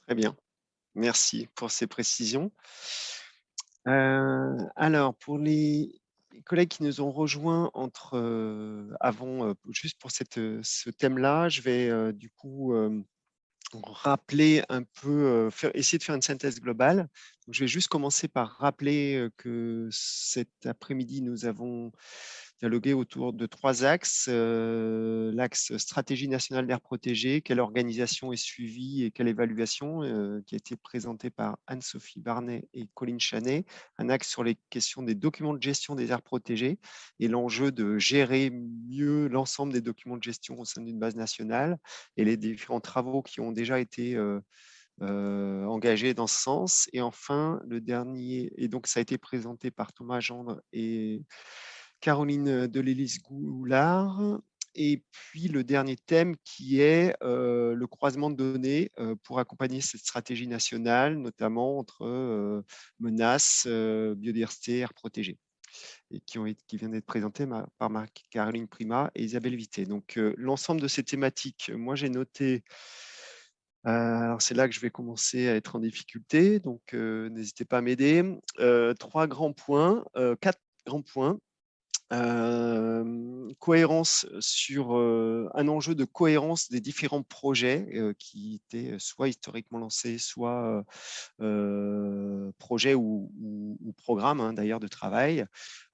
[SPEAKER 2] Très bien. Merci pour ces précisions. Alors, pour les collègues qui nous ont rejoints juste pour ce thème-là, je vais du coup rappeler un peu, essayer de faire une synthèse globale. Donc, je vais juste commencer par rappeler que cet après-midi, nous avons dialogué autour de 3 axes. L'axe stratégie nationale d'air protégé, quelle organisation est suivie et quelle évaluation, qui a été présentée par Anne-Sophie Barnet et Colline Chanet. Un axe sur les questions des documents de gestion des aires protégées et l'enjeu de gérer mieux l'ensemble des documents de gestion au sein d'une base nationale et les différents travaux qui ont déjà été engagés dans ce sens. Et enfin, le dernier, et donc ça a été présenté par Thomas Gendre et Caroline Delélis-Goulard. Et puis le dernier thème qui est le croisement de données pour accompagner cette stratégie nationale, notamment entre menaces, biodiversité, aires protégées, et qui vient d'être présenté par Caroline Prima et Isabelle Vité. Donc l'ensemble de ces thématiques, moi j'ai noté, alors c'est là que je vais commencer à être en difficulté, donc n'hésitez pas à m'aider. 4 grands points. Cohérence sur un enjeu de cohérence des différents projets qui étaient soit historiquement lancés, soit projets ou programmes d'ailleurs de travail.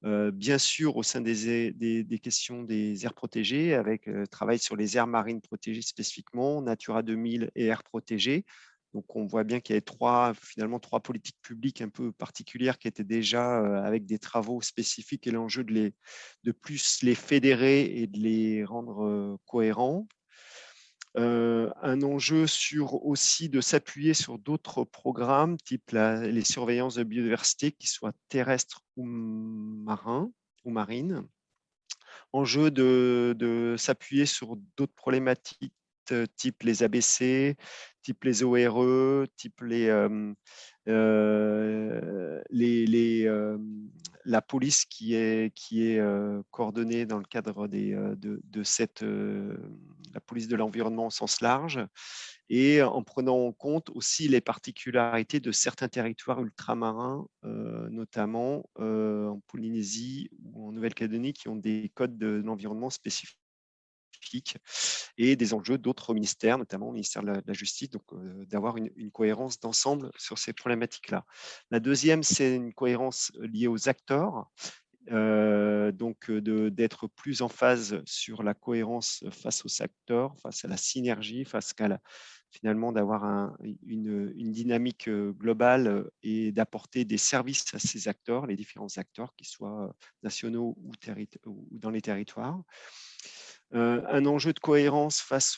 [SPEAKER 2] Bien sûr, au sein des questions des aires protégées, avec travail sur les aires marines protégées spécifiquement, Natura 2000 et aires protégées. Donc, on voit bien qu'il y avait finalement trois politiques publiques un peu particulières qui étaient déjà avec des travaux spécifiques et l'enjeu de plus les fédérer et de les rendre cohérents. Un enjeu aussi de s'appuyer sur d'autres programmes, type les surveillances de biodiversité, qui soient terrestres ou marines. Enjeu de s'appuyer sur d'autres problématiques type les ABC, type les ORE, type la police qui est coordonnée dans le cadre la police de l'environnement au sens large, et en prenant en compte aussi les particularités de certains territoires ultramarins, notamment en Polynésie ou en Nouvelle-Calédonie, qui ont des codes de l'environnement spécifiques et des enjeux d'autres ministères, notamment au ministère de la Justice, donc d'avoir une cohérence d'ensemble sur ces problématiques-là. La deuxième, c'est une cohérence liée aux acteurs, donc d'être plus en phase sur la cohérence face aux acteurs, face à la synergie, finalement d'avoir une dynamique globale et d'apporter des services à ces acteurs, les différents acteurs, qu'ils soient nationaux ou dans les territoires. Un enjeu de cohérence face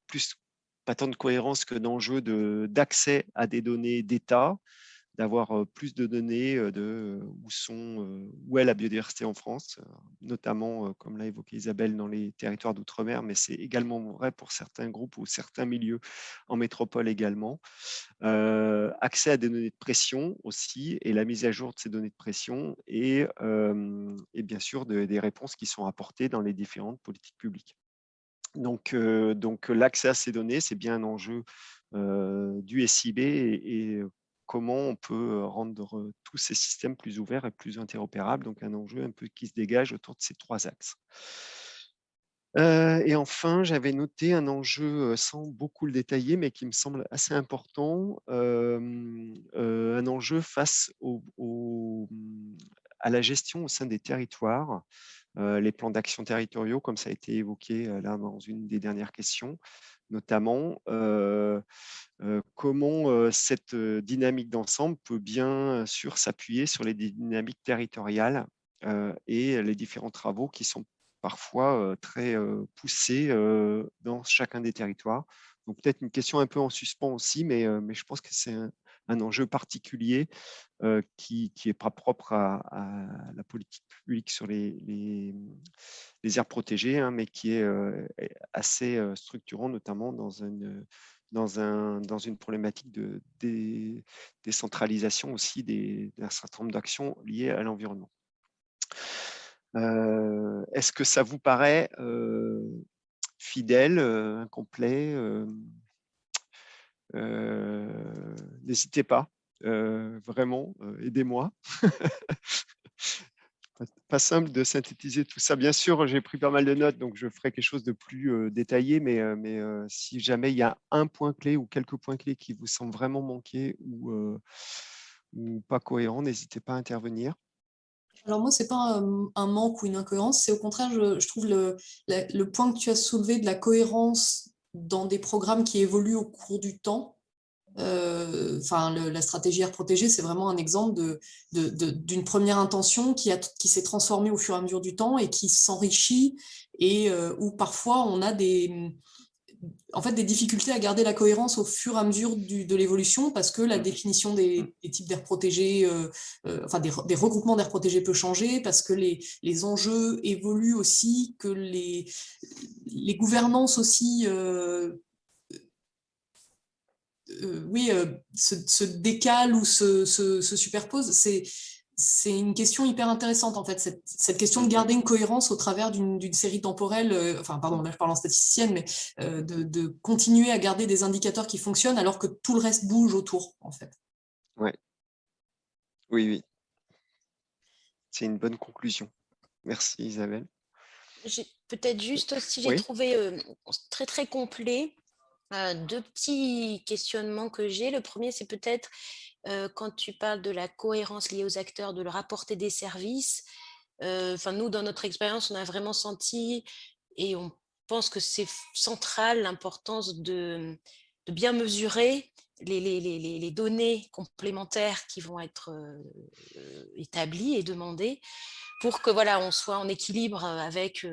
[SPEAKER 2] plus pas tant de cohérence que d'enjeu d'accès à des données d'État, d'avoir plus de données de où est la biodiversité en France, notamment, comme l'a évoqué Isabelle, dans les territoires d'outre-mer, mais c'est également vrai pour certains groupes ou certains milieux en métropole également. Accès à des données de pression aussi, et la mise à jour de ces données de pression, et bien sûr des réponses qui sont apportées dans les différentes politiques publiques. Donc l'accès à ces données, c'est bien un enjeu du SIB et comment on peut rendre tous ces systèmes plus ouverts et plus interopérables. Donc un enjeu un peu qui se dégage autour de ces 3 axes. Et enfin, j'avais noté un enjeu, sans beaucoup le détailler, mais qui me semble assez important, un enjeu face à la gestion au sein des territoires, les plans d'action territoriaux, comme ça a été évoqué là dans une des dernières questions, notamment comment cette dynamique d'ensemble peut bien sûr s'appuyer sur les dynamiques territoriales et les différents travaux qui sont parfois très poussés dans chacun des territoires. Donc peut-être une question un peu en suspens aussi, mais je pense que c'est un enjeu particulier qui n'est pas propre à la politique publique sur les aires protégées, hein, mais qui est assez structurant, notamment dans une problématique de décentralisation aussi d'un certain nombre d'actions liées à l'environnement. Est-ce que ça vous paraît fidèle, incomplet? N'hésitez pas, vraiment, aidez-moi. Pas simple de synthétiser tout ça. Bien sûr, j'ai pris pas mal de notes, donc je ferai quelque chose de plus détaillé, mais si jamais il y a un point clé ou quelques points clés qui vous semblent vraiment manquer ou pas cohérents, n'hésitez pas à intervenir.
[SPEAKER 7] Alors moi, ce n'est pas un manque ou une incohérence, c'est au contraire, je trouve le point que tu as soulevé de la cohérence dans des programmes qui évoluent au cours du temps. La stratégie aire protégée, c'est vraiment un exemple d'une première intention qui s'est transformée au fur et à mesure du temps et qui s'enrichit et où parfois on a des difficultés à garder la cohérence au fur et à mesure de l'évolution parce que la définition des types d'aires protégées, des regroupements d'aires protégées peut changer, parce que les enjeux évoluent aussi, que les gouvernances aussi se décalent ou se superposent. C'est une question hyper intéressante, en fait, cette question de garder une cohérence au travers d'une série temporelle, là je parle en statisticienne, mais de continuer à garder des indicateurs qui fonctionnent alors que tout le reste bouge autour, en fait.
[SPEAKER 2] Ouais. Oui. C'est une bonne conclusion. Merci Isabelle.
[SPEAKER 4] J'ai peut-être juste aussi, j'ai trouvé très très complet deux petits questionnements que j'ai. Le premier, c'est peut-être quand tu parles de la cohérence liée aux acteurs, de leur apporter des services. Nous, dans notre expérience, on a vraiment senti et on pense que c'est central l'importance de bien mesurer les données complémentaires qui vont être établies et demandées pour que on soit en équilibre avec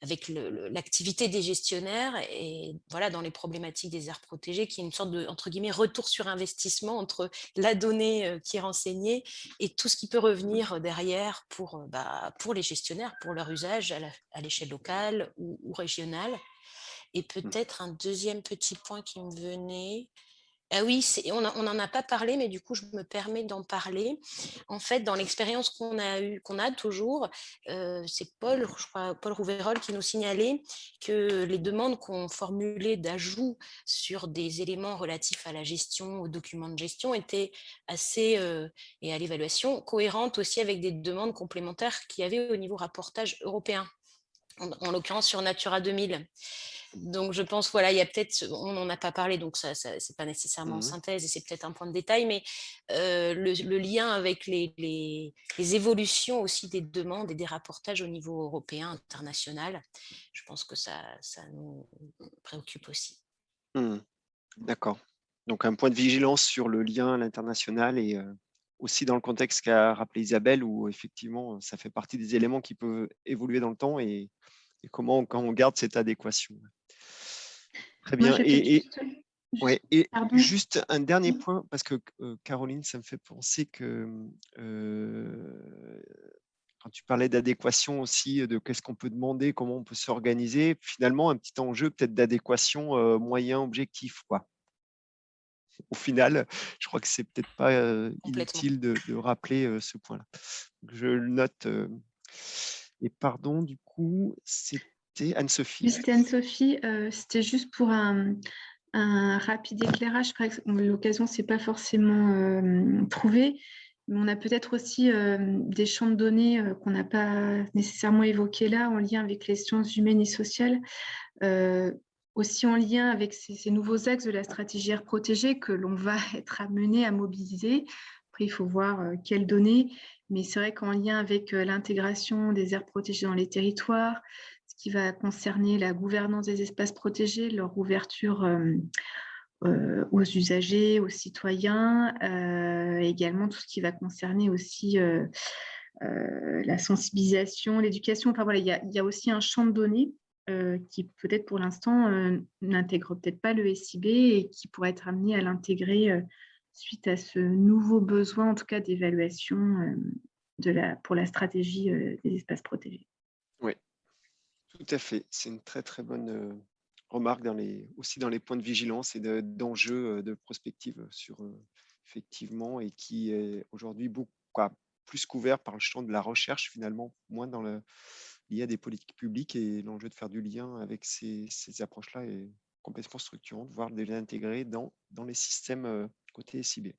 [SPEAKER 4] l'activité des gestionnaires et dans les problématiques des aires protégées, qui est une sorte de, entre guillemets, retour sur investissement entre la donnée qui est renseignée et tout ce qui peut revenir derrière pour les gestionnaires, pour leur usage à l'échelle locale ou régionale. Et peut-être un deuxième petit point qui me venait. Ah oui, on n'en a pas parlé, mais du coup, je me permets d'en parler. En fait, dans l'expérience qu'on a toujours, c'est Paul Rouveyrol qui nous signalait que les demandes qu'on formulait d'ajout sur des éléments relatifs à la gestion, aux documents de gestion, étaient assez, et à l'évaluation, cohérentes aussi avec des demandes complémentaires qu'il y avait au niveau rapportage européen, en l'occurrence sur Natura 2000. Donc, je pense, il y a peut-être, on n'en a pas parlé, donc ça c'est pas nécessairement en synthèse et c'est peut-être un point de détail, mais le lien avec les évolutions aussi des demandes et des rapportages au niveau européen, international, je pense que ça nous préoccupe aussi.
[SPEAKER 2] D'accord. Donc, un point de vigilance sur le lien à l'international et aussi dans le contexte qu'a rappelé Isabelle, où effectivement, ça fait partie des éléments qui peuvent évoluer dans le temps et comment on garde cette adéquation. Très bien. Juste un dernier point, parce que Caroline, ça me fait penser que quand tu parlais d'adéquation aussi, de qu'est-ce qu'on peut demander, comment on peut s'organiser, finalement, un petit enjeu peut-être d'adéquation moyen-objectif, quoi. Au final, je crois que c'est peut-être pas inutile de rappeler ce point-là. Je le note. Et pardon, du coup, c'était Anne-Sophie.
[SPEAKER 1] C'était Anne-Sophie. C'était juste pour un rapide éclairage. L'occasion, c'est pas forcément trouvé, mais on a peut-être aussi des champs de données qu'on n'a pas nécessairement évoqués là, en lien avec les sciences humaines et sociales. Aussi en lien avec ces nouveaux axes de la stratégie aire protégée que l'on va être amené à mobiliser. Après, il faut voir quelles données, mais c'est vrai qu'en lien avec l'intégration des aires protégées dans les territoires, ce qui va concerner la gouvernance des espaces protégés, leur ouverture aux usagers, aux citoyens, également tout ce qui va concerner aussi la sensibilisation, l'éducation. Enfin voilà, il y a aussi un champ de données qui peut-être pour l'instant n'intègre peut-être pas le SIB et qui pourrait être amené à l'intégrer suite à ce nouveau besoin, en tout cas d'évaluation pour la stratégie des espaces protégés.
[SPEAKER 2] Oui, tout à fait. C'est une très très bonne remarque aussi dans les points de vigilance et d'enjeux de prospective effectivement, et qui est aujourd'hui plus couvert par le champ de la recherche finalement, moins lié à des politiques publiques, et l'enjeu de faire du lien avec ces approches-là est complètement structurante, voire de les intégrer dans les systèmes côté SIB.